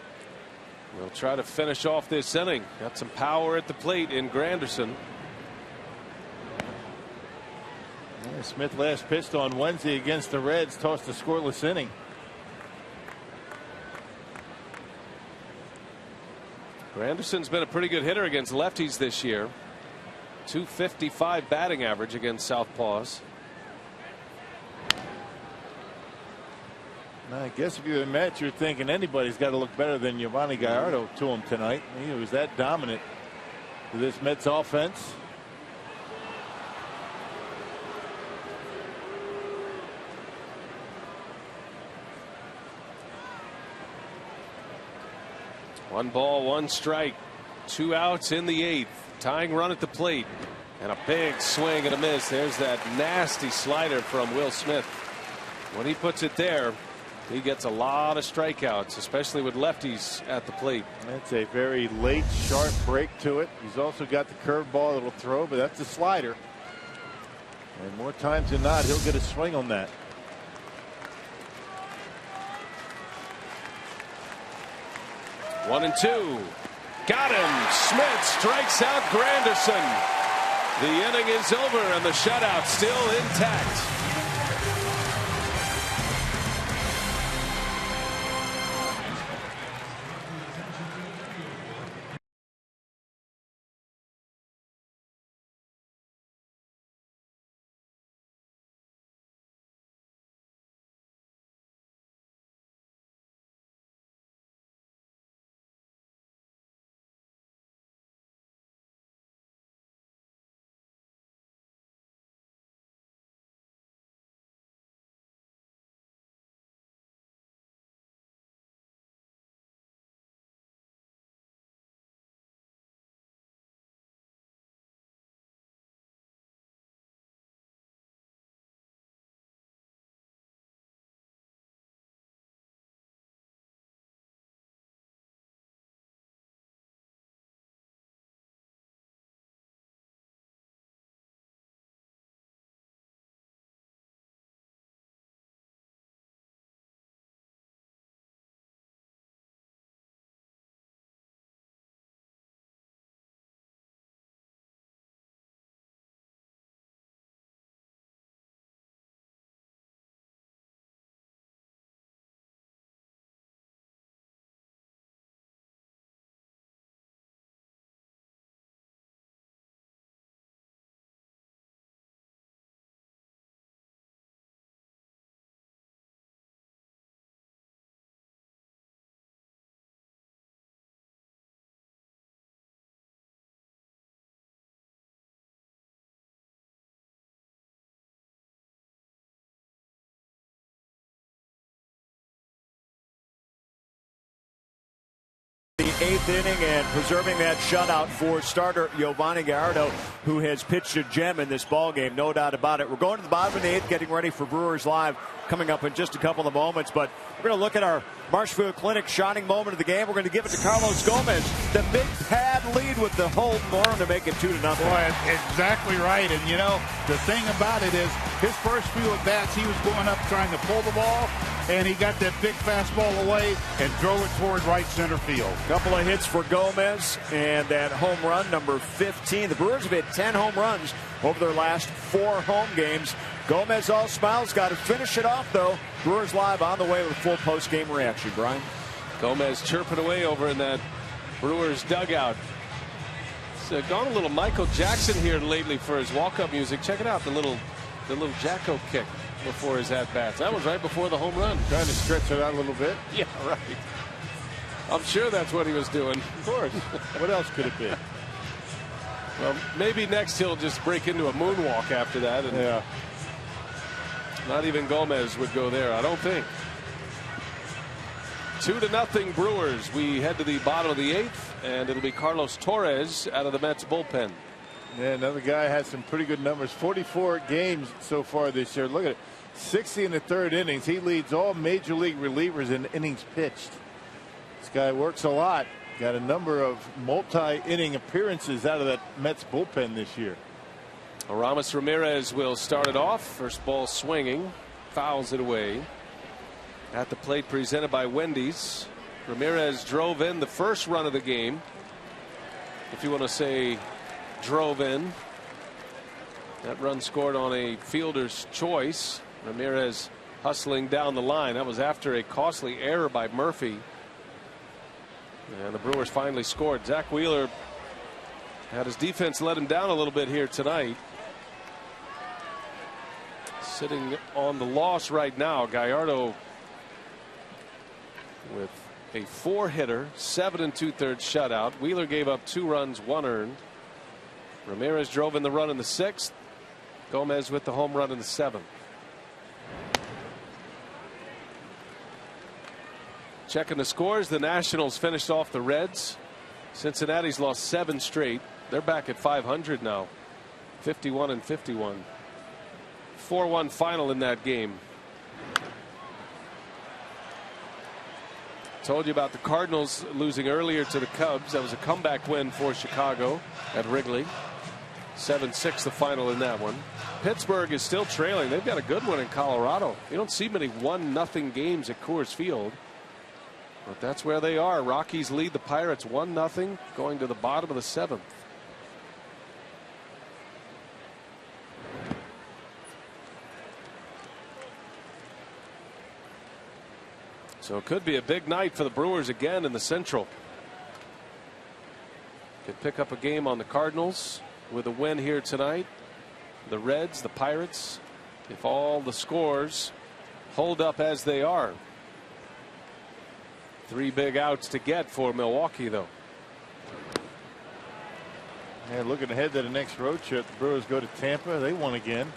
will try to finish off this inning. Got some power at the plate in Granderson. Yeah, Smith last pitched on Wednesday against the Reds, tossed a scoreless inning. Granderson's been a pretty good hitter against lefties this year. .255 batting average against southpaws. I guess if you're the Mets, you're thinking anybody's got to look better than Giovanni Gallardo to him tonight. He was that dominant to this Mets offense. One ball, 1 strike, 2 outs in the 8th. Tying run at the plate, and a big swing and a miss. There's that nasty slider from Will Smith. When he puts it there, he gets a lot of strikeouts, especially with lefties at the plate. That's a very late, sharp break to it. He's also got the curveball that'll throw, but that's a slider. And more times than not, he'll get a swing on that. One and two. Got him. Smith strikes out Granderson. The inning is over and the shutout still intact. The eighth inning and preserving that shutout for starter Yovani Gallardo, who has pitched a gem in this ball game, no doubt about it. We're going to the bottom of the eighth, getting ready for Brewers Live coming up in just a couple of moments. But we're going to look at our Marshfield Clinic shining moment of the game. We're going to give it to Carlos Gomez. The big pad lead with the hold Moran to make it 2-0. Boy, exactly right. And, you know, the thing about it is his first few at bats, he was going up trying to pull the ball, and he got that big fastball away and drove it toward right center field. Couple of hits for Gomez and that home run, number 15. The Brewers have hit 10 home runs over their last 4 home games. Gomez all smiles, got to finish it off, though. Brewers Live on the way with full post-game reaction. Brian? Gomez chirping away over in that Brewers dugout. It's gone a little Michael Jackson here lately for his walk-up music. Check it out, the little Jacko kick before his at-bats. That was right before the home run. Trying to stretch it out a little bit. Yeah, right. I'm sure that's what he was doing. Of course. What else could it be? Well, maybe next he'll just break into a moonwalk after that. And yeah. Not even Gomez would go there, I don't think. 2-0 Brewers. We head to the bottom of the eighth, and it'll be Carlos Torres out of the Mets bullpen. Yeah, another guy has some pretty good numbers. 44 games so far this year. Look at it. 60 in the third innings. He leads all major league relievers in innings pitched. This guy works a lot. Got a number of multi-inning appearances out of that Mets bullpen this year. Aramis Ramirez will start it off. First ball swinging. Fouls it away. At the plate, presented by Wendy's. Ramirez drove in the first run of the game. If you want to say drove in. That run scored on a fielder's choice. Ramirez hustling down the line. That was after a costly error by Murphy. And the Brewers finally scored. Zach Wheeler had his defense let him down a little bit here tonight. Sitting on the loss right now. Gallardo with a 4-hitter, 7 2/3 shutout. Wheeler gave up 2 runs, 1 earned. Ramirez drove in the run in the 6th. Gomez with the home run in the 7th. Checking the scores, the Nationals finished off the Reds. Cincinnati's lost 7 straight. They're back at 500 now. 51-51. 4-1 final in that game. Told you about the Cardinals losing earlier to the Cubs. That was a comeback win for Chicago at Wrigley. 7-6 the final in that one. Pittsburgh is still trailing. They've got a good one in Colorado. You don't see many 1-0 games at Coors Field. But that's where they are. Rockies lead the Pirates 1-0 going to the bottom of the 7th. So it could be a big night for the Brewers again in the Central. Could pick up a game on the Cardinals with a win here tonight. The Reds, the Pirates, if all the scores hold up as they are. 3 big outs to get for Milwaukee, though. Yeah, looking ahead to the next road trip, the Brewers go to Tampa. They won again.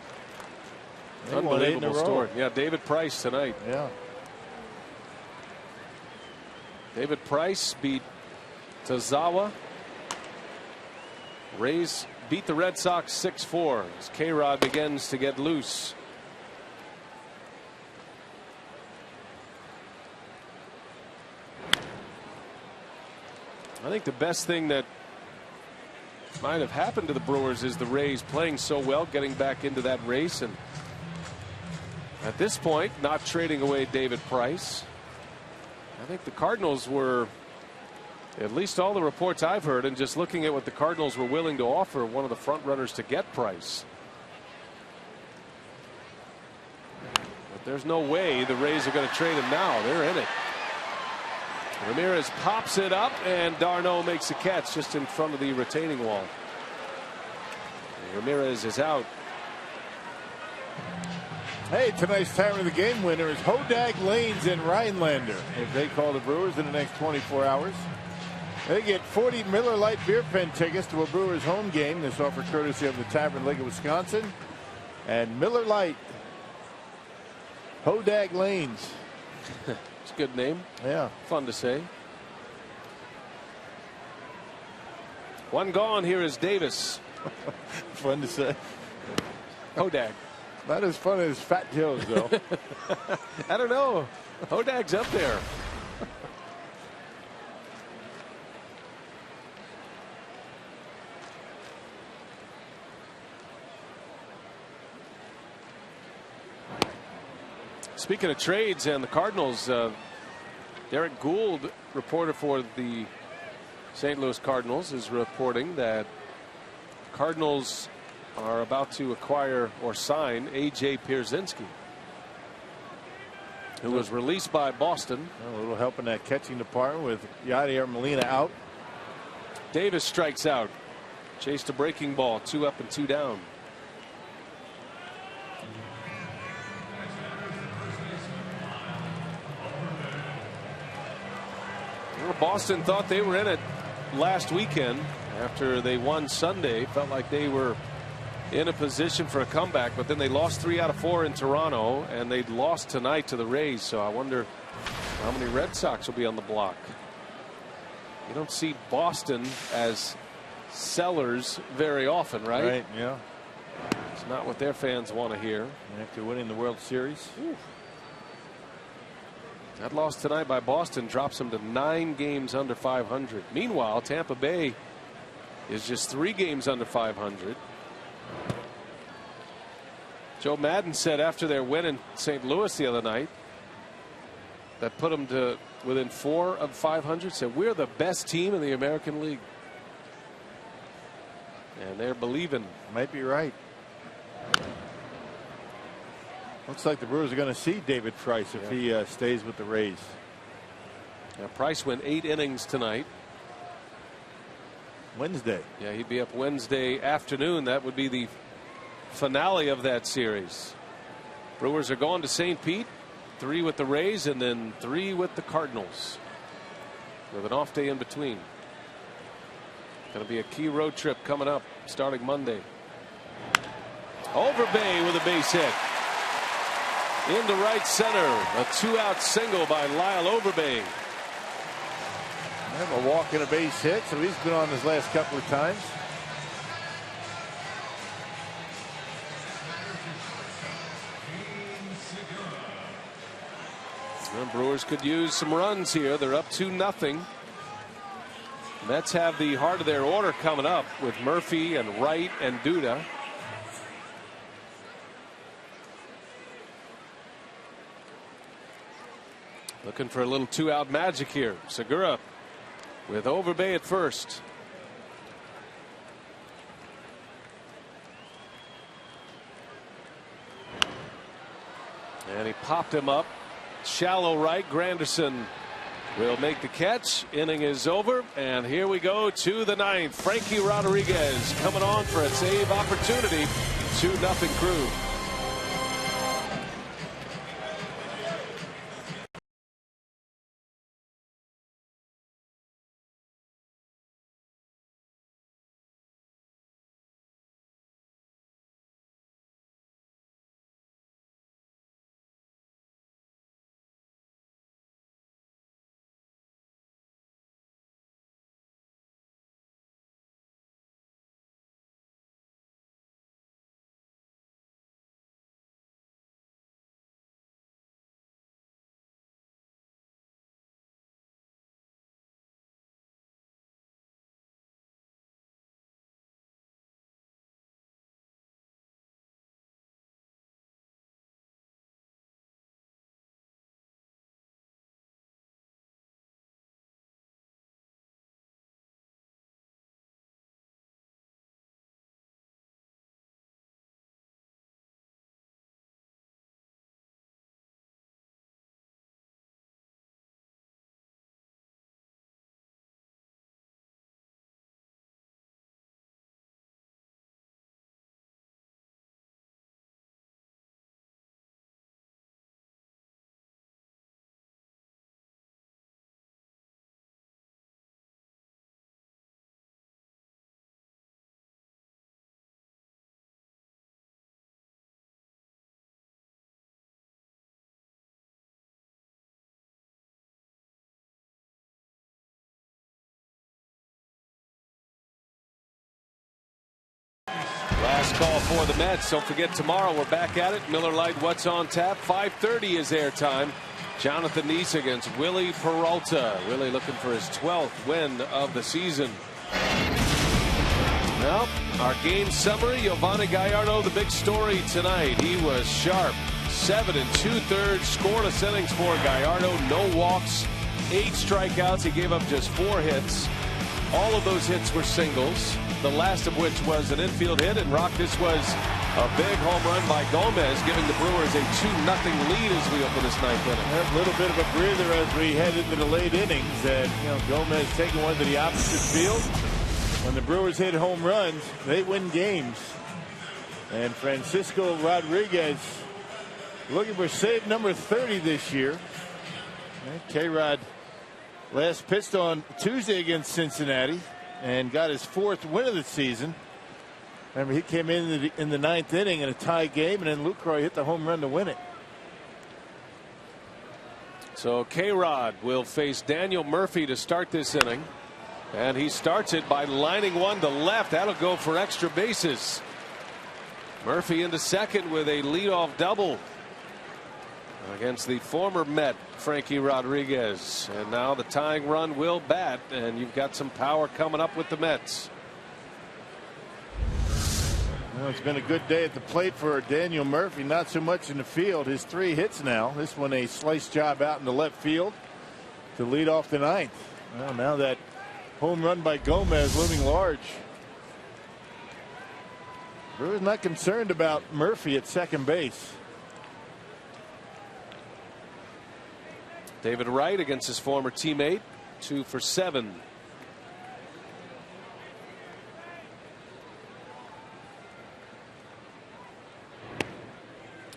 They won 8 in a row. Story. Yeah, David Price tonight. Yeah. David Price beat Tazawa. Rays beat the Red Sox 6-4 as K-Rod begins to get loose. I think the best thing that might have happened to the Brewers is the Rays playing so well, getting back into that race, and at this point not trading away David Price. I think the Cardinals were, at least all the reports I've heard, and just looking at what the Cardinals were willing to offer, one of the front runners to get Price. But there's no way the Rays are going to trade him now. They're in it. Ramirez pops it up, and d'Arnaud makes a catch just in front of the retaining wall. And Ramirez is out. Hey, tonight's time of the game winner is Hodag Lanes in Rhinelander. If they call the Brewers in the next 24 hours. They get 40 Miller Lite beer pen tickets to a Brewers home game. This offer courtesy of the Tavern League of Wisconsin. And Miller Lite. Hodag Lanes. It's a good name. Yeah. Fun to say. One gone. Here is Davis. Fun to say. Hodag. Not as fun as Fat Joe's, though. I don't know. Hodag's up there. Speaking of trades and the Cardinals, Derek Gould, reporter for the St. Louis Cardinals, is reporting that Cardinals are about to acquire or sign A.J. Pierzynski, who was released by Boston. A little help in that catching department with Yadier Molina out. Davis strikes out. Chased a breaking ball. 2 up and 2 down. Well, Boston thought they were in it last weekend after they won Sunday. Felt like they were in a position for a comeback, but then they lost 3 out of 4 in Toronto, and they lost tonight to the Rays. So I wonder how many Red Sox will be on the block. You don't see Boston as sellers very often, right? Right, yeah. It's not what their fans want to hear. After winning the World Series. Ooh. That loss tonight by Boston drops them to 9 games under 500. Meanwhile, Tampa Bay is just 3 games under 500. Joe Madden said after their win in St. Louis the other night that put them to within 4 of 500, said we're the best team in the American League. And they're believing. Might be right. Looks like the Brewers are going to see David Price if he stays with the Rays. Now, Price went 8 innings tonight. Wednesday. Yeah, he'd be up Wednesday afternoon. That would be the finale of that series. Brewers are going to St. Pete. 3 with the Rays and then 3 with the Cardinals, with an off day in between. Going to be a key road trip coming up starting Monday. Overbay with a base hit into right center. A 2-out single by Lyle Overbay. A walk and a base hit, so he's been on his last couple of times. The Brewers could use some runs here. They're up 2-0. Mets have the heart of their order coming up with Murphy and Wright and Duda. Looking for a little 2-out magic here. Segura with Overbay at first. And he popped him up. Shallow right. Granderson will make the catch. Inning is over. And here we go to the 9th. Frankie Rodriguez coming on for a save opportunity. 2-0 Crew. Last call for the Mets. Don't forget, tomorrow we're back at it. Miller Lite, what's on tap? 5:30 is airtime. Jonathan Neese against Willie Peralta. Willie looking for his 12th win of the season. Well, our game summary, Giovanni Gallardo, the big story tonight. He was sharp. 7 2/3 scoreless innings for Gallardo. No walks, 8 strikeouts. He gave up just 4 hits. All of those hits were singles, the last of which was an infield hit. And Rock, this was a big home run by Gomez, giving the Brewers a 2-0 lead as we open this 9th inning. A little bit of a breather as we head into the late innings. And Gomez taking one to the opposite field. When the Brewers hit home runs, they win games. And Francisco Rodriguez looking for save number 30 this year. K-Rod last pitched on Tuesday against Cincinnati and got his 4th win of the season. Remember, he came in the 9th inning in a tie game, and then Lucroy hit the home run to win it. So K-Rod will face Daniel Murphy to start this inning. And he starts it by lining one to left. That'll go for extra bases. Murphy into second with a leadoff double against the former Met, Frankie Rodriguez. And now the tying run will bat, and you've got some power coming up with the Mets. Well, it's been a good day at the plate for Daniel Murphy. Not so much in the field. His 3 hits now. This one a slice job out in the left field to lead off the 9th. Well, now that home run by Gomez looming large. Brewers not concerned about Murphy at second base. David Wright against his former teammate, 2 for 7.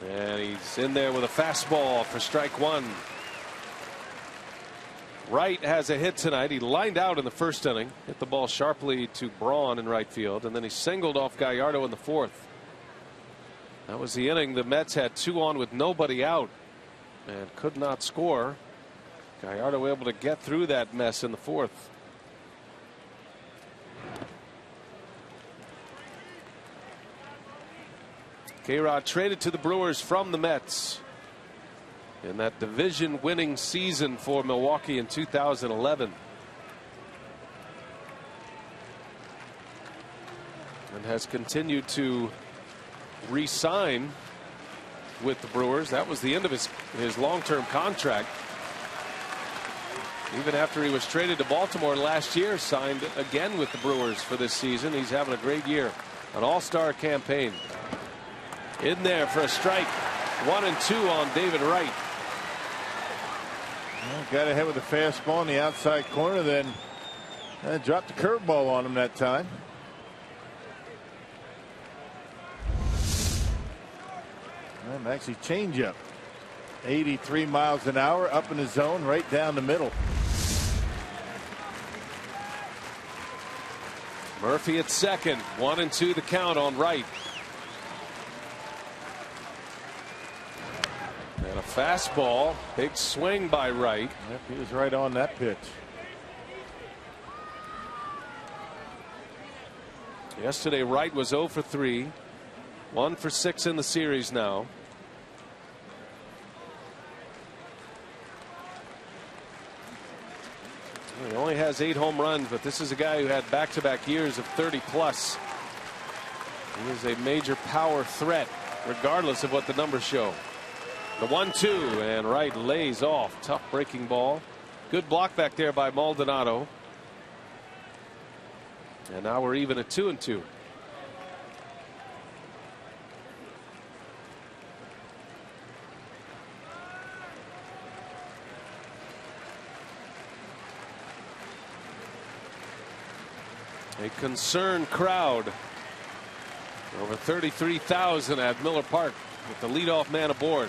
And he's in there with a fastball for strike 1. Wright has a hit tonight. He lined out in the first inning, hit the ball sharply to Braun in right field, and then he singled off Gallardo in the 4th. That was the inning. The Mets had 2 on with nobody out and could not score. Gallardo able to get through that mess in the 4th. K-Rod traded to the Brewers from the Mets in that division winning season for Milwaukee in 2011. And has continued to re-sign with the Brewers. That was the end of his long-term contract. Even after he was traded to Baltimore last year, signed again with the Brewers for this season. He's having a great year. An all-star campaign. In there for a strike. 1-2 on David Wright. Well, got ahead with a fastball in the outside corner, then dropped the curveball on him that time. And actually changeup. 83 miles an hour up in the zone, right down the middle. Murphy at second. 1-2 the count on Wright. And a fastball. Big swing by Wright. Yep, he was right on that pitch. Yesterday Wright was 0 for 3. 1 for 6 in the series now. He only has 8 home runs, but this is a guy who had back-to-back years of 30+. He is a major power threat, regardless of what the numbers show. The 1-2, and Wright lays off. Tough breaking ball. Good block back there by Maldonado. And now we're even at 2-2. A concerned crowd. Over 33,000 at Miller Park with the leadoff man aboard.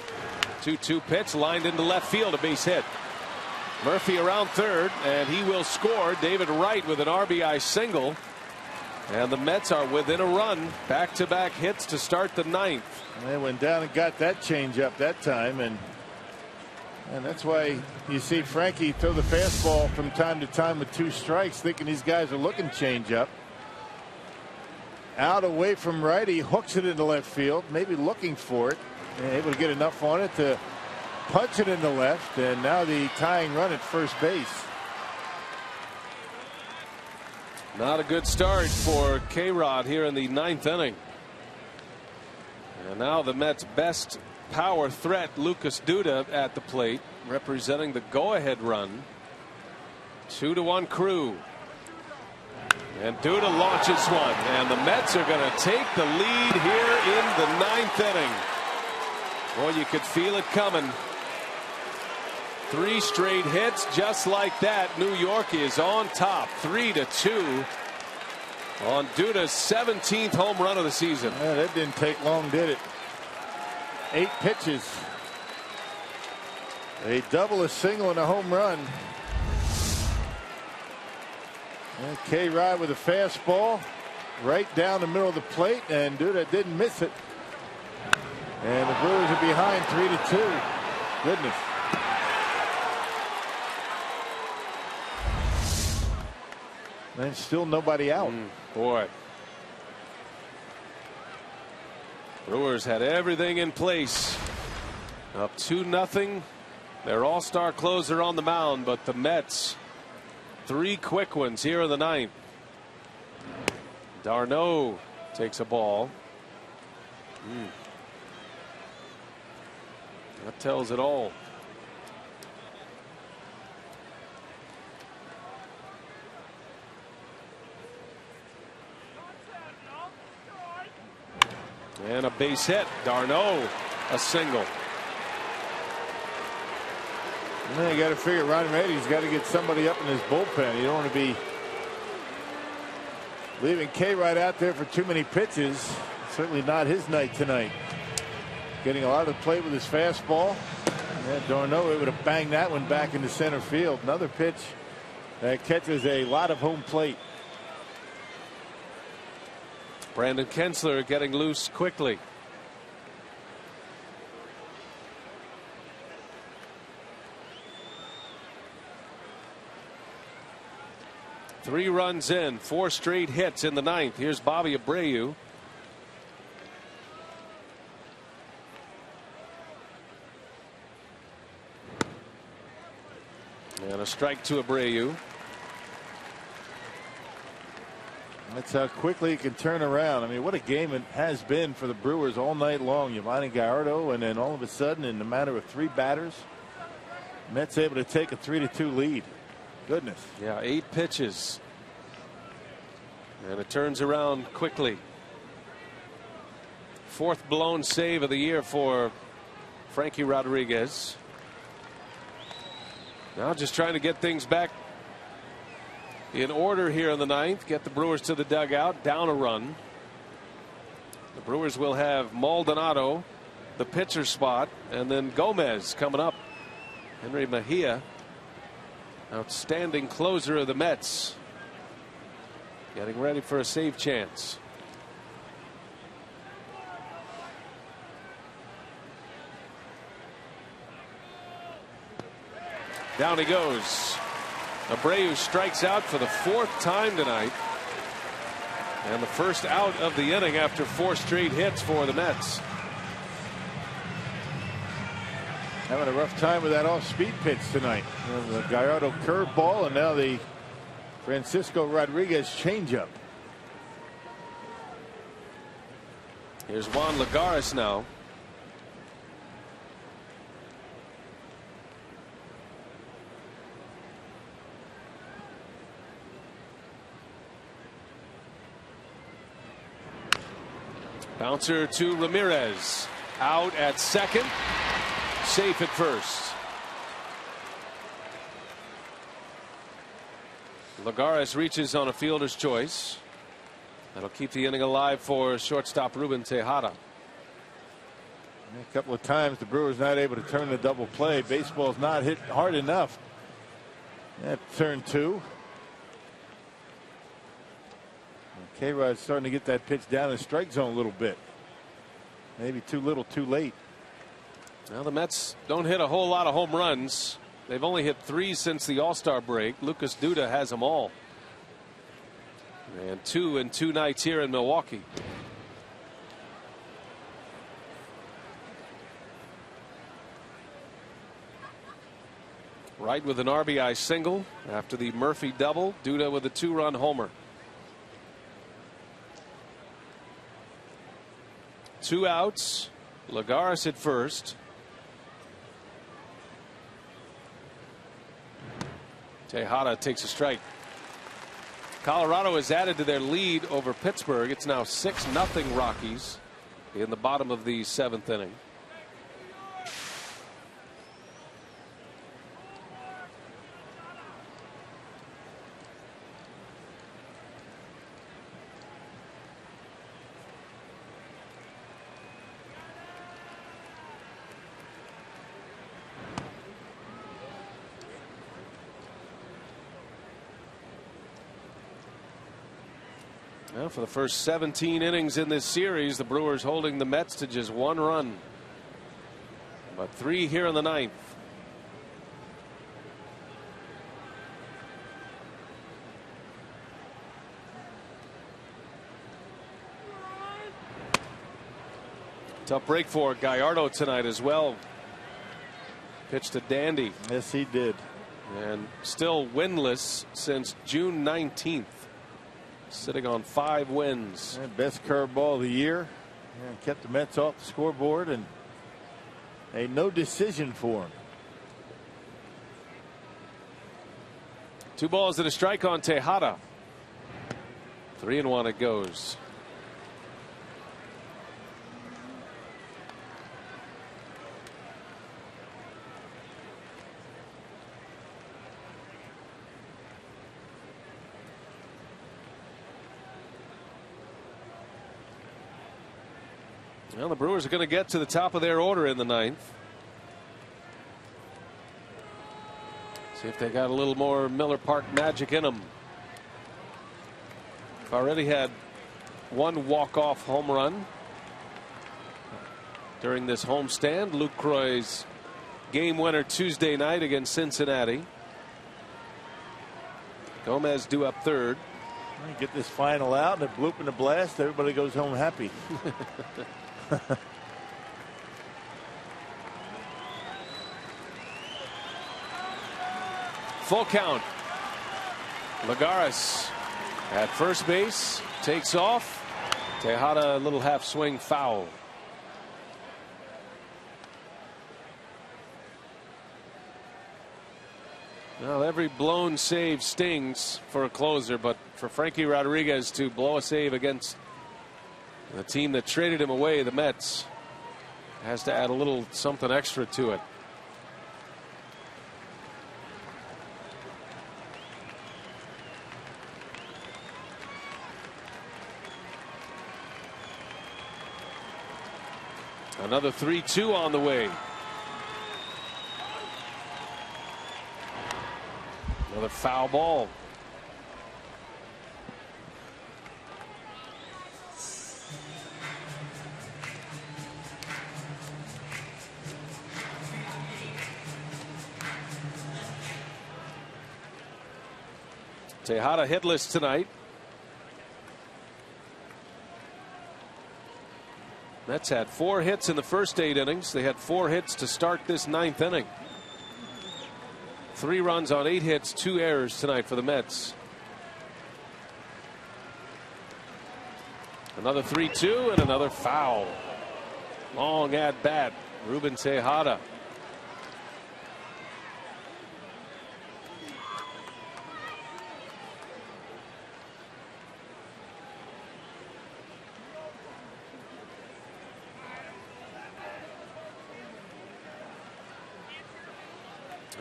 2-2 pitch lined into left field, a base hit. Murphy around third, and he will score. David Wright with an RBI single. And the Mets are within a run. Back-to-back hits to start the 9th. They went down and got that change up that time, and that's why you see Frankie throw the fastball from time to time with 2 strikes, thinking these guys are looking change up. Out away from right, he hooks it into left field, maybe looking for it, and able to get enough on it to punch it into left, and now the tying run at first base. Not a good start for K-Rod here in the 9th inning. And now the Mets' best power threat, Lucas Duda, at the plate, representing the go-ahead run. 2-1 Crew. And Duda launches one, and the Mets are going to take the lead here in the 9th inning. Well, you could feel it coming. 3 straight hits just like that. New York is on top, 3-2 on Duda's 17th home run of the season. Yeah, that didn't take long, did it? 8 pitches. A double, a single, and a home run. And K-Rod with a fastball right down the middle of the plate, and Duda didn't miss it. And the Brewers are behind 3-2. Goodness. And still nobody out. Boy. Brewers had everything in place. Up 2-0. Their all-star closer on the mound, but the Mets, 3 quick ones here in the 9th. d'Arnaud takes a ball. That tells it all. And a base hit. d'Arnaud, a single. Well, you got to figure Ron Reddy's got to get somebody up in his bullpen. You don't want to be leaving K-Rod out there for too many pitches. Certainly not his night tonight. Getting a lot of the plate with his fastball. And d'Arnaud able to bang that one back into center field. Another pitch that catches a lot of home plate. Brandon Kensler getting loose quickly. Three runs in, 4 straight hits in the 9th. Here's Bobby Abreu. And a strike to Abreu. That's how quickly it can turn around. I mean, what a game it has been for the Brewers all night long. Yovani Gallardo, and then all of a sudden, in a matter of 3 batters, Mets able to take a 3-2 lead. goodness. Yeah, 8 pitches. And it turns around quickly. 4th blown save of the year for Frankie Rodriguez. Now just trying to get things back in order here in the 9th. Get the Brewers to the dugout, down a run. The Brewers will have Maldonado, the pitcher spot, and then Gomez coming up. Henry Mejia, outstanding closer of the Mets, getting ready for a save chance. Down he goes. Abreu strikes out for the 4th time tonight. And the first out of the inning after 4 straight hits for the Mets. Having a rough time with that off-speed pitch tonight. The Gallardo curveball and now the Francisco Rodriguez changeup. Here's Juan Lagares now. Bouncer to Ramirez. Out at second. Safe at first. Lagares reaches on a fielder's choice. That'll keep the inning alive for shortstop Ruben Tejada. A couple of times the Brewers not able to turn the double play. Baseball's not hit hard enough. That turn 2. K-Rod's starting to get that pitch down in the strike zone a little bit. Maybe too little too late. Well, the Mets don't hit a whole lot of home runs. They've only hit 3 since the All-Star break. Lucas Duda has them all. And 2 in 2 nights here in Milwaukee. Wright with an RBI single after the Murphy double. Duda with a 2-run homer. 2 outs. Lagares at first. Tejada takes a strike. Colorado has added to their lead over Pittsburgh. It's now 6-0 Rockies in the bottom of the 7th inning. Well, for the first 17 innings in this series, the Brewers holding the Mets to just 1 run. But 3 here in the 9th. Tough break for Gallardo tonight as well. Pitched to Dandy. Yes, he did. And still winless since June 19th. Sitting on 5 wins. And best curveball of the year. And kept the Mets off the scoreboard, and a no decision for him. 2 balls and a strike on Tejada. 3-1 it goes. Well, the Brewers are going to get to the top of their order in the 9th. See if they got a little more Miller Park magic in them. Already had 1 walk-off home run during this homestand. Luke Croy's game winner Tuesday night against Cincinnati. Gomez due up 3rd. Get this final out and a bloop and a blast. Everybody goes home happy. Full count. Lagares at first base, takes off. Tejada a little half swing foul. Well, every blown save stings for a closer, but for Frankie Rodriguez to blow a save against the team that traded him away, the Mets, has to add a little something extra to it. Another 3-2 on the way. Another foul ball. Tejada hitless tonight. Mets had 4 hits in the first 8 innings. They had 4 hits to start this 9th inning. 3 runs on 8 hits, 2 errors tonight for the Mets. Another 3-2 and another foul. Long at bat, Ruben Tejada.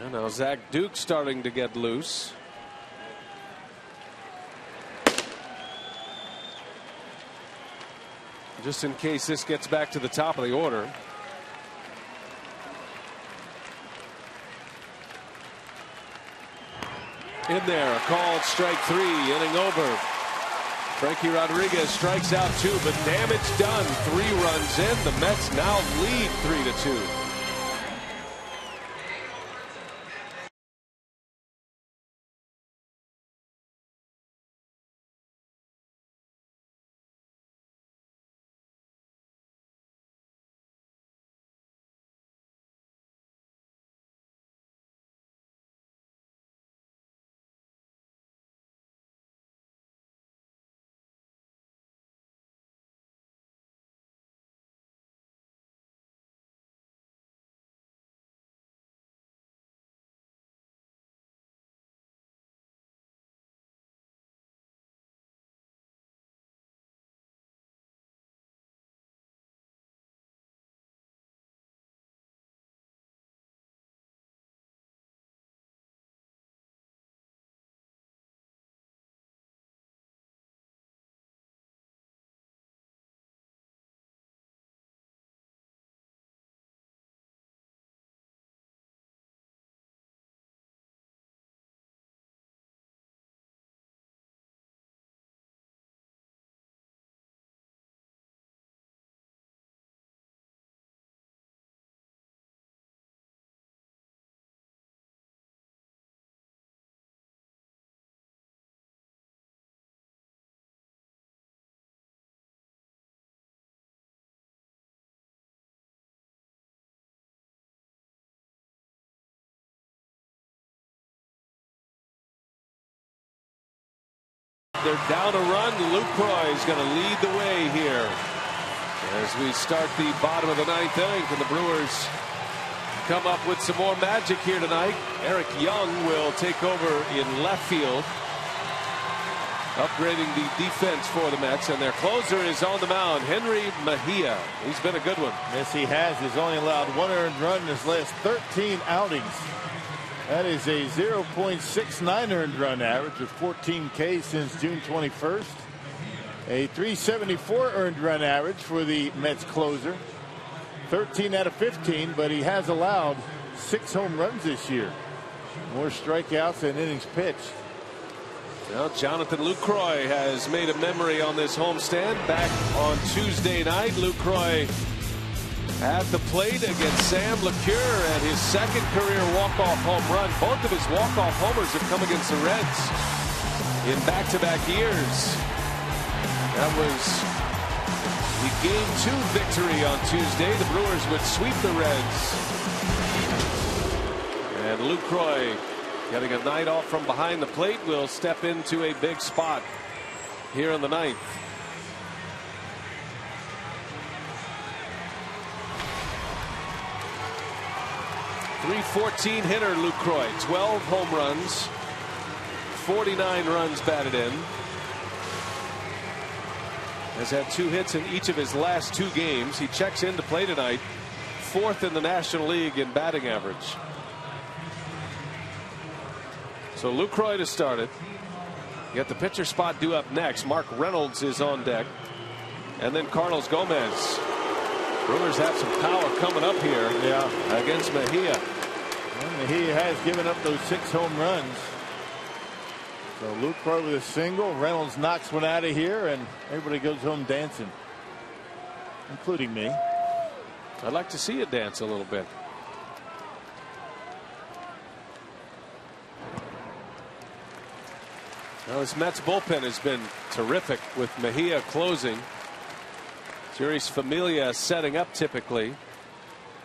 And now Zach Duke starting to get loose. Just in case this gets back to the top of the order. In there, a called strike 3, inning over. Frankie Rodriguez strikes out 2, but damage done. 3 runs in. The Mets now lead 3-2. They're down a run. Lucroy is going to lead the way here as we start the bottom of the 9th inning. Can the Brewers come up with some more magic here tonight? Eric Young will take over in left field, upgrading the defense for the Mets, and their closer is on the mound, Henry Mejia. He's been a good one. Yes, he has. He's only allowed 1 earned run in his last 13 outings. That is a 0.69 earned run average of 14 Ks since June 21st. A 374 earned run average for the Mets closer. 13 out of 15, but he has allowed 6 home runs this year. More strikeouts than innings pitched. Well, Jonathan Lucroy has made a memory on this homestand. Back on Tuesday night, Lucroy at the plate against Sam LeCure and his 2nd career walk-off home run. Both of his walk-off homers have come against the Reds in back-to-back years. That was the Game 2 victory on Tuesday. The Brewers would sweep the Reds. And Lucroy, getting a night off from behind the plate, will step into a big spot here in the 9th. .314 hitter, Lucroy. 12 home runs, 49 runs batted in. Has had 2 hits in each of his last 2 games. He checks in to play tonight. 4th in the National League in batting average. So Lucroy to start it. You got the pitcher spot due up next. Mark Reynolds is on deck. And then Carlos Gomez. Brewers have some power coming up here against Mejia. Well, Mejia has given up those 6 home runs. So Lucroy with a single. Reynolds knocks one out of here, and everybody goes home dancing, including me. I'd like to see it dance a little bit. Well, this Mets bullpen has been terrific with Mejia closing. Jeurys Familia setting up typically.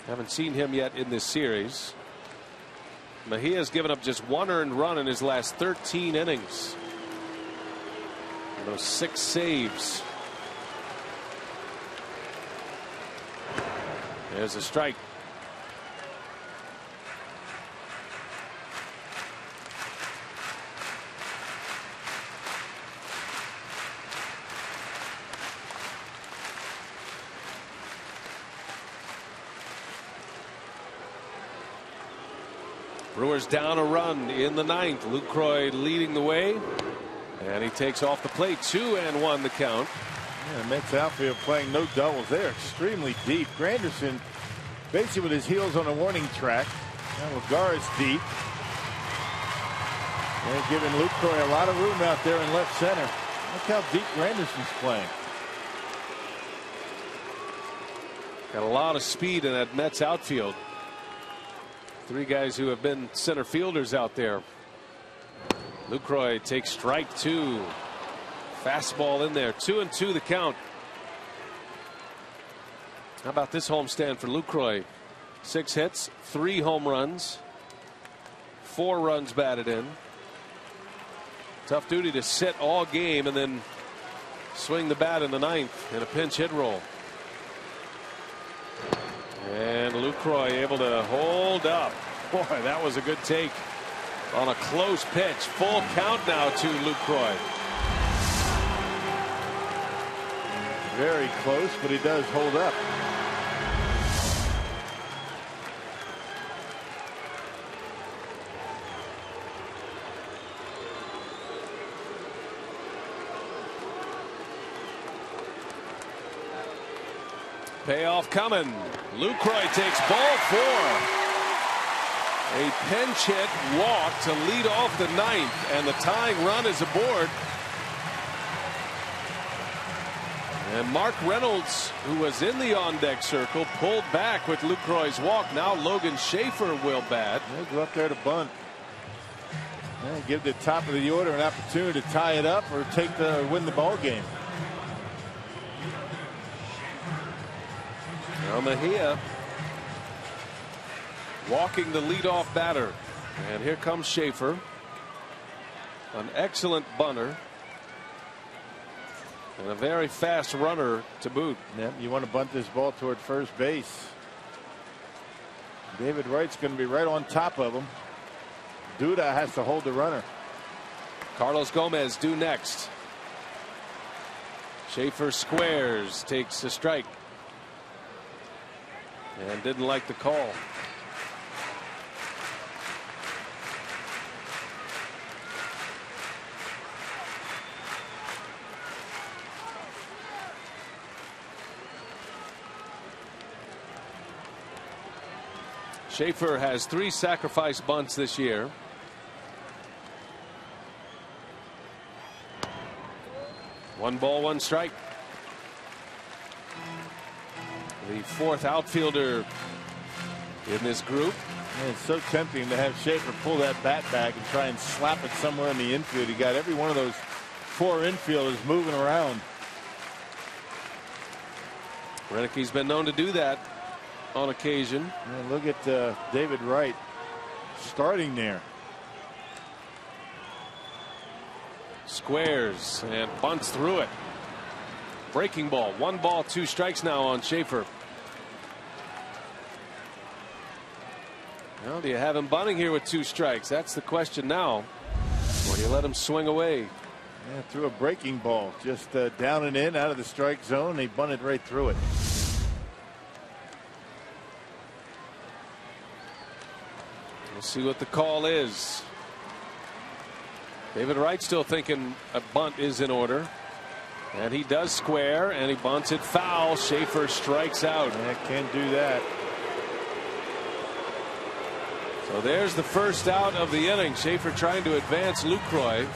Haven't seen him yet in this series. Mejia's given up just 1 earned run in his last 13 innings. And those 6 saves. There's a strike. Brewers down a run in the 9th. Lucroy leading the way, and he takes off the plate. 2-1 the count. Yeah, Mets outfield playing no doubles. They're extremely deep. Granderson basically with his heels on a warning track. Now Lagares deep. They're giving Lucroy a lot of room out there in left center. Look how deep Granderson's playing. Got a lot of speed in that Mets outfield. 3 guys who have been center fielders out there. Lucroy takes strike 2. Fastball in there. 2-2 the count. How about this homestand for Lucroy? 6 hits, 3 home runs, 4 runs batted in. Tough duty to sit all game and then swing the bat in the 9th in a pinch hit roll. And Lucroy able to hold up. Boy, that was a good take on a close pitch. Full count now to Lucroy. Very close, but he does hold up. Payoff coming. Lucroy takes ball 4. A pinch hit walk to lead off the 9th, and the tying run is aboard. And Mark Reynolds, who was in the on-deck circle, pulled back with Lucroy's walk. Now Logan Schaefer will bat. They'll go up there to bunt. And give the top of the order an opportunity to tie it up or win the ball game. Now Mejia walking the leadoff batter. And here comes Schaefer. An excellent bunter. And a very fast runner to boot. Yep, you want to bunt this ball toward first base. David Wright's going to be right on top of him. Duda has to hold the runner. Carlos Gomez due next. Schaefer squares, takes a strike. And didn't like the call. Schaefer has 3 sacrifice bunts this year. One ball, 1 strike. The 4th outfielder in this group. And it's so tempting to have Schaefer pull that bat back and try and slap it somewhere in the infield. He got every one of those 4 infielders moving around. Reneke's been known to do that on occasion. And look at David Wright starting there. Squares and bunts through it. Breaking ball. 1 ball, 2 strikes now on Schaefer. Well, do you have him bunting here with 2 strikes? That's the question now. Or do you let him swing away? Yeah, threw a breaking ball just down and in out of the strike zone. He bunted right through it. We'll see what the call is. David Wright still thinking a bunt is in order. And he does square, and he bunts it foul. Schaefer strikes out. Yeah, can't do that. So there's the first out of the inning. Schaefer trying to advance Lucroy.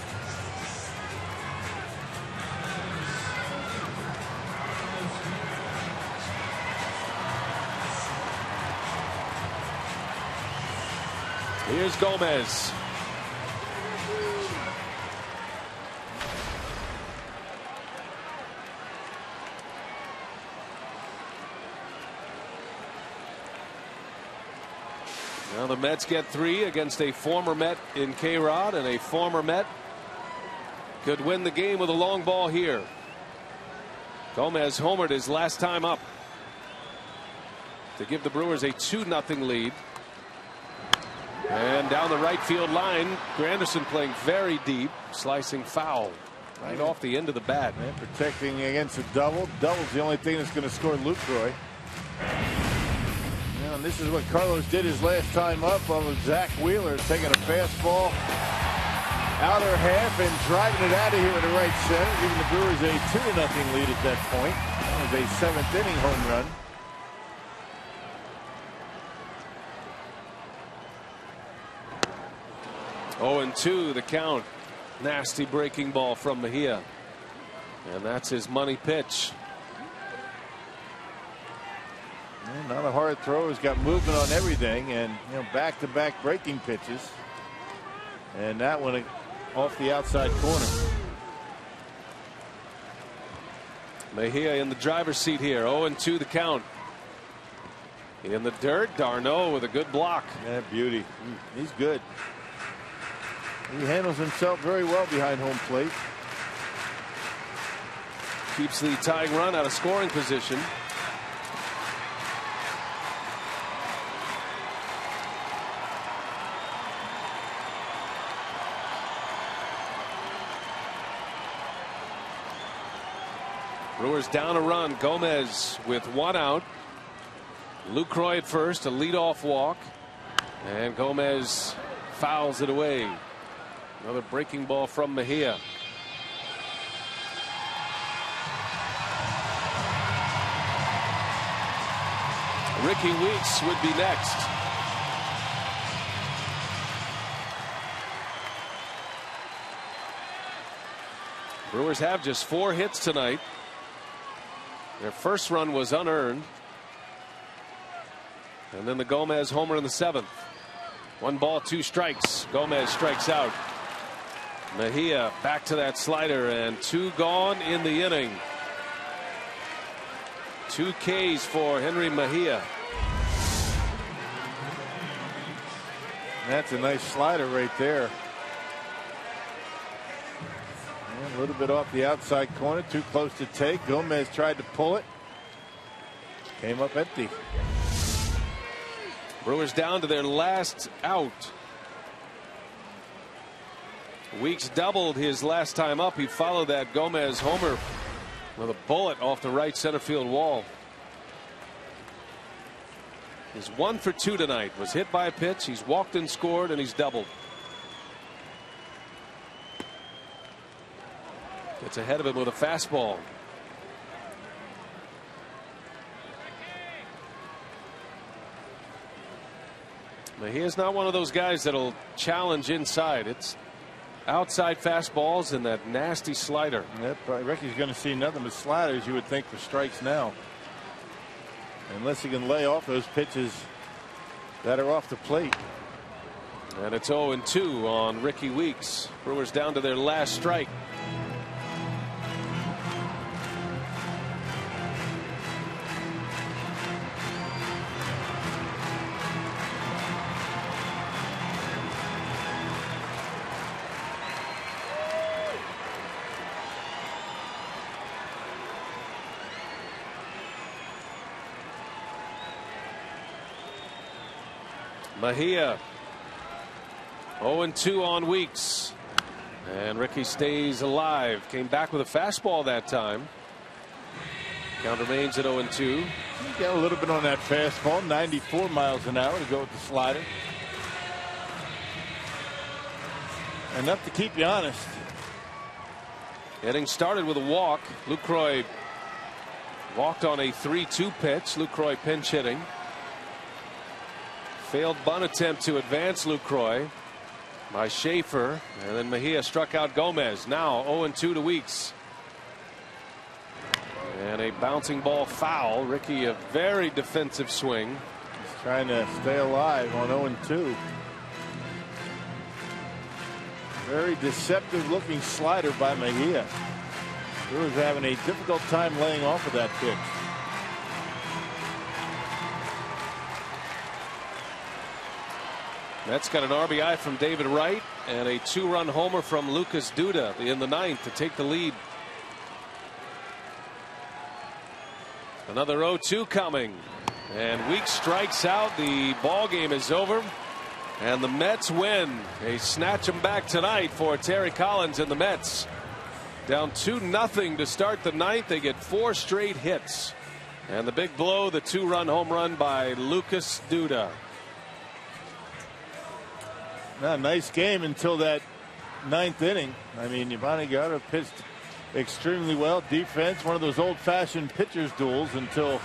Here's Gomez. Now the Mets get 3 against a former Met in K-Rod, and a former Met could win the game with a long ball here. Gomez homered his last time up to give the Brewers a 2-0 lead. And down the right field line, Granderson playing very deep, slicing foul right off the end of the bat. And protecting against a double. Double's the only thing that's going to score Lucroy. And this is what Carlos did his last time up on Zach Wheeler, taking a fastball outer half and driving it out of here to right center, giving the Brewers a 2-0 lead at that point. That was a 7th inning home run. Oh, and 2 the count. Nasty breaking ball from Mejia, and that's his money pitch. Not a hard throw. He's got movement on everything, and back-to-back breaking pitches. And that one off the outside corner. Mejia in the driver's seat here. 0-2 the count. In the dirt, d'Arnaud with a good block. Yeah, beauty. He's good. He handles himself very well behind home plate. Keeps the tying run out of scoring position. Brewers down a run. Gomez with 1 out. Lucroy at first, a leadoff walk, and Gomez fouls it away. Another breaking ball from Mejia. Ricky Weeks would be next. Brewers have just 4 hits tonight. Their first run was unearned. And then the Gomez homer in the 7th. 1 ball, 2 strikes. Gomez strikes out. Mejia back to that slider, and 2 gone in the inning. 2 Ks for Henry Mejia. That's a nice slider right there. And a little bit off the outside corner, too close to take. Gomez tried to pull it. Came up empty. Brewers down to their last out. Weeks doubled his last time up. He followed that Gomez homer with a bullet off the right center field wall. He's 1 for 2 tonight. Was hit by a pitch. He's walked and scored, and he's doubled. Gets ahead of him with a fastball. Mejia's not one of those guys that'll challenge inside. It's outside fastballs and that nasty slider. Yep, I reckon he's going to see nothing but sliders, you would think, for strikes now. Unless he can lay off those pitches that are off the plate. And it's 0-2 on Ricky Weeks. Brewers down to their last strike. Mejia 0-2 on Weeks. And Ricky stays alive. Came back with a fastball that time. Count remains at 0-2. He got a little bit on that fastball, 94 miles an hour to go with the slider. Enough to keep you honest. Getting started with a walk. Lucroy walked on a 3-2 pitch. Lucroy pinch hitting. Failed bunt attempt to advance Lucroy by Schaefer, and then Mejia struck out Gomez. Now 0-2 to Weeks. And a bouncing ball foul. Ricky, a very defensive swing. He's trying to stay alive on 0-2. Very deceptive looking slider by Mejia. Brewers having a difficult time laying off of that pitch. Mets got an RBI from David Wright and a 2-run homer from Lucas Duda in the 9th to take the lead. Another 0-2 coming, and Weeks strikes out. The ball game is over, and the Mets win. They snatch them back tonight for Terry Collins and the Mets. Down 2-0 to start the 9th. They get 4 straight hits, and the big blow, the 2-run home run by Lucas Duda. Not a nice game until that 9th inning. I mean, Yvonne Gallardo pitched extremely well. Defense, one of those old-fashioned pitchers duels until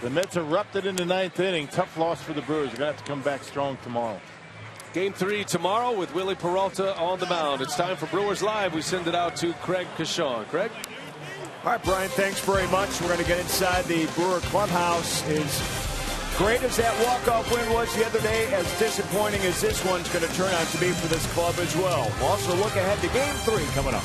the Mets erupted in the 9th inning. Tough loss for the Brewers. They're going to have to come back strong tomorrow. Game 3 tomorrow with Willie Peralta on the mound. It's time for Brewers Live. We send it out to Craig Kashaw. Craig? All right, Brian, thanks very much. We're going to get inside the Brewer clubhouse. As great as that walk-off win was the other day, as disappointing as this one's going to turn out to be for this club as well. We'll also look ahead to Game 3 coming up.